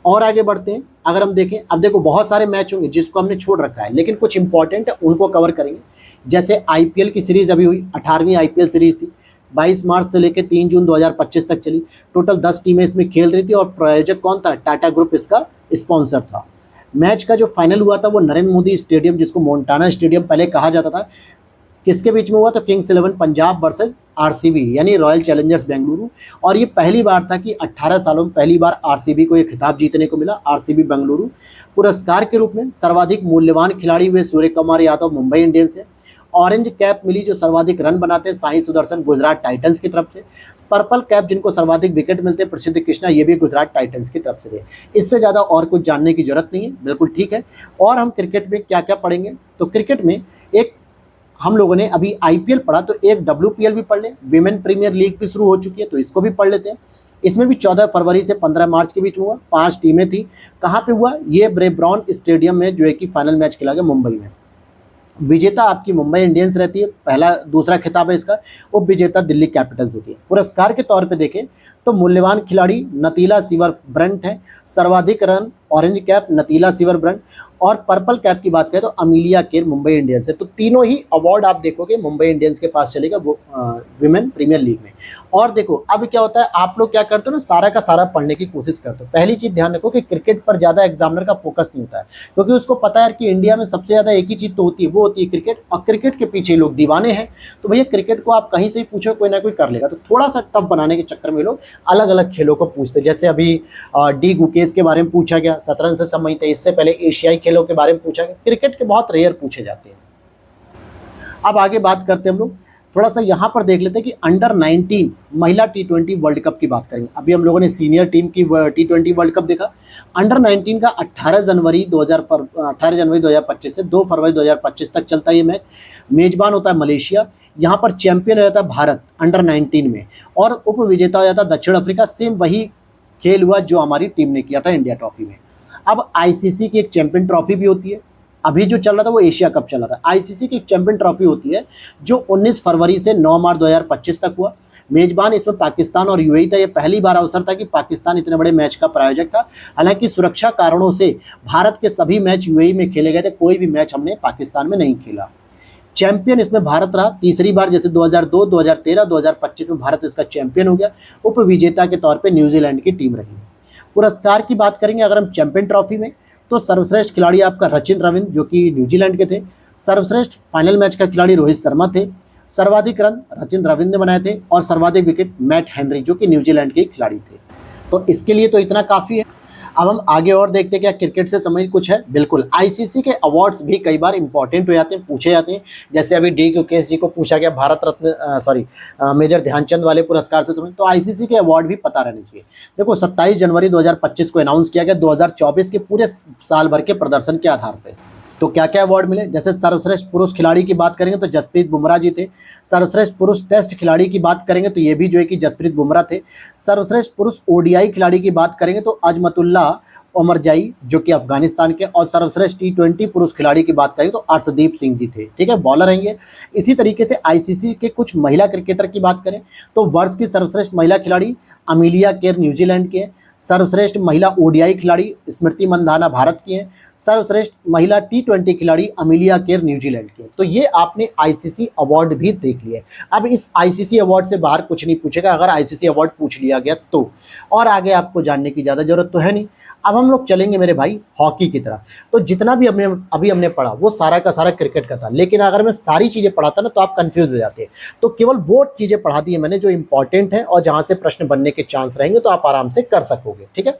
Speaker 1: और आगे बढ़ते हैं, अगर हम देखें, अब देखो बहुत सारे मैच होंगे जिसको हमने छोड़ रखा है, लेकिन कुछ इंपॉर्टेंट है उनको कवर करेंगे। जैसे आईपीएल की सीरीज अभी हुई, 18वीं आईपीएल सीरीज थी, 22 मार्च से लेकर 3 जून 2025 तक चली। टोटल 10 टीमें इसमें खेल रही थी और प्रायोजक कौन था? टाटा ग्रुप इसका स्पॉन्सर था। मैच का जो फाइनल हुआ था वो नरेंद्र मोदी स्टेडियम, जिसको मोन्टाना स्टेडियम पहले कहा जाता था, किसके बीच में हुआ? तो किंग्स 11 पंजाब वर्सेस RCB यानी रॉयल चैलेंजर्स बेंगलुरु। और ये पहली बार था कि 18 सालों में पहली बार RCB को ये खिताब जीतने को मिला। RCB बेंगलुरु। पुरस्कार के रूप में सर्वाधिक मूल्यवान खिलाड़ी हुए सूर्य कुमार यादव मुंबई इंडियंस से। ऑरेंज कैप मिली जो सर्वाधिक रन बनाते हैं साई सुदर्शन गुजरात टाइटंस की तरफ से। पर्पल कैप जिनको सर्वाधिक विकेट मिलते हैं प्रसिद्ध कृष्णा, ये भी गुजरात टाइटंस की तरफ से थे। इससे ज़्यादा और कुछ जानने की जरूरत नहीं है, बिल्कुल ठीक है। और हम क्रिकेट में क्या क्या पढ़ेंगे? तो क्रिकेट में एक हम लोगों ने अभी IPL पढ़ा, तो एक WPL भी पढ़ लें। विमेन प्रीमियर लीग भी शुरू हो चुकी है, तो इसको भी पढ़ लेते हैं। इसमें भी 14 फरवरी से 15 मार्च के बीच में हुआ। 5 टीमें थी। कहाँ पे हुआ? ये ब्रेब्रॉन स्टेडियम में जो है कि फाइनल मैच खेला गया मुंबई में। विजेता आपकी मुंबई इंडियंस रहती है, पहला दूसरा खिताब है इसका। वो विजेता दिल्ली कैपिटल्स होती है। पुरस्कार के तौर पे देखें तो मूल्यवान खिलाड़ी नतीला सीवर ब्रंट है। सर्वाधिक run orange cap Natalie Sciver Brunt. और पर्पल कैप की बात करें तो अमीलिया केर मुंबई इंडियंस से। तो तीनों ही अवार्ड आप देखोगे मुंबई इंडियंस के पास चलेगा वो विमेन प्रीमियर लीग में। और देखो अब क्या होता है, आप लोग क्या करते हो ना, सारा का सारा पढ़ने की कोशिश करते हो। पहली चीज ध्यान रखो कि क्रिकेट पर ज्यादा एग्जामिनर का फोकस नहीं होता है, क्योंकि उसको पता है कि इंडिया में सबसे ज्यादा एक ही चीज तो होती है, वो होती है क्रिकेट। और क्रिकेट के पीछे लोग दीवाने हैं, तो भैया क्रिकेट को आप कहीं से भी पूछो कोई ना कोई कर लेगा। तो थोड़ा सा टफ बनाने के चक्कर में लोग अलग अलग खेलों को पूछते हैं। जैसे अभी डी गुकेश के बारे में पूछा गया, शतरंज से संबंधित है। इससे पहले एशियाई खेलों के बारे में पूछा गया। क्रिकेट के बहुत रेयर पूछे जाते हैं। अब आगे बात करते हैं हम लोग, थोड़ा सा यहाँ पर देख लेते हैं कि अंडर 19 महिला T20 वर्ल्ड कप की बात करेंगे। अभी हम लोगों ने सीनियर टीम की T20 वर्ल्ड कप देखा। अंडर 19 का 18 जनवरी 2025 से 2 फरवरी 2025 तक चलता है ये मैच। मेजबान होता है मलेशिया। यहाँ पर चैंपियन हो जाता है भारत अंडर 19 में, और उप विजेता हो जाता है दक्षिण अफ्रीका। सेम वही खेल हुआ जो हमारी टीम ने किया था इंडिया ट्रॉफी में। अब ICC की एक चैंपियन ट्रॉफी भी होती है। अभी जो चल रहा था वो एशिया कप चल रहा था। ICC की एक चैंपियन ट्रॉफी होती है जो 19 फरवरी से 9 मार्च 2025 तक हुआ। मेजबान इसमें पाकिस्तान और UAE था। ये पहली बार अवसर था कि पाकिस्तान इतने बड़े मैच का प्रायोजक था। हालांकि सुरक्षा कारणों से भारत के सभी मैच UAE में खेले गए थे, कोई भी मैच हमने पाकिस्तान में नहीं खेला। चैंपियन इसमें भारत रहा तीसरी बार, जैसे 2002, 2013, 2025 में भारत इसका चैंपियन हो गया। उप विजेता के तौर पर न्यूजीलैंड की टीम रही। पुरस्कार की बात करेंगे अगर हम चैंपियन ट्रॉफी में, तो सर्वश्रेष्ठ खिलाड़ी आपका रचिन रविंद्र जो कि न्यूजीलैंड के थे। सर्वश्रेष्ठ फाइनल मैच का खिलाड़ी रोहित शर्मा थे। सर्वाधिक रन रचिन रविंद्र ने बनाए थे और सर्वाधिक विकेट मैट हेनरी जो कि न्यूजीलैंड के खिलाड़ी थे। तो इसके लिए तो इतना काफ़ी है। अब हम आगे और देखते हैं क्या क्रिकेट से संबंधित कुछ है। बिल्कुल, आईसीसी के अवार्ड्स भी कई बार इंपॉर्टेंट हो जाते हैं, पूछे जाते हैं। जैसे अभी डी गुकेश जी को पूछा गया भारत रत्न मेजर ध्यानचंद वाले पुरस्कार से संबंधित, तो आईसीसी के अवार्ड भी पता रहने चाहिए। देखो 27 जनवरी 2025 को अनाउंस किया गया 2024 के पूरे साल भर के प्रदर्शन के आधार पर। तो क्या क्या अवार्ड मिले, जैसे सर्वश्रेष्ठ पुरुष खिलाड़ी की बात करेंगे तो जसप्रीत बुमराह जी थे। सर्वश्रेष्ठ पुरुष टेस्ट खिलाड़ी की बात करेंगे तो ये भी जो है कि जसप्रीत बुमराह थे। सर्वश्रेष्ठ पुरुष ओडीआई खिलाड़ी की बात करेंगे तो अजमतुल्लाह ओमरजाई जो कि अफगानिस्तान के, और सर्वश्रेष्ठ टी20 पुरुष खिलाड़ी की बात करें तो अर्शदीप सिंह जी थे। ठीक है, बॉलर हैं ये। इसी तरीके से आईसीसी के कुछ महिला क्रिकेटर की बात करें तो वर्ष की सर्वश्रेष्ठ महिला खिलाड़ी अमिलिया केर न्यूजीलैंड के हैं। सर्वश्रेष्ठ महिला ओडीआई खिलाड़ी स्मृति मंधाना भारत की हैं। सर्वश्रेष्ठ महिला टी20 खिलाड़ी अमिलिया केर न्यूजीलैंड के। तो ये आपने आईसीसी अवार्ड भी देख लिए। अब इस आईसीसी अवार्ड से बाहर कुछ नहीं पूछेगा, अगर आईसीसी अवार्ड पूछ लिया गया तो, और आगे आपको जानने की ज़्यादा जरूरत तो है नहीं। अब हम लोग चलेंगे मेरे भाई हॉकी की तरफ। तो जितना भी हमने पढ़ा वो सारा का सारा क्रिकेट का था, लेकिन अगर मैं सारी चीज़ें पढ़ाता ना तो आप कंफ्यूज हो जाते हैं। तो केवल वो चीज़ें पढ़ा दी है मैंने जो इंपॉर्टेंट है और जहाँ से प्रश्न बनने के चांस रहेंगे, तो आप आराम से कर सकोगे। ठीक है,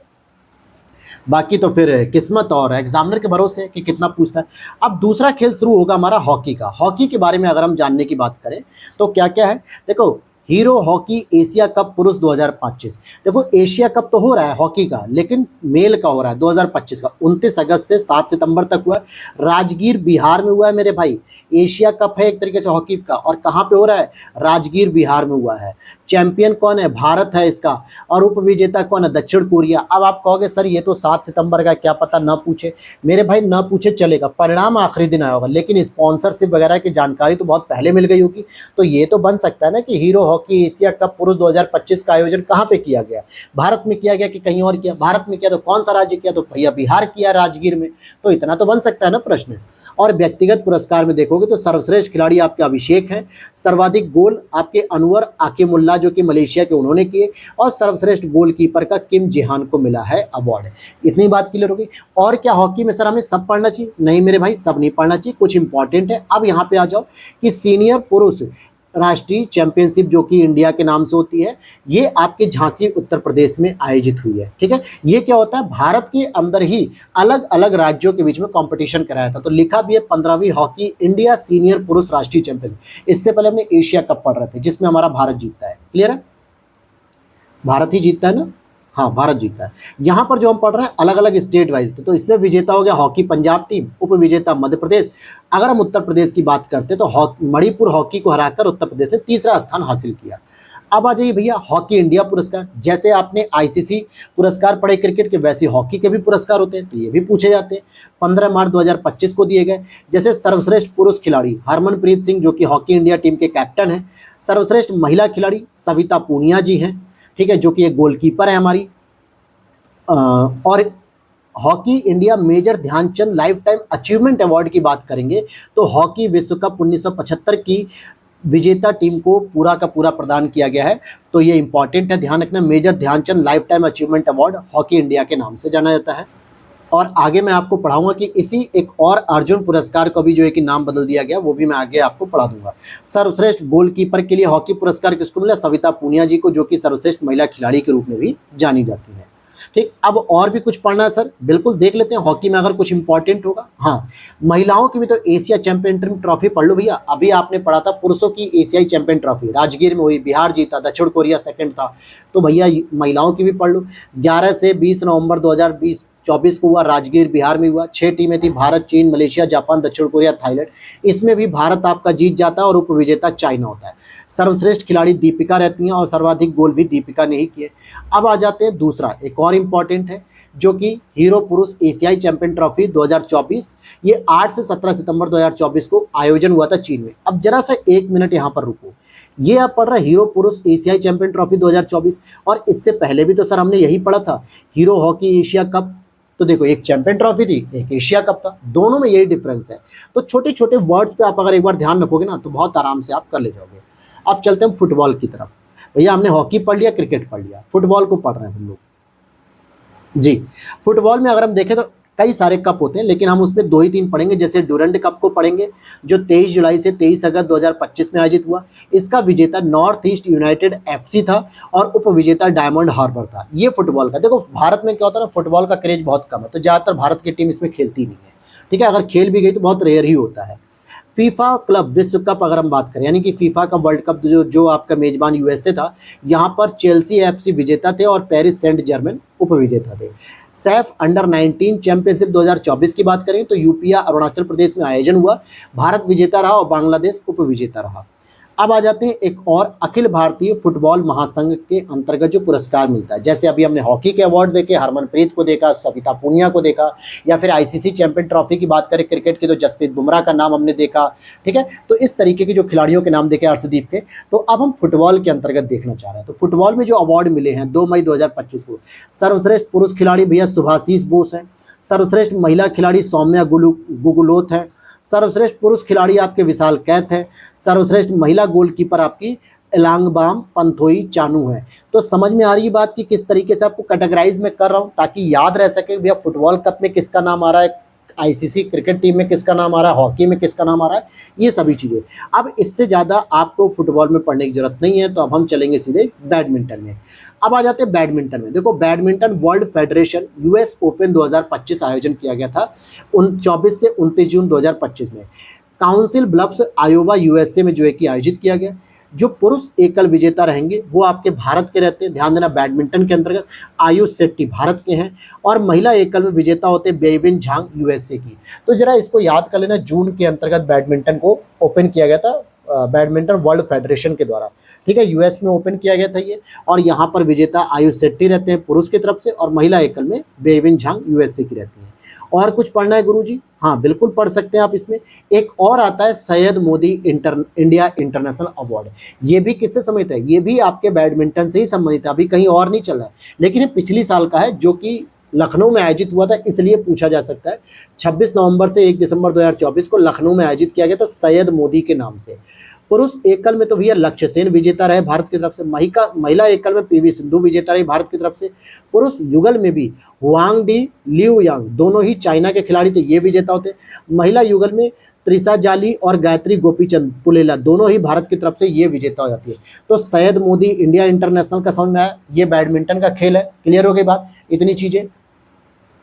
Speaker 1: बाकी तो फिर किस्मत और एग्जामिनर के भरोसे है कि कितना पूछता है। अब दूसरा खेल शुरू होगा हमारा हॉकी का। हॉकी के बारे में अगर हम जानने की बात करें तो क्या क्या है, देखो हीरो हॉकी एशिया कप पुरुष 2025। देखो एशिया कप तो हो रहा है हॉकी का, लेकिन मेल का हो रहा है 2025 का, 29 अगस्त से 7 सितंबर तक हुआ है। राजगीर बिहार में हुआ है मेरे भाई। एशिया कप है एक तरीके से हॉकी का, और कहाँ पे हो रहा है, राजगीर बिहार में हुआ है। चैंपियन कौन है, भारत है इसका, और उप विजेता कौन है, दक्षिण कोरिया। अब आप कहोगे सर ये तो 7 सितंबर का, क्या पता ना पूछे। मेरे भाई ना पूछे चलेगा, परिणाम आखिरी दिन आया होगा, लेकिन स्पॉन्सरशिप वगैरह की जानकारी तो बहुत पहले मिल गई होगी। तो ये तो बन सकता है ना कि हीरो हॉकी एशिया कप पुरुष 2025 का आयोजन कहाँ पे किया गया, भारत में किया गया कि कहीं और किया। भारत में किया तो कौन सा राज्य किया, तो भैया बिहार किया, राजगीर में। तो इतना तो बन सकता है ना प्रश्न। और व्यक्तिगत पुरस्कार में देखोगे तो सर्वश्रेष्ठ खिलाड़ी आपके अभिषेक हैं। सर्वाधिक गोल आपके अनवर आकिमुल्ला जो कि मलेशिया के, उन्होंने किए। और सर्वश्रेष्ठ गोलकीपर का किम जिहान को मिला है अवार्ड। इतनी बात क्लियर होगी। और क्या हॉकी में सर हमें सब पढ़ना चाहिए, नहीं मेरे भाई सब नहीं पढ़ना चाहिए, कुछ इंपॉर्टेंट है। अब यहाँ पे आ जाओ कि सीनियर पुरुष राष्ट्रीय चैंपियनशिप जो कि इंडिया के नाम से होती है, ये आपके झांसी उत्तर प्रदेश में आयोजित हुई है। ठीक है, ये क्या होता है, भारत के अंदर ही अलग अलग राज्यों के बीच में कंपटीशन कराया था। तो लिखा भी है 15वीं हॉकी इंडिया सीनियर पुरुष राष्ट्रीय चैंपियनशिप। इससे पहले हमने एशिया कप पढ़ रहे थे जिसमें हमारा भारत जीतता है। क्लियर है, भारत ही जीतता है ना, हाँ भारत जीता है। यहाँ पर जो हम पढ़ रहे हैं अलग अलग स्टेट वाइज थे, तो इसमें विजेता हो गया हॉकी पंजाब टीम, उप विजेता मध्य प्रदेश। अगर हम उत्तर प्रदेश की बात करते तो मणिपुर हॉकी को हराकर उत्तर प्रदेश ने तीसरा स्थान हासिल किया। अब आ जाइए भैया हॉकी इंडिया पुरस्कार। जैसे आपने आईसीसी पुरस्कार पढ़े क्रिकेट के, वैसे हॉकी के भी पुरस्कार होते हैं, तो ये भी पूछे जाते हैं। 15 मार्च 2025 को दिए गए। जैसे सर्वश्रेष्ठ पुरुष खिलाड़ी हरमनप्रीत सिंह जो कि हॉकी इंडिया टीम के कैप्टन हैं। सर्वश्रेष्ठ महिला खिलाड़ी सविता पूनिया जी हैं, ठीक है, जो कि एक गोलकीपर है हमारी। और hockey India major Dhyan Chand lifetime achievement award की बात करेंगे तो हॉकी विश्व कप 1975 की विजेता टीम को पूरा का पूरा प्रदान किया गया है। तो ये इंपॉर्टेंट है, ध्यान रखना। Major Dhyan Chand lifetime achievement award hockey India के नाम से जाना जाता है। और आगे मैं आपको पढ़ाऊंगा कि इसी एक और अर्जुन पुरस्कार को भी जो है कि नाम बदल दिया गया, वो भी मैं आगे आपको पढ़ा दूंगा। सर्वश्रेष्ठ गोलकीपर के लिए हॉकी पुरस्कार किसको मिला, सविता पूनिया जी को, जो कि सर्वश्रेष्ठ महिला खिलाड़ी के रूप में भी जानी जाती है। ठीक, अब और भी कुछ पढ़ना है सर, बिल्कुल देख लेते हैं हॉकी में अगर कुछ इंपॉर्टेंट होगा। हाँ, महिलाओं की भी तो एशिया चैंपियन ट्रॉफी पढ़ लो भैया। अभी आपने पढ़ा था पुरुषों की एशियाई चैंपियन ट्रॉफी राजगीर में हुई, बिहार जीता, दक्षिण कोरिया सेकंड था। तो भैया महिलाओं की भी पढ़ लो। 11 से 20 नवंबर 2024 को हुआ, राजगीर बिहार में हुआ। 6 टीमें थी, भारत, चीन, मलेशिया, जापान, दक्षिण कोरिया, थाईलैंड। इसमें भी भारत आपका जीत जाता है और उप विजेता चाइना होता है। सर्वश्रेष्ठ खिलाड़ी दीपिका रहती हैं और सर्वाधिक गोल भी दीपिका ने ही किए। अब आ जाते हैं दूसरा, एक और इम्पॉर्टेंट है जो कि हीरो पुरुष एशियाई चैंपियन ट्रॉफी 2024। ये 8 से 17 सितंबर 2024 को आयोजन हुआ था चीन में। अब जरा सा 1 मिनट यहाँ पर रुको। ये आप पढ़ रहे हीरो पुरुष एशियाई चैंपियन ट्रॉफी 2024, और इससे पहले भी तो सर हमने यही पढ़ा था हीरो हॉकी एशिया कप। तो देखो एक चैंपियन ट्रॉफी थी, एक एशिया कप था, दोनों में यही डिफरेंस है। तो छोटे छोटे वर्ड्स पे आप अगर एक बार ध्यान रखोगे ना तो बहुत आराम से आप कर ले जाओगे। अब चलते हैं फुटबॉल की तरफ। भैया हमने हॉकी पढ़ लिया, क्रिकेट पढ़ लिया, फुटबॉल को पढ़ रहे हैं हम लोग जी। फुटबॉल में अगर हम देखें तो कई सारे कप होते हैं, लेकिन हम उसमें 2 ही 3 पढ़ेंगे। जैसे डूरंड कप को पढ़ेंगे, जो 23 जुलाई से 23 अगस्त 2025 में आयोजित हुआ। इसका विजेता नॉर्थ ईस्ट यूनाइटेड एफसी था और उपविजेता डायमंड हार्बर था। ये फुटबॉल का, देखो भारत में क्या होता है ना, फुटबॉल का क्रेज बहुत कम है, तो ज़्यादातर भारत की टीम इसमें खेलती नहीं है, ठीक है। अगर खेल भी गई तो बहुत रेयर ही होता है। फीफा क्लब विश्व कप अगर हम बात करें, यानी कि फीफा का वर्ल्ड कप जो आपका मेजबान यूएसए था, यहाँ पर चेल्सी एफसी विजेता थे और पेरिस सेंट जर्मन उपविजेता थे। सैफ अंडर 19 चैंपियनशिप 2024 की बात करें तो यूपीया अरुणाचल प्रदेश में आयोजन हुआ। भारत विजेता रहा और बांग्लादेश उपविजेता रहा। अब आ जाते हैं एक और, अखिल भारतीय फुटबॉल महासंघ के अंतर्गत जो पुरस्कार मिलता है, जैसे अभी हमने हॉकी के अवार्ड देखे, हरमनप्रीत को देखा, सविता पूनिया को देखा, या फिर आईसीसी चैंपियन ट्रॉफी की बात करें क्रिकेट की तो जसप्रीत बुमराह का नाम हमने देखा, ठीक है। तो इस तरीके के जो खिलाड़ियों के नाम देखे अर्शदीप के। तो अब हम फुटबॉल के अंतर्गत देखना चाह रहे हैं। तो फुटबॉल में जो अवार्ड मिले हैं 2 मई 2025 को, सर्वश्रेष्ठ पुरुष खिलाड़ी भैया सुभाशीष बोस हैं, सर्वश्रेष्ठ महिला खिलाड़ी सौम्या गुगुलोथ है, सर्वश्रेष्ठ पुरुष खिलाड़ी आपके विशाल कैथ है, सर्वश्रेष्ठ महिला गोलकीपर आपकी एलांगबाम पंथोई चानू है। तो समझ में आ रही है बात कि किस तरीके से आपको कैटेगराइज में कर रहा हूं, ताकि याद रह सके भैया फुटबॉल कप में किसका नाम आ रहा है, आईसीसी क्रिकेट टीम में किसका नाम आ रहा है, हॉकी में किसका नाम आ रहा है, ये सभी चीज़ें। अब इससे ज़्यादा आपको फुटबॉल में पढ़ने की जरूरत नहीं है, तो अब हम चलेंगे सीधे बैडमिंटन में। अब आ जाते हैं बैडमिंटन में। देखो badminton world federation US open 2025 आयोजन किया गया था 24 से 29 जून 2025 में। काउंसिल ब्लफ्स आयोवा यूएसए में जो है कि आयोजित किया गया। जो पुरुष एकल विजेता रहेंगे वो आपके भारत के रहते हैं, ध्यान देना बैडमिंटन के अंतर्गत आयुष शेट्टी भारत के हैं, और महिला एकल में विजेता होते हैं बेइविन झांग यूएसए की। तो जरा इसको याद कर लेना, जून के अंतर्गत बैडमिंटन को ओपन किया गया था बैडमिंटन वर्ल्ड फेडरेशन के द्वारा, ठीक है। यूएस में ओपन किया गया था ये, और यहाँ पर विजेता आयुष शेट्टी रहते हैं पुरुष की तरफ से, और महिला एकल में बेइविन झांग यूएसए की रहती है। और कुछ पढ़ना है गुरुजी? हाँ बिल्कुल पढ़ सकते हैं आप। इसमें एक और आता है Syed Modi India international award. ये भी किससे संबंधित है? ये भी आपके बैडमिंटन से ही संबंधित है, अभी कहीं और नहीं चल रहा है, लेकिन ये पिछली साल का है जो कि लखनऊ में आयोजित हुआ था, इसलिए पूछा जा सकता है। 26 नवंबर से 1 दिसंबर 2024 को लखनऊ में आयोजित किया गया था सैयद मोदी के नाम से। पुरुष एकल में तो भैया लक्ष्य सेन विजेता रहे भारत की तरफ से, महिला एकल में पीवी सिंधु विजेता रही भारत की तरफ से। पुरुष युगल में भी हुआंग डी लियू यांग, दोनों ही चाइना के खिलाड़ी थे, ये विजेता होते। महिला युगल में त्रिशा जाली और गायत्री गोपीचंद पुलेला, दोनों ही भारत की तरफ से ये विजेता हो जाती है। तो सैयद मोदी इंडिया इंटरनेशनल का समझ में आया, ये बैडमिंटन का खेल है। क्लियर हो गई बात, इतनी चीजें।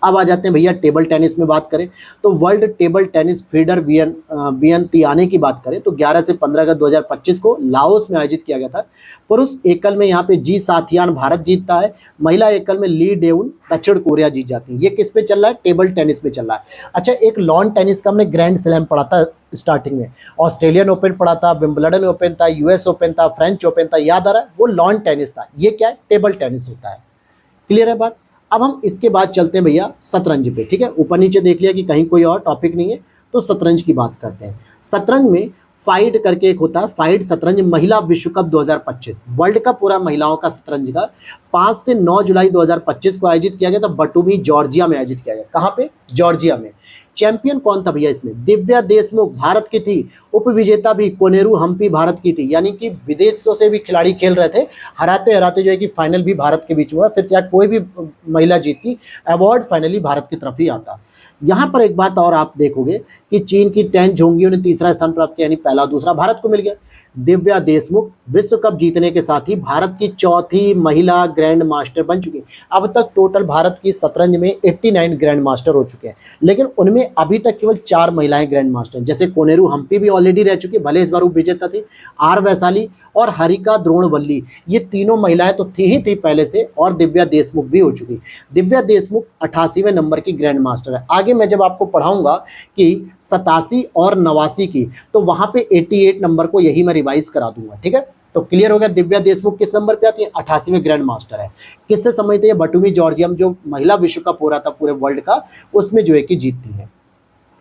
Speaker 1: अब आ जाते हैं भैया टेबल टेनिस में बात करें तो वर्ल्ड टेबल टेनिस फीडर वियंतियाने की बात करें तो 11 से 15 अगस्त 2025 को लाओस में आयोजित किया गया था। पुरुष एकल में यहाँ पे जी साथियान भारत जीतता है, महिला एकल में ली डेउन दक्षिण कोरिया जीत जाती है। ये किस पे चल रहा है? टेबल टेनिस पे चल रहा है। अच्छा, एक लॉन टेनिस का हमने ग्रैंड स्लैम पढ़ा था स्टार्टिंग में, ऑस्ट्रेलियन ओपन पढ़ा था, विंबलडन ओपन था, यूएस ओपन था, फ्रेंच ओपन था, याद आ रहा है? वो लॉन टेनिस था। ये क्या है? टेबल टेनिस होता है। क्लियर है बात? अब हम इसके बाद चलते हैं भैया शतरंज पे, ठीक है। ऊपर नीचे देख लिया कि कहीं कोई और टॉपिक नहीं है, तो शतरंज की बात करते हैं। शतरंज में फाइड करके एक होता है, फाइड शतरंज महिला विश्व कप 2025 वर्ल्ड कप पूरा महिलाओं का शतरंज का 5 से 9 जुलाई 2025 को आयोजित किया गया था। बटुमी जॉर्जिया में आयोजित किया गया। कहाँ पे? जॉर्जिया में। चैंपियन कौन था भैया इसमें? दिव्या देशमुख भारत की थी, उपविजेता भी कोनेरू हम्पी भारत की थी। यानी कि विदेशों से भी खिलाड़ी खेल रहे थे, हराते हराते जो है कि फाइनल भी भारत के बीच हुआ। फिर चाहे कोई भी महिला जीतती, अवार्ड फाइनली भारत की तरफ ही आता। यहाँ पर एक बात और आप देखोगे कि चीन की टेन झोंगियों ने तीसरा स्थान प्राप्त किया, यानी पहला दूसरा भारत को मिल गया। दिव्या देशमुख विश्व कप जीतने के साथ ही भारत की चौथी महिला ग्रैंड मास्टर बन चुकी है। अब तक टोटल भारत की शतरंज में 89 ग्रैंड मास्टर हो चुके हैं, लेकिन उनमें अभी तक केवल 4 महिलाएं ग्रैंड मास्टर, जैसे कोनेरू हम्पी भी ऑलरेडी रह चुकी, भले इस बार वो विजेता थी, आर वैशाली और हरिका द्रोणवल्ली, ये तीनों महिलाएं तो थी पहले से, और दिव्या देशमुख भी हो चुकी। दिव्या देशमुख 88वें नंबर की ग्रैंड मास्टर है। आगे मैं जब आपको पढ़ाऊंगा कि 87 और 89 की, तो वहां पे 88 नंबर को यही मैं रिवाइज करा दूंगा, ठीक है। तो क्लियर हो गया दिव्या देशमुख किस नंबर पे आती है? 88वें ग्रैंड मास्टर है। किससे संबंधित है? बटुमी जॉर्जिया में जो महिला विश्व कप हो रहा था पूरे वर्ल्ड का, उसमें जो है कि जीतती है।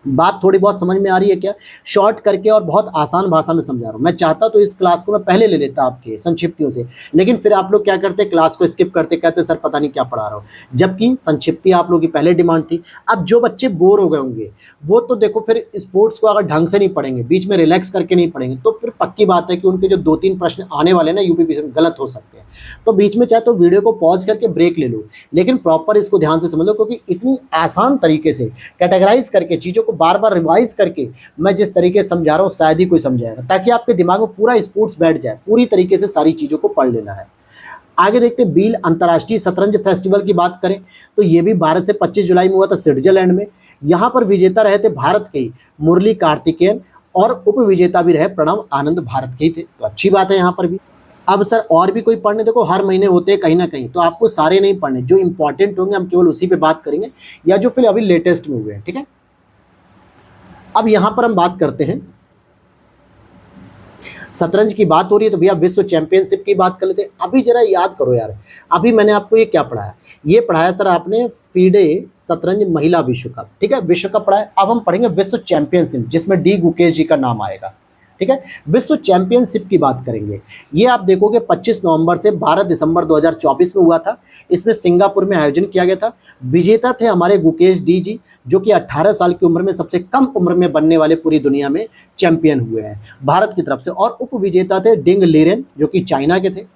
Speaker 1: बात थोड़ी बहुत समझ में आ रही है क्या? शॉर्ट करके और बहुत आसान भाषा में समझा रहा हूँ। मैं चाहता तो इस क्लास को मैं पहले ले लेता आपके संक्षिप्तियों से, लेकिन फिर आप लोग क्या करते, क्लास को स्किप करते, कहते सर पता नहीं क्या पढ़ा रहा हूँ, जबकि संक्षिप्ति आप लोगों की पहले डिमांड थी। अब जो बच्चे बोर हो गए होंगे वो तो देखो फिर स्पोर्ट्स को अगर ढंग से नहीं पढ़ेंगे, बीच में रिलैक्स करके नहीं पढ़ेंगे, तो फिर पक्की बात है कि उनके जो 2-3 प्रश्न आने वाले ना यूपीपीएससी में गलत हो सकते हैं। तो बीच में चाहे तो वीडियो को पॉज करके ब्रेक ले लो, लेकिन प्रॉपर इसको ध्यान से समझ लो, क्योंकि इतनी आसान तरीके से कैटेगराइज करके चीज़ों को बार बार रिवाइज करके मैं जिस तरीके से समझा रहा हूँ शायद ही कोई समझाएगा, ताकि आपके दिमाग में पूरा स्पोर्ट्स बैठ जाए, पूरी तरीके से सारी चीज़ों को पढ़ लेना है। आगे देखते हैं, बील अंतर्राष्ट्रीय शतरंज फेस्टिवल की बात करें तो ये भी 12 से 25 जुलाई में हुआ था स्विट्जरलैंड में। यहाँ पर विजेता रहे थे भारत के ही मुरली कार्तिकेयन, और उप विजेता भी रहे प्रणव आनंद, भारत के ही थे, तो अच्छी बात है यहाँ पर भी। अब सर और भी कोई पढ़ने, देखो हर महीने होते हैं कहीं ना कहीं, तो आपको सारे नहीं पढ़ने, जो इंपॉर्टेंट होंगे हम केवल उसी पे बात करेंगे, या जो फिर अभी लेटेस्ट में हुए हैं, ठीक है। अब यहाँ पर हम बात करते हैं, शतरंज की बात हो रही है तो भैया विश्व चैंपियनशिप की बात कर लेते हैं। अभी जरा याद करो यार, अभी मैंने आपको ये क्या पढ़ाया, ये पढ़ाया सर आपने फीडे शतरंज महिला विश्व कप, ठीक है, विश्व कप पढ़ाया। अब हम पढ़ेंगे विश्व चैंपियनशिप, जिसमें डी गुकेश जी का नाम आएगा, ठीक है। विश्व चैंपियनशिप की बात करेंगे, ये आप देखोगे 25 नवंबर से 12 दिसंबर 2024 में हुआ था। इसमें सिंगापुर में आयोजन किया गया था। विजेता थे हमारे गुकेश डी जी, जो कि 18 साल की उम्र में सबसे कम उम्र में बनने वाले पूरी दुनिया में चैंपियन हुए हैं भारत की तरफ से। और उप विजेता थे डिंग लीरेन, जो कि चाइना के थे।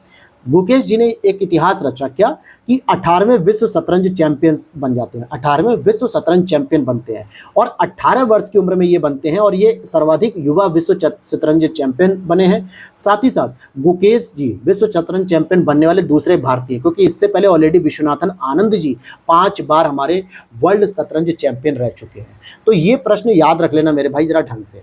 Speaker 1: गुकेश जी ने एक इतिहास रचा, क्या कि 18वें विश्व शतरंज चैंपियन बन जाते हैं, 18वें विश्व शतरंज चैंपियन बनते हैं, और 18 वर्ष की उम्र में ये बनते हैं, और ये सर्वाधिक युवा विश्व शतरंज चैंपियन बने हैं। साथ ही साथ गुकेश जी विश्व शतरंज चैंपियन बनने वाले दूसरे भारतीय, क्योंकि इससे पहले ऑलरेडी विश्वनाथन आनंद जी 5 बार हमारे वर्ल्ड शतरंज चैंपियन रह चुके हैं। तो ये प्रश्न याद रख लेना मेरे भाई जरा ढंग से,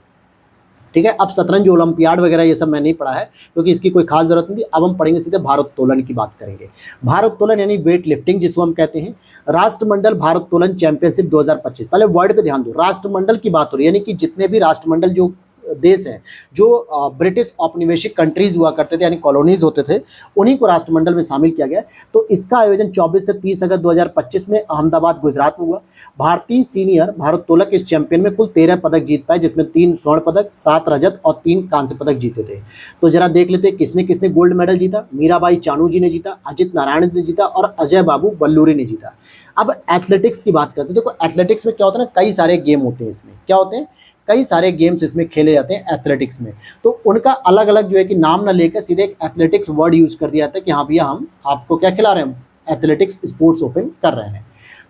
Speaker 1: ठीक है। अब शतरंज ओलंपियाड वगैरह ये सब मैं नहीं पढ़ा है, क्योंकि इसकी कोई खास जरूरत नहीं थी। अब हम पढ़ेंगे सीधे भारोत्तोलन की बात करेंगे। भारोत्तोलन यानी वेट लिफ्टिंग जिसको हम कहते हैं, राष्ट्रमंडल भारोत्तोलन चैंपियनशिप 2025। पहले वर्ड पे ध्यान दो, राष्ट्रमंडल की बात हो रही है, यानी कि जितने भी राष्ट्रमंडल जो देश हैं, जो ब्रिटिश औपनिवेशिक कंट्रीज हुआ करते थे, यानी कॉलोनीज होते थे, उन्हीं को राष्ट्रमंडल में शामिल किया गया। तो इसका आयोजन 24 से 30 अगस्त 2025 में अहमदाबाद गुजरात में हुआ। भारतीय सीनियर भारोत्तोलक इस चैंपियन में कुल 13 पदक जीत पाए, जिसमें 3 स्वर्ण पदक, 7 रजत और 3 कांस्य पदक जीते थे। तो जरा देख लेते हैं किसने किसने गोल्ड मेडल जीता। मीराबाई चानू जी ने जीता, अजित नारायण ने जीता, और अजय बाबू बल्लूरी ने जीता। अब एथलेटिक्स की बात करते हैं। देखो एथलेटिक्स में क्या होता है ना, कई सारे गेम होते हैं, इसमें क्या होते हैं, कई सारे गेम्स इसमें खेले जाते हैं एथलेटिक्स में। तो उनका अलग अलग जो है कि नाम ना लेकर सीधे एक एथलेटिक्स वर्ड यूज कर दिया जाता है कि हाँ भैया हम आपको क्या खिला रहे हैं, एथलेटिक्स स्पोर्ट्स ओपन कर रहे हैं।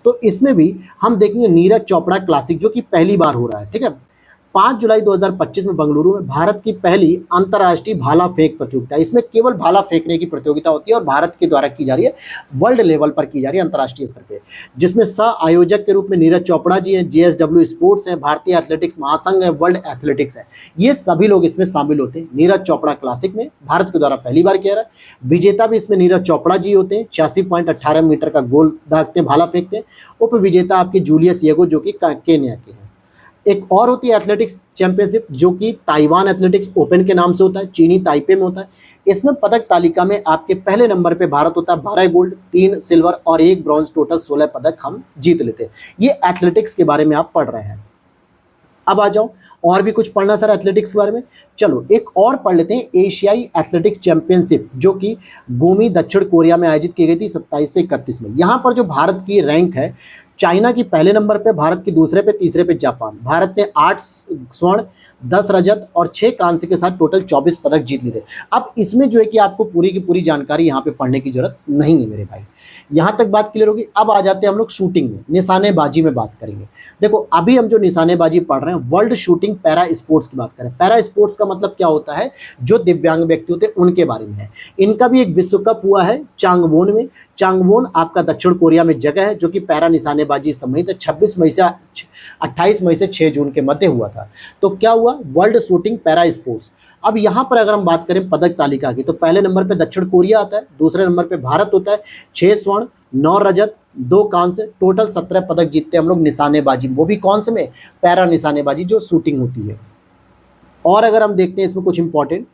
Speaker 1: तो इसमें भी हम देखेंगे नीरज चोपड़ा क्लासिक, जो कि पहली बार हो रहा है, ठीक है। 5 जुलाई 2025 में बेंगलुरु में भारत की पहली अंतर्राष्ट्रीय भाला फेंक प्रतियोगिता। इसमें केवल भाला फेंकने की प्रतियोगिता होती है, और भारत के द्वारा की जा रही है, वर्ल्ड लेवल पर की जा रही है, अंतर्राष्ट्रीय स्तर पे, जिसमें सह आयोजक के रूप में नीरज चोपड़ा जी हैं, JSW स्पोर्ट्स हैं, भारतीय एथलेटिक्स महासंघ है, वर्ल्ड एथलेटिक्स है, ये सभी लोग इसमें शामिल होते हैं। नीरज चोपड़ा क्लासिक में भारत के द्वारा पहली बार किया रहा है। विजेता भी इसमें नीरज चोपड़ा जी होते हैं, 86.18 मीटर का गोल दागते हैं, भाला फेंकते हैं। उप विजेता आपके जूलियस येगो, जो कि केन्या के हैं। एक और होती है एथलेटिक्स चैंपियनशिप, जो कि ताइवान एथलेटिक्स ओपन के नाम से होता है, चीनी ताइपे में होता है। इसमें पदक तालिका में आपके पहले नंबर पे भारत होता है, 12 गोल्ड, 3 सिल्वर और 1 ब्रॉन्ज, टोटल 16 पदक हम जीत लेते हैं। ये एथलेटिक्स के बारे में आप पढ़ रहे हैं। अब आ जाओ, और भी कुछ पढ़ना सर एथलेटिक्स के बारे में, चलो एक और पढ़ लेते हैं। एशियाई एथलेटिक्स चैंपियनशिप, जो कि गोमी दक्षिण कोरिया में आयोजित की गई थी 27 से 31 में। यहाँ पर जो भारत की रैंक है, चाइना की पहले नंबर पे, भारत की दूसरे पे, तीसरे पे जापान। भारत ने 8 स्वर्ण, 10 रजत और 6 कांस्य के साथ टोटल 24 पदक जीत लिए थे। अब इसमें जो है कि आपको पूरी की पूरी जानकारी यहाँ पे पढ़ने की जरूरत नहीं है मेरे भाई, यहाँ तक बात क्लियर होगी। अब आ जाते हैं हम लोग शूटिंग में, निशानेबाजी में बात करेंगे। देखो अभी हम जो निशानेबाजी पढ़ रहे हैं, वर्ल्ड शूटिंग पैरा स्पोर्ट्स की बात करें। पैरा स्पोर्ट्स का मतलब क्या होता है, जो दिव्यांग व्यक्ति होते हैं उनके बारे में है। इनका भी एक विश्व कप हुआ है चांगवोन में। चांगवोन आपका दक्षिण कोरिया में जगह है, जो कि पैरा निशानेबाजी संबंधित 26 मई से 28 मई से 6 जून के मध्य हुआ था। तो क्या हुआ, वर्ल्ड शूटिंग पैरा स्पोर्ट्स। अब यहाँ पर अगर हम बात करें पदक तालिका की, तो पहले नंबर पे दक्षिण कोरिया आता है, दूसरे नंबर पे भारत होता है, 6 स्वर्ण, 9 रजत, 2 कांस्य, टोटल 17 पदक जीतते हैं हम लोग निशानेबाजी, वो भी कौन से में, पैरा निशानेबाजी जो शूटिंग होती है। और अगर हम देखते हैं इसमें कुछ इंपॉर्टेंट,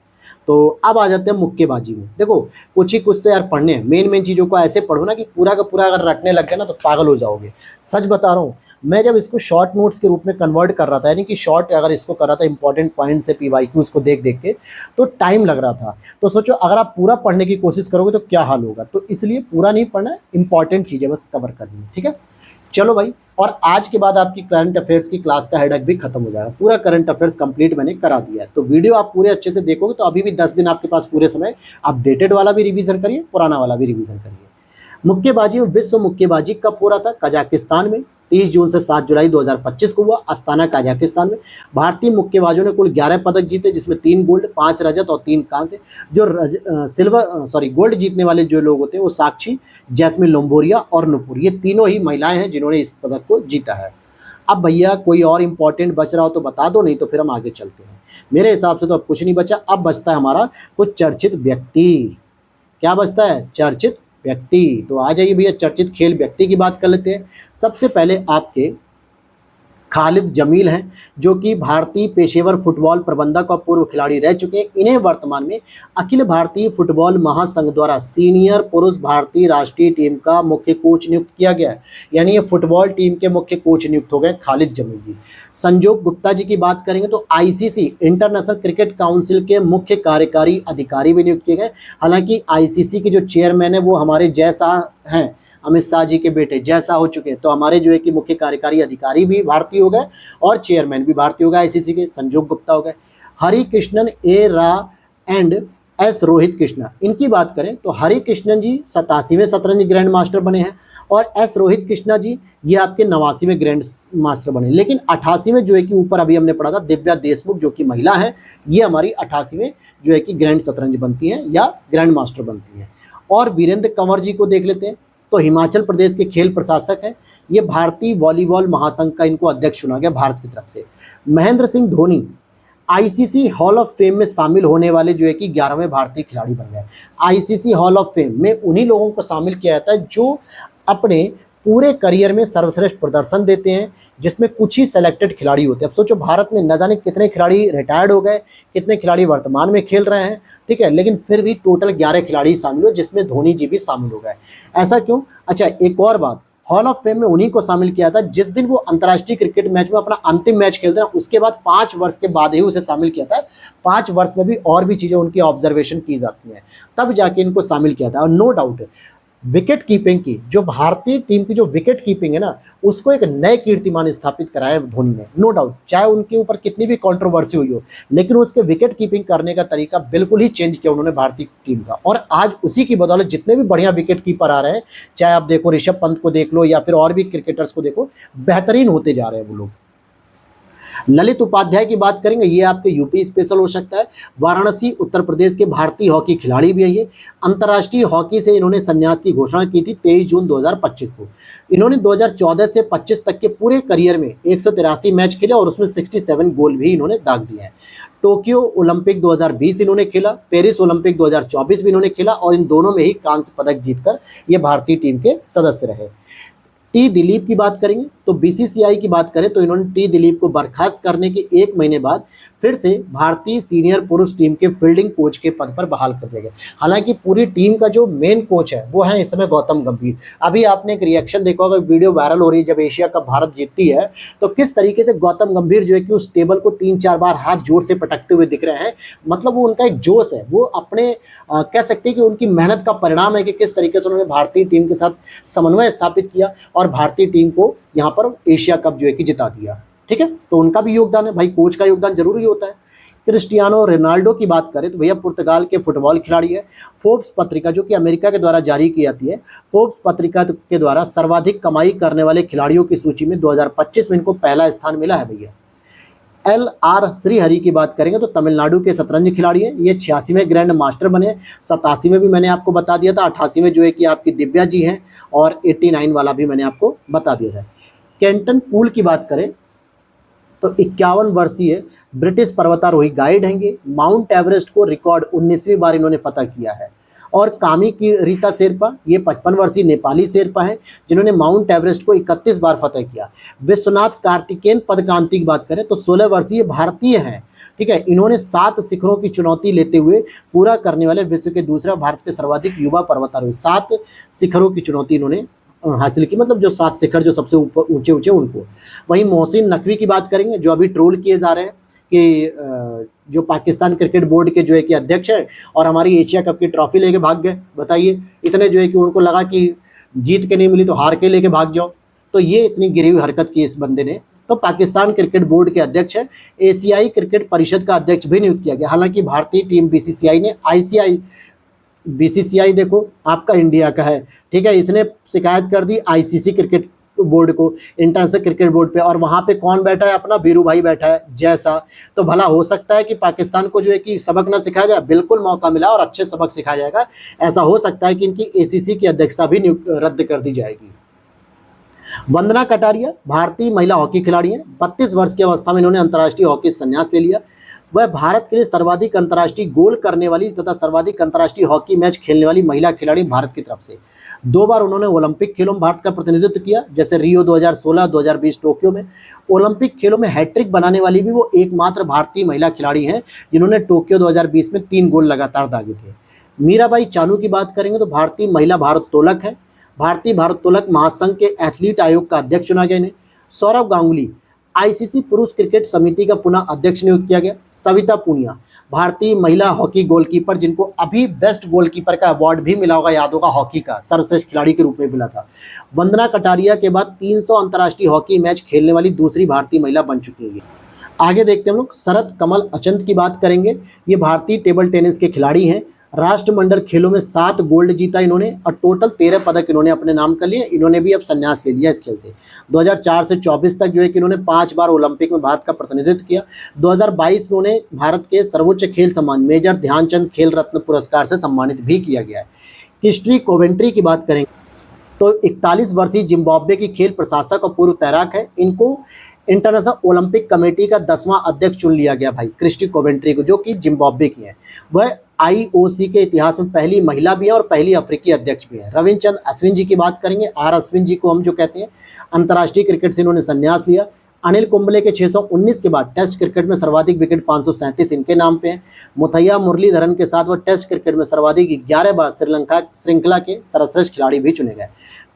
Speaker 1: तो अब आ जाते हैं मुक्केबाजी में। देखो कुछ तो यार पढ़ने हैं, मेन चीज़ों को ऐसे पढ़ो ना कि पूरा का पूरा अगर रटने लग गए ना तो पागल हो जाओगे। सच बता रहा हूँ, मैं जब इसको शॉर्ट नोट्स के रूप में कन्वर्ट कर रहा था, यानी कि शॉर्ट अगर इसको कर रहा था इंपॉर्टेंट पॉइंट से पीवाईक्यू उसको देख देख के, तो टाइम लग रहा था। तो सोचो अगर आप पूरा पढ़ने की कोशिश करोगे तो क्या हाल होगा। तो इसलिए पूरा नहीं पढ़ना है, इंपॉर्टेंट चीज़ें बस कवर करनी है, ठीक है। चलो भाई, और आज के बाद आपकी करंट अफेयर्स की क्लास का हेडेक भी खत्म हो जाएगा। पूरा करंट अफेयर्स कंप्लीट मैंने करा दिया है। तो वीडियो आप पूरे अच्छे से देखोगे तो अभी भी 10 दिन आपके पास पूरे समय, अपडेटेड वाला भी रिवीजन करिए, पुराना वाला भी रिवीजन करिए। मुक्केबाजी में विश्व मुक्केबाजी कब हो रहा था? कजाकिस्तान में 30 जून से 7 जुलाई 2025 को हुआ, अस्ताना कजाकिस्तान में। भारतीय मुक्केबाजों ने कुल 11 पदक जीते, जिसमें 3 गोल्ड, 5 रजत और 3 कांस्य। जो गोल्ड जीतने वाले जो लोग होते हैं वो साक्षी, जैस्मिन लोम्बोरिया और नुपुर, ये तीनों ही महिलाएं हैं जिन्होंने इस पदक को जीता है। अब भैया कोई और इंपॉर्टेंट बच रहा हो तो बता दो, नहीं तो फिर हम आगे चलते हैं। मेरे हिसाब से तो अब कुछ नहीं बचा। अब बचता है हमारा कुछ चर्चित व्यक्ति। क्या बचता है? चर्चित व्यक्ति। तो आ जाइए भैया, चर्चित खेल व्यक्ति की बात कर लेते हैं। सबसे पहले आपके खालिद जमील हैं, जो कि भारतीय पेशेवर फुटबॉल प्रबंधक और पूर्व खिलाड़ी रह चुके हैं। इन्हें वर्तमान में अखिल भारतीय फुटबॉल महासंघ द्वारा सीनियर पुरुष भारतीय राष्ट्रीय टीम का मुख्य कोच नियुक्त किया गया है, यानी ये फुटबॉल टीम के मुख्य कोच नियुक्त हो गए खालिद जमील जी। संजोग गुप्ता जी की बात करेंगे तो आईसीसी इंटरनेशनल क्रिकेट काउंसिल के मुख्य कार्यकारी अधिकारी भी नियुक्त किए गए। हालांकि आईसीसी के जो चेयरमैन है वो हमारे जैसा हैं, अमित शाह जी के बेटे जैसा हो चुके हैं। तो हमारे जो है कि मुख्य कार्यकारी अधिकारी भी भारतीय हो गए और चेयरमैन भी भारतीय हो गए आईसीसी के, संजोग गुप्ता हो गए। हरि कृष्णन ए रा एंड एस रोहित कृष्णा, इनकी बात करें तो हरि कृष्णन जी 87वें शतरंज ग्रैंड मास्टर बने हैं और एस रोहित कृष्णा जी ये आपके 89वें ग्रैंड मास्टर बने। लेकिन 88वें जो है कि ऊपर अभी हमने पढ़ा था दिव्या देशमुख जो कि महिला है, ये हमारी 88वें जो है कि ग्रैंड शतरंज बनती हैं या ग्रैंड मास्टर बनती हैं। और वीरेंद्र कंवर जी को देख लेते हैं, तो हिमाचल प्रदेश के खेल प्रशासक हैं। ये भारतीय वॉलीबॉल महासंघ का इनको अध्यक्ष चुना गया भारत की तरफ से। Mahendra Singh Dhoni ICC hall of fame में शामिल होने वाले जो है कि 11वें भारतीय खिलाड़ी बन गए। आईसीसी हॉल ऑफ फेम में उन्हीं लोगों को शामिल किया जाता है जो अपने पूरे करियर में सर्वश्रेष्ठ प्रदर्शन देते हैं, जिसमें कुछ ही सेलेक्टेड खिलाड़ी होते हैं। अब सोचो भारत में न जाने कितने खिलाड़ी रिटायर्ड हो गए, कितने खिलाड़ी वर्तमान में खेल रहे हैं, ठीक है, लेकिन फिर भी टोटल 11 खिलाड़ी शामिल हुए, जिसमें धोनी जी भी शामिल हो गए। ऐसा क्यों? अच्छा, एक और बात, हॉल ऑफ फेम में उन्हीं को शामिल किया था जिस दिन वो अंतर्राष्ट्रीय क्रिकेट मैच में अपना अंतिम मैच खेलते हैं, उसके बाद 5 वर्ष के बाद ही उसे शामिल किया था। 5 वर्ष में भी और भी चीज़ें उनकी ऑब्जर्वेशन की जाती हैं, तब जाके इनको शामिल किया था। और नो डाउट विकेट कीपिंग की, जो भारतीय टीम की जो विकेट कीपिंग है ना, उसको एक नए कीर्तिमान स्थापित कराया धोनी ने, नो डाउट। चाहे उनके ऊपर कितनी भी कंट्रोवर्सी हुई हो, लेकिन उसके विकेट कीपिंग करने का तरीका बिल्कुल ही चेंज किया उन्होंने भारतीय टीम का। और आज उसी की बदौलत जितने भी बढ़िया विकेट कीपर आ रहे हैं, चाहे आप देखो ऋषभ पंत को देख लो या फिर और भी क्रिकेटर्स को देखो, बेहतरीन होते जा रहे हैं वो लोग। ललित उपाध्याय की बात करेंगे, ये आपके यूपी स्पेशल हो सकता है। वाराणसी उत्तर प्रदेश के भारतीय हॉकी खिलाड़ी भी है ये। अंतर्राष्ट्रीय हॉकी से इन्होंने संन्यास की घोषणा की थी 23 जून 2025 को। इन्होंने 2014 से 25 तक के पूरे करियर में 183 मैच खेले और उसमें 67 गोल भी इन्होंने दाग दिए हैं। टोक्यो ओलंपिक 2020 इन्होंने खेला, पेरिस ओलंपिक 2024 भी इन्होंने खेला और इन दोनों में ही कांस्य पदक जीतकर ये भारतीय टीम के सदस्य रहे। टी दिलीप की बात करेंगे तो बीसीसीआई की बात करें तो इन्होंने टी दिलीप को बर्खास्त करने के 1 महीने बाद फिर से भारतीय सीनियर पुरुष टीम के फील्डिंग कोच के पद पर बहाल कर दिया गया। हालांकि पूरी टीम का जो मेन कोच है वो है इस समय गौतम गंभीर। अभी आपने एक रिएक्शन देखा होगा, वीडियो वायरल हो रही है, जब एशिया कप भारत जीतती है तो किस तरीके से गौतम गंभीर जो है कि उस टेबल को 3-4 बार हाथ जोर से पटकते हुए दिख रहे हैं। मतलब वो उनका एक जोश है, वो अपने कह सकते हैं कि उनकी मेहनत का परिणाम है कि किस तरीके से उन्होंने भारतीय टीम के साथ समन्वय स्थापित किया और भारतीय टीम को यहाँ पर एशिया कप जो है कि जिता दिया। ठीक है, तो उनका भी योगदान है भाई, कोच का योगदान जरूरी होता है। क्रिस्टियानो रोनाल्डो की बात करें तो भैया पुर्तगाल के फुटबॉल खिलाड़ी है। फोर्ब्स पत्रिका जो कि अमेरिका के द्वारा जारी की जाती है, फोर्ब्स पत्रिका के द्वारा सर्वाधिक कमाई करने वाले खिलाड़ियों की सूची में 2025 में इनको पहला स्थान मिला है भैया। LR श्रीहरि की बात करेंगे तो तमिलनाडु के शतरंज खिलाड़ी हैं, ये 86वें ग्रैंड मास्टर बने। 87वें भी मैंने आपको बता दिया था, 88वें जो है कि आपकी दिव्या जी हैं और 89 वाला भी मैंने आपको बता दिया था। केंटन पूल की बात करें तो 51 वर्षीय ब्रिटिश पर्वतारोही गाइड हैंगे। माउंट एवरेस्ट को रिकॉर्ड 19वीं बार इन्होंने फतह किया है। और कामी की रीता शेरपा, ये 55 वर्षीय नेपाली शेरपा हैं जिन्होंने माउंट एवरेस्ट को 31 बार फतह किया। विश्वनाथ कार्तिकेन पदकांति की बात करें तो 16 वर्षीय भारतीय हैं, ठीक है, इन्होंने 7 शिखरों की चुनौती लेते हुए पूरा करने वाले विश्व के दूसरे भारत के सर्वाधिक युवा पर्वतारोही। 7 शिखरों की चुनौती इन्होंने हासिल की, मतलब जो 7 शिखर जो सबसे ऊपर ऊंचे ऊंचे उनको। वहीं मोहसिन नकवी की बात करेंगे जो अभी ट्रोल किए जा रहे हैं कि जो पाकिस्तान क्रिकेट बोर्ड के जो है कि अध्यक्ष है और हमारी एशिया कप की ट्रॉफी लेके भाग गए। बताइए, इतने जो है कि उनको लगा कि जीत के नहीं मिली तो हार के लेके भाग जाओ। तो ये इतनी गिरी हुई हरकत की इस बंदे ने। तो पाकिस्तान क्रिकेट बोर्ड के अध्यक्ष है, एशियाई क्रिकेट परिषद का अध्यक्ष भी नियुक्त किया गया। हालांकि भारतीय टीम बीसीसीआई ने बीसीसीआई देखो आपका इंडिया का है, ठीक है, इसने शिकायत कर दी आईसीसी क्रिकेट बोर्ड को, इंटरनेशनल क्रिकेट बोर्ड पे, और वहां पे कौन बैठा है, अपना वीरू भाई बैठा है जैसा। तो भला हो सकता है कि पाकिस्तान को जो है कि सबक ना सिखाया जाए, बिल्कुल मौका मिला और अच्छे सबक सिखाया जाएगा। ऐसा हो सकता है कि इनकी एसीसी की अध्यक्षता भी रद्द कर दी जाएगी। वंदना कटारिया भारतीय महिला हॉकी खिलाड़ी हैं। 32 वर्ष की अवस्था में इन्होंने अंतर्राष्ट्रीय हॉकी से संन्यास ले लिया। वह भारत के लिए सर्वाधिक अंतर्राष्ट्रीय गोल करने वाली तथा सर्वाधिक अंतर्राष्ट्रीय हॉकी मैच खेलने वाली महिला खिलाड़ी भारत की तरफ से। 2 बार उन्होंने ओलंपिक खेलों में भारत का प्रतिनिधित्व किया, जैसे रियो 2016, 2020 टोक्यो में। ओलंपिक खेलों में हैट्रिक बनाने वाली भी वो एकमात्र भारतीय महिला खिलाड़ी हैं जिन्होंने टोक्यो 2020 में 3 गोल लगातार दागे थे। मीराबाई चानू की बात करेंगे तो भारतीय महिला भारोत्तोलक है। भारतीय भारोत्तोलक महासंघ के एथलीट आयोग का अध्यक्ष चुना गया इन्हें। सौरभ गांगुली आईसीसी पुरुष क्रिकेट समिति का पुनः अध्यक्ष नियुक्त किया गया। सविता पूनिया भारतीय महिला हॉकी गोलकीपर, जिनको अभी बेस्ट गोलकीपर का अवार्ड भी मिला होगा, याद होगा, हॉकी का सर्वश्रेष्ठ खिलाड़ी के रूप में मिला था। वंदना कटारिया के बाद 300 अंतर्राष्ट्रीय हॉकी मैच खेलने वाली दूसरी भारतीय महिला बन चुकी है। आगे देखते हैं हम लोग शरद कमल अचंत की बात करेंगे। ये भारतीय टेबल टेनिस के खिलाड़ी हैं। राष्ट्रमंडल खेलों में 7 गोल्ड जीता इन्होंने और टोटल 13 पदक इन्होंने अपने नाम कर लिए। इन्होंने भी अब संन्यास ले लिया इस खेल से। 2004 से 24 तक जो है कि इन्होंने 5 बार ओलंपिक में भारत का प्रतिनिधित्व किया। 2022 में उन्हें भारत के सर्वोच्च खेल सम्मान मेजर ध्यानचंद खेल रत्न पुरस्कार से सम्मानित भी किया गया है। क्रिस्टी कोवेंट्री की बात करेंगे तो 41 वर्षीय जिम्बाब्वे की खेल प्रशासक और पूर्व तैराक है। इनको इंटरनेशनल ओलंपिक कमेटी का 10वां अध्यक्ष चुन लिया गया भाई, क्रिस्टी कोवेंट्री को, जो कि जिम्बाब्वे की है। वह आईओसी के इतिहास में पहली महिला भी है और पहली अफ्रीकी अध्यक्ष भी है। रविचंद्र अश्विन जी की बात करेंगे, आर अश्विन जी को हम जो कहते हैं, अंतर्राष्ट्रीय क्रिकेट से इन्होंने संन्यास लिया। अनिल कुंबले के 619 के बाद टेस्ट क्रिकेट में सर्वाधिक विकेट 537 इनके नाम पे हैं। मुथैया मुरलीधरन के साथ वह टेस्ट क्रिकेट में सर्वाधिक 11 बार श्रीलंका श्रृंखला के सर्वश्रेष्ठ खिलाड़ी भी चुने गए।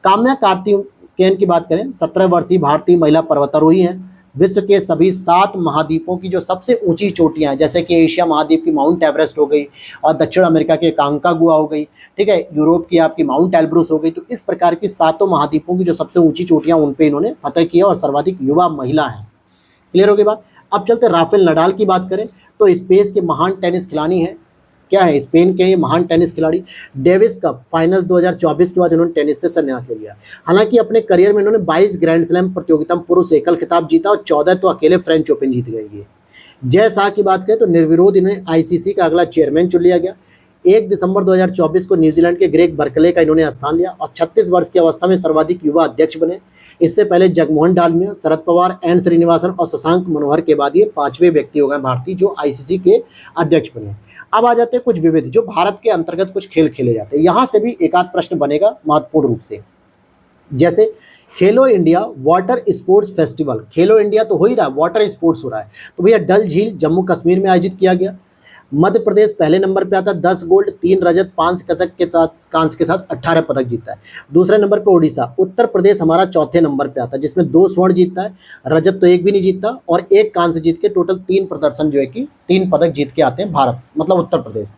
Speaker 1: काम्या कार्तिकेयन की बात करें, 17 वर्षीय भारतीय महिला पर्वतारोही हैं। विश्व के सभी 7 महाद्वीपों की जो सबसे ऊंची चोटियां हैं, जैसे कि एशिया महाद्वीप की माउंट एवरेस्ट हो गई और दक्षिण अमेरिका के कांकागुआ हो गई, ठीक है, यूरोप की आपकी माउंट एल्ब्रूस हो गई। तो इस प्रकार की 7 महाद्वीपों की जो सबसे ऊंची चोटियां उन पे इन्होंने फतह किया और सर्वाधिक युवा महिला हैं। क्लियर हो गई बात। अब चलते राफेल नडाल की बात करें तो स्पेस के महान टेनिस खिलाड़ी हैं। क्या है, स्पेन के ये महान टेनिस खिलाड़ी। डेविस कप फाइनल्स 2024 के बाद इन्होंने टेनिस से संन्यास ले लिया। हालांकि अपने करियर में इन्होंने 22 ग्रैंड स्लैम प्रतियोगिता में पुरुष एकल खिताब जीता और 14 तो अकेले फ्रेंच ओपन जीत गए ये। जय शाह की बात करें तो निर्विरोध इन्हें आईसीसी का अगला चेयरमैन चुन लिया गया। 1 दिसंबर 2024 को न्यूजीलैंड के ग्रेग बर्कले का इन्होंने स्थान लिया और 36 वर्ष की अवस्था में सर्वाधिक युवा अध्यक्ष बने। इससे पहले जगमोहन डालमिया, शरद पवार, एन श्रीनिवासन और शशांक मनोहर के बाद ये 5वें व्यक्ति हो गए भारतीय जो आईसीसी के अध्यक्ष बने। अब आ जाते हैं कुछ विविध जो भारत के अंतर्गत कुछ खेल खेले जाते हैं। यहाँ से भी एक आध प्रश्न बनेगा महत्वपूर्ण रूप से, जैसे खेलो इंडिया वाटर स्पोर्ट्स फेस्टिवल। खेलो इंडिया तो हो ही रहा है, वाटर स्पोर्ट्स हो रहा है, तो भैया डल झील जम्मू कश्मीर में आयोजित किया गया। मध्य प्रदेश पहले नंबर पे आता, 10 गोल्ड, 3 रजत, 5 कसक के साथ कांस्य के साथ 18 पदक जीता है। दूसरे नंबर पे ओडिशा। उत्तर प्रदेश हमारा चौथे नंबर पे आता है, जिसमें 2 स्वर्ण जीतता है, रजत तो एक भी नहीं जीतता और 1 कांस्य जीत के टोटल 3 प्रदर्शन जो है कि 3 पदक जीत के आते हैं भारत, मतलब उत्तर प्रदेश।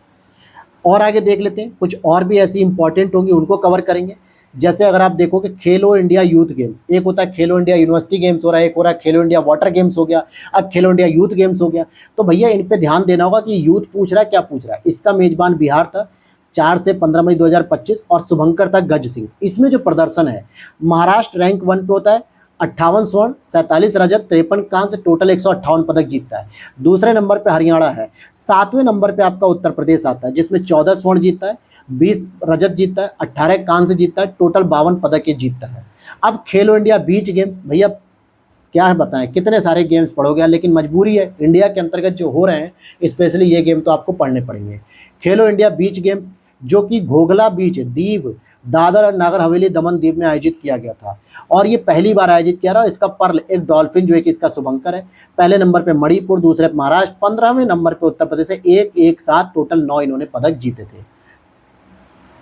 Speaker 1: और आगे देख लेते हैं, कुछ और भी ऐसी इंपॉर्टेंट होंगी उनको कवर करेंगे। जैसे अगर आप देखो कि खेलो इंडिया यूथ गेम्स, एक होता है खेलो इंडिया यूनिवर्सिटी गेम्स हो रहा है, एक हो रहा है खेलो इंडिया वाटर गेम्स हो गया, अब खेलो इंडिया यूथ गेम्स हो गया। तो भैया इन पे ध्यान देना होगा कि यूथ पूछ रहा है क्या पूछ रहा है। इसका मेजबान बिहार था 4 से 15 मई 2025 और शुभंकर था गज सिंह। इसमें जो प्रदर्शन है, महाराष्ट्र रैंक 1 पे होता है, 58 स्वर्ण, 47 रजत, 53 कांस्य, टोटल 158 पदक जीतता है। दूसरे नंबर पे हरियाणा है। 7वें नंबर पे आपका उत्तर प्रदेश आता है, जिसमें 14 स्वर्ण जीतता है, 20 रजत जीतता है, 18 कांस्य जीतता है, टोटल 52 पदक ये जीतता है। अब खेलो इंडिया बीच गेम्स, भैया क्या है बताएं, कितने सारे गेम्स पढ़ोगे, लेकिन मजबूरी है, इंडिया के अंतर्गत जो हो रहे हैं स्पेशली ये गेम तो आपको पढ़ने पड़ेंगे। खेलो इंडिया बीच गेम्स जो कि घोघला बीच, दीव, दादर और नागर हवेली दमन दीव में आयोजित किया गया था और ये पहली बार आयोजित किया रहा। इसका पर्ल एक डॉल्फिन जो है कि इसका शुभंकर है। पहले नंबर पे मणिपुर, दूसरे पे महाराष्ट्र, 15वें नंबर पे उत्तर प्रदेश है। एक साथ टोटल 9 इन्होंने पदक जीते थे।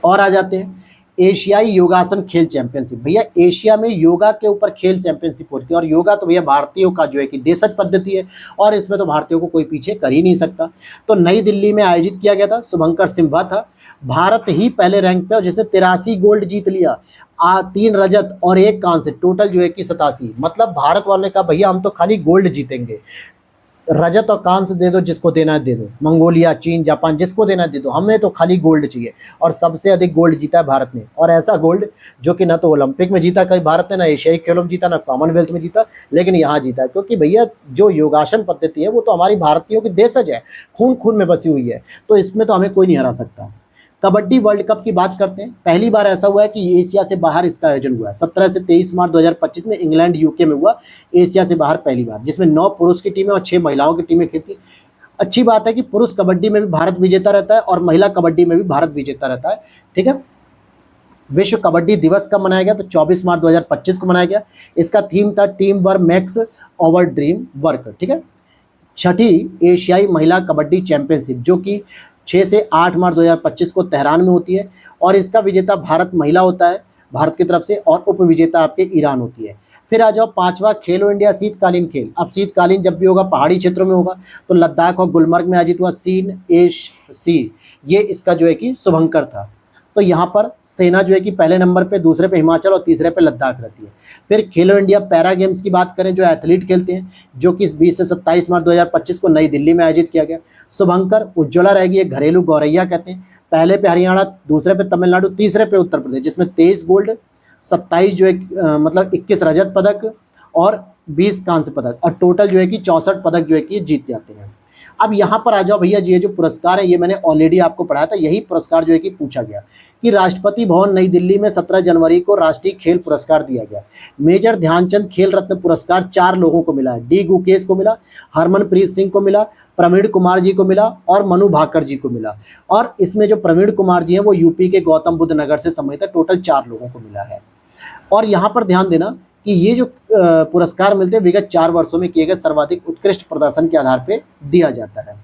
Speaker 1: और आ जाते हैं एशियाई योगासन खेल चैंपियनशिप। भैया एशिया में योगा के ऊपर खेल चैंपियनशिप होती है और योगा तो भैया भारतीयों का जो है कि देशज पद्धति है और इसमें तो भारतीयों को कोई पीछे कर ही नहीं सकता। तो नई दिल्ली में आयोजित किया गया था। शुभंकर सिम्हा था, भारत ही पहले रैंक पे और जिसने 83 गोल्ड जीत लिया, 3 रजत और 1 कांस्य, टोटल जो है कि 87। मतलब भारत वाले का भैया हम तो खाली गोल्ड जीतेंगे, रजत और कांस्य दे दो, जिसको देना है दे दो, मंगोलिया, चीन, जापान, जिसको देना है दे दो, हमें तो खाली गोल्ड चाहिए। और सबसे अधिक गोल्ड जीता है भारत ने, और ऐसा गोल्ड जो कि ना तो ओलंपिक में जीता कहीं भारत ने, ना एशियाई खेलों में जीता, ना कॉमनवेल्थ में जीता, लेकिन यहाँ जीता है। क्योंकि भैया जो योगासन पद्धति है वो तो हमारी भारतीयों की देशज है, खून खून में बसी हुई है, तो इसमें तो हमें कोई नहीं हरा सकता। कबड्डी वर्ल्ड कप की बात करते हैं। पहली बार ऐसा हुआ है कि एशिया से बाहर इसका आयोजन हुआ है। 17 से 23 मार्च 2025 में इंग्लैंड यूके में हुआ, एशिया से बाहर पहली बार, जिसमें 9 पुरुष की टीमें और 6 महिलाओं की टीमें खेलती। अच्छी बात है कि पुरुष कबड्डी में भी भारत विजेता रहता है और महिला कबड्डी में भी भारत विजेता रहता है। ठीक है। विश्व कबड्डी दिवस कब मनाया गया? तो 24 मार्च 2025 को मनाया गया। इसका थीम था team work makes over dream work. ठीक है। छठी एशियाई महिला कबड्डी चैंपियनशिप जो कि 6 से 8 मार्च 2025 को तेहरान में होती है और इसका विजेता भारत महिला होता है भारत की तरफ से, और उप विजेता आपके ईरान होती है। फिर आ जाओ 5वां खेलो इंडिया शीतकालीन खेल। अब शीतकालीन जब भी होगा पहाड़ी क्षेत्रों में होगा, तो लद्दाख और गुलमर्ग में आयोजित हुआ सीन एश सी, ये इसका जो है कि शुभंकर था। तो यहाँ पर सेना जो है कि पहले नंबर पे, दूसरे पे हिमाचल और तीसरे पे लद्दाख रहती है। फिर खेलो इंडिया पैरा गेम्स की बात करें, जो एथलीट खेलते हैं, जो कि 20 से 27 मार्च 2025 को नई दिल्ली में आयोजित किया गया। शुभंकर उज्ज्वला रहेगी, एक घरेलू गौरैया कहते हैं। पहले पे हरियाणा, दूसरे पे तमिलनाडु, तीसरे पे उत्तर प्रदेश, जिसमें 23 गोल्ड, 27 जो है मतलब 21 रजत पदक और 20 कांस्य पदक, और टोटल जो है कि 64 पदक जो है कि जीत जाते हैं। अब यहाँ पर आ जाओ भैया, ये जो पुरस्कार है ये मैंने ऑलरेडी आपको पढ़ाया था। यही पुरस्कार जो है कि पूछा गया कि राष्ट्रपति भवन नई दिल्ली में 17 जनवरी को राष्ट्रीय खेल पुरस्कार दिया गया। मेजर ध्यानचंद खेल रत्न पुरस्कार 4 लोगों को मिला है। डी गुकेश को मिला, हरमनप्रीत सिंह को मिला, प्रवीण कुमार जी को मिला और मनु भाकर जी को मिला। और इसमें जो प्रवीण कुमार जी हैं वो यूपी के गौतम बुद्ध नगर से संबंधित है। टोटल 4 लोगों को मिला है। और यहाँ पर ध्यान देना कि ये जो पुरस्कार मिलते हैं विगत 4 वर्षों में किए गए सर्वाधिक उत्कृष्ट प्रदर्शन के आधार पर दिया जाता है।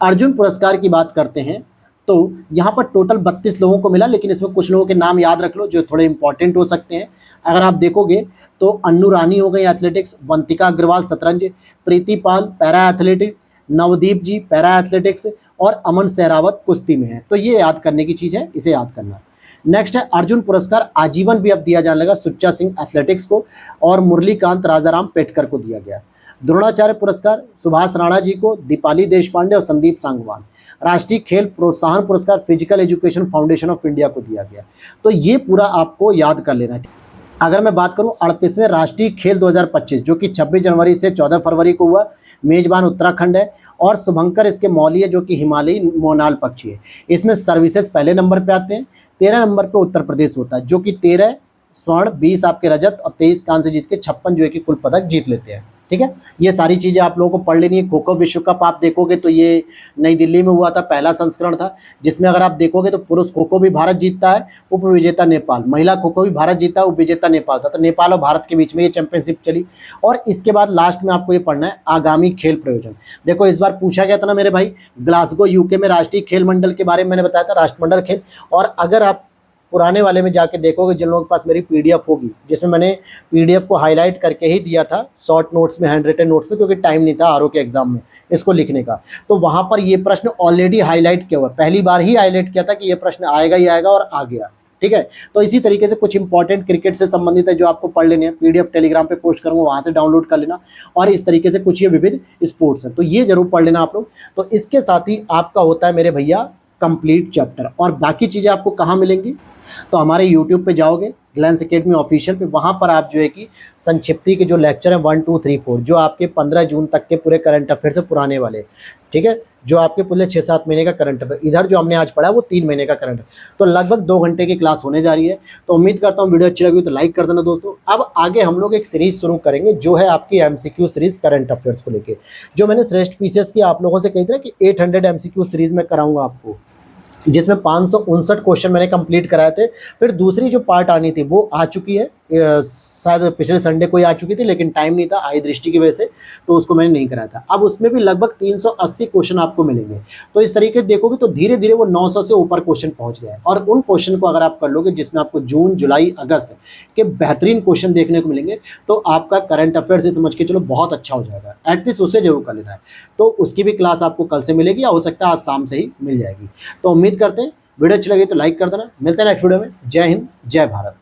Speaker 1: अर्जुन पुरस्कार की बात करते हैं तो यहाँ पर टोटल 32 लोगों को मिला, लेकिन इसमें कुछ लोगों के नाम याद रख लो जो थोड़े इंपॉर्टेंट हो सकते हैं। अगर आप देखोगे तो अन्नू रानी हो गई एथलेटिक्स, वंतिका अग्रवाल शतरंज, प्रीति पाल पैरा एथलेटिक्स, नवदीप जी पैरा एथलेटिक्स और अमन सहरावत कुश्ती में है। तो ये याद करने की चीज़ है, इसे याद करना। नेक्स्ट है अर्जुन पुरस्कार आजीवन भी अब दिया जाने लगा सुच्चा सिंह एथलेटिक्स को और मुरलीकांत राजाराम पेटकर को दिया गया। द्रोणाचार्य पुरस्कार सुभाष राणा जी को, दीपाली देश पांडे और संदीप सांगवान। राष्ट्रीय खेल प्रोत्साहन पुरस्कार physical education foundation of India को दिया गया। तो ये पूरा आपको याद कर लेना है। अगर मैं बात करूं 38वें राष्ट्रीय खेल 2025 जो कि 26 जनवरी से 14 फरवरी को हुआ, मेजबान उत्तराखंड है और शुभंकर इसके मौली है जो कि हिमालयी मोनाल पक्षी है। इसमें सर्विसेज पहले नंबर पे आते हैं, 13 नंबर पे उत्तर प्रदेश होता है जो कि 13 स्वर्ण, 20 आपके रजत और 23 कांस्य जीत के 56 जो है कि कुल पदक जीत लेते हैं। ठीक है। ये सारी चीज़ें आप लोगों को पढ़ लेनी है। खो खो विश्व कप आप देखोगे तो ये नई दिल्ली में हुआ था, पहला संस्करण था, जिसमें अगर आप देखोगे तो पुरुष खो खो भी भारत जीतता है, उप विजेता नेपाल, महिला खो खो भी भारत जीता है, उप विजेता नेपाल था। तो नेपाल और भारत के बीच में ये चैंपियनशिप चली। और इसके बाद लास्ट में आपको ये पढ़ना है आगामी खेल प्रयोजन। देखो इस बार पूछा गया था ना मेरे भाई, ग्लासगो यूके में राष्ट्रीय खेल मंडल के बारे में मैंने बताया था, राष्ट्रमंडल खेल। और अगर आप पुराने वाले में जाके देखोगे, जिन लोगों के पास मेरी पीडीएफ होगी, जिसमें मैंने पीडीएफ को हाईलाइट करके ही दिया था शॉर्ट नोट्स में, हैंड रिटन नोट्स में, क्योंकि टाइम नहीं था आरओ के एग्जाम में इसको लिखने का, तो वहां पर ये प्रश्न ऑलरेडी हाईलाइट किया हुआ, पहली बार ही हाईलाइट किया था कि ये प्रश्न आएगा ही आएगा और आ गया। ठीक है। तो इसी तरीके से कुछ इंपॉर्टेंट क्रिकेट से संबंधित है जो आपको पढ़ लेने हैं, पीडीएफ टेलीग्राम पे पोस्ट करूंगा, वहां से डाउनलोड कर लेना। और इस तरीके से कुछ ये विविध स्पोर्ट्स है, तो ये जरूर पढ़ लेना आप लोग। तो इसके साथ ही आपका होता है मेरे भैया कंप्लीट चैप्टर। और बाकी चीज़ें आपको कहाँ मिलेंगी? तो हमारे यूट्यूब पे जाओगे ग्लैंस एकेडमी ऑफिशियल पे, वहाँ पर आप जो है कि संक्षिप्ती के जो लेक्चर हैं 1, 2, 3, 4 जो आपके 15 जून तक के पूरे करंट अफेयर से पुराने वाले, ठीक है, जो आपके पूरे 6-7 महीने का करंट अफेयर, इधर जो हमने आज पढ़ा वो 3 महीने का करंट, तो लगभग 2 घंटे की क्लास होने जा रही है। तो उम्मीद करता हूँ वीडियो अच्छी लगी तो लाइक कर देना दोस्तों। अब आगे हम लोग एक सीरीज शुरू करेंगे जो है आपकी MCQ सीरीज करंट अफेयर्स को लेके, जो मैंने श्रेष्ठ पीसीएस की आप लोगों से कही थी ना कि 800 MCQ सीरीज में कराऊंगा आपको। जिसमें 559 क्वेश्चन मैंने कंप्लीट कराए थे। फिर दूसरी जो पार्ट आनी थी वो आ चुकी है, शायद पिछले संडे को ही आ चुकी थी, लेकिन टाइम नहीं था आई दृष्टि की वजह से, तो उसको मैंने नहीं कराया था। अब उसमें भी लगभग 380 क्वेश्चन आपको मिलेंगे। तो इस तरीके से देखोगे तो धीरे धीरे वो 900 से ऊपर क्वेश्चन पहुंच गए, और उन क्वेश्चन को अगर आप कर लोगे जिसमें आपको जून जुलाई अगस्त के बेहतरीन क्वेश्चन देखने को मिलेंगे, तो आपका करंट अफेयर से समझ के चलो बहुत अच्छा हो जाएगा। एटलीस्ट उसे जरूर कर लेना है। तो उसकी भी क्लास आपको कल से मिलेगी, या हो सकता है आज शाम से ही मिल जाएगी। तो उम्मीद करते हैं वीडियो अच्छी लगी तो लाइक कर देना। मिलते हैं नेक्स्ट वीडियो में। जय हिंद, जय भारत।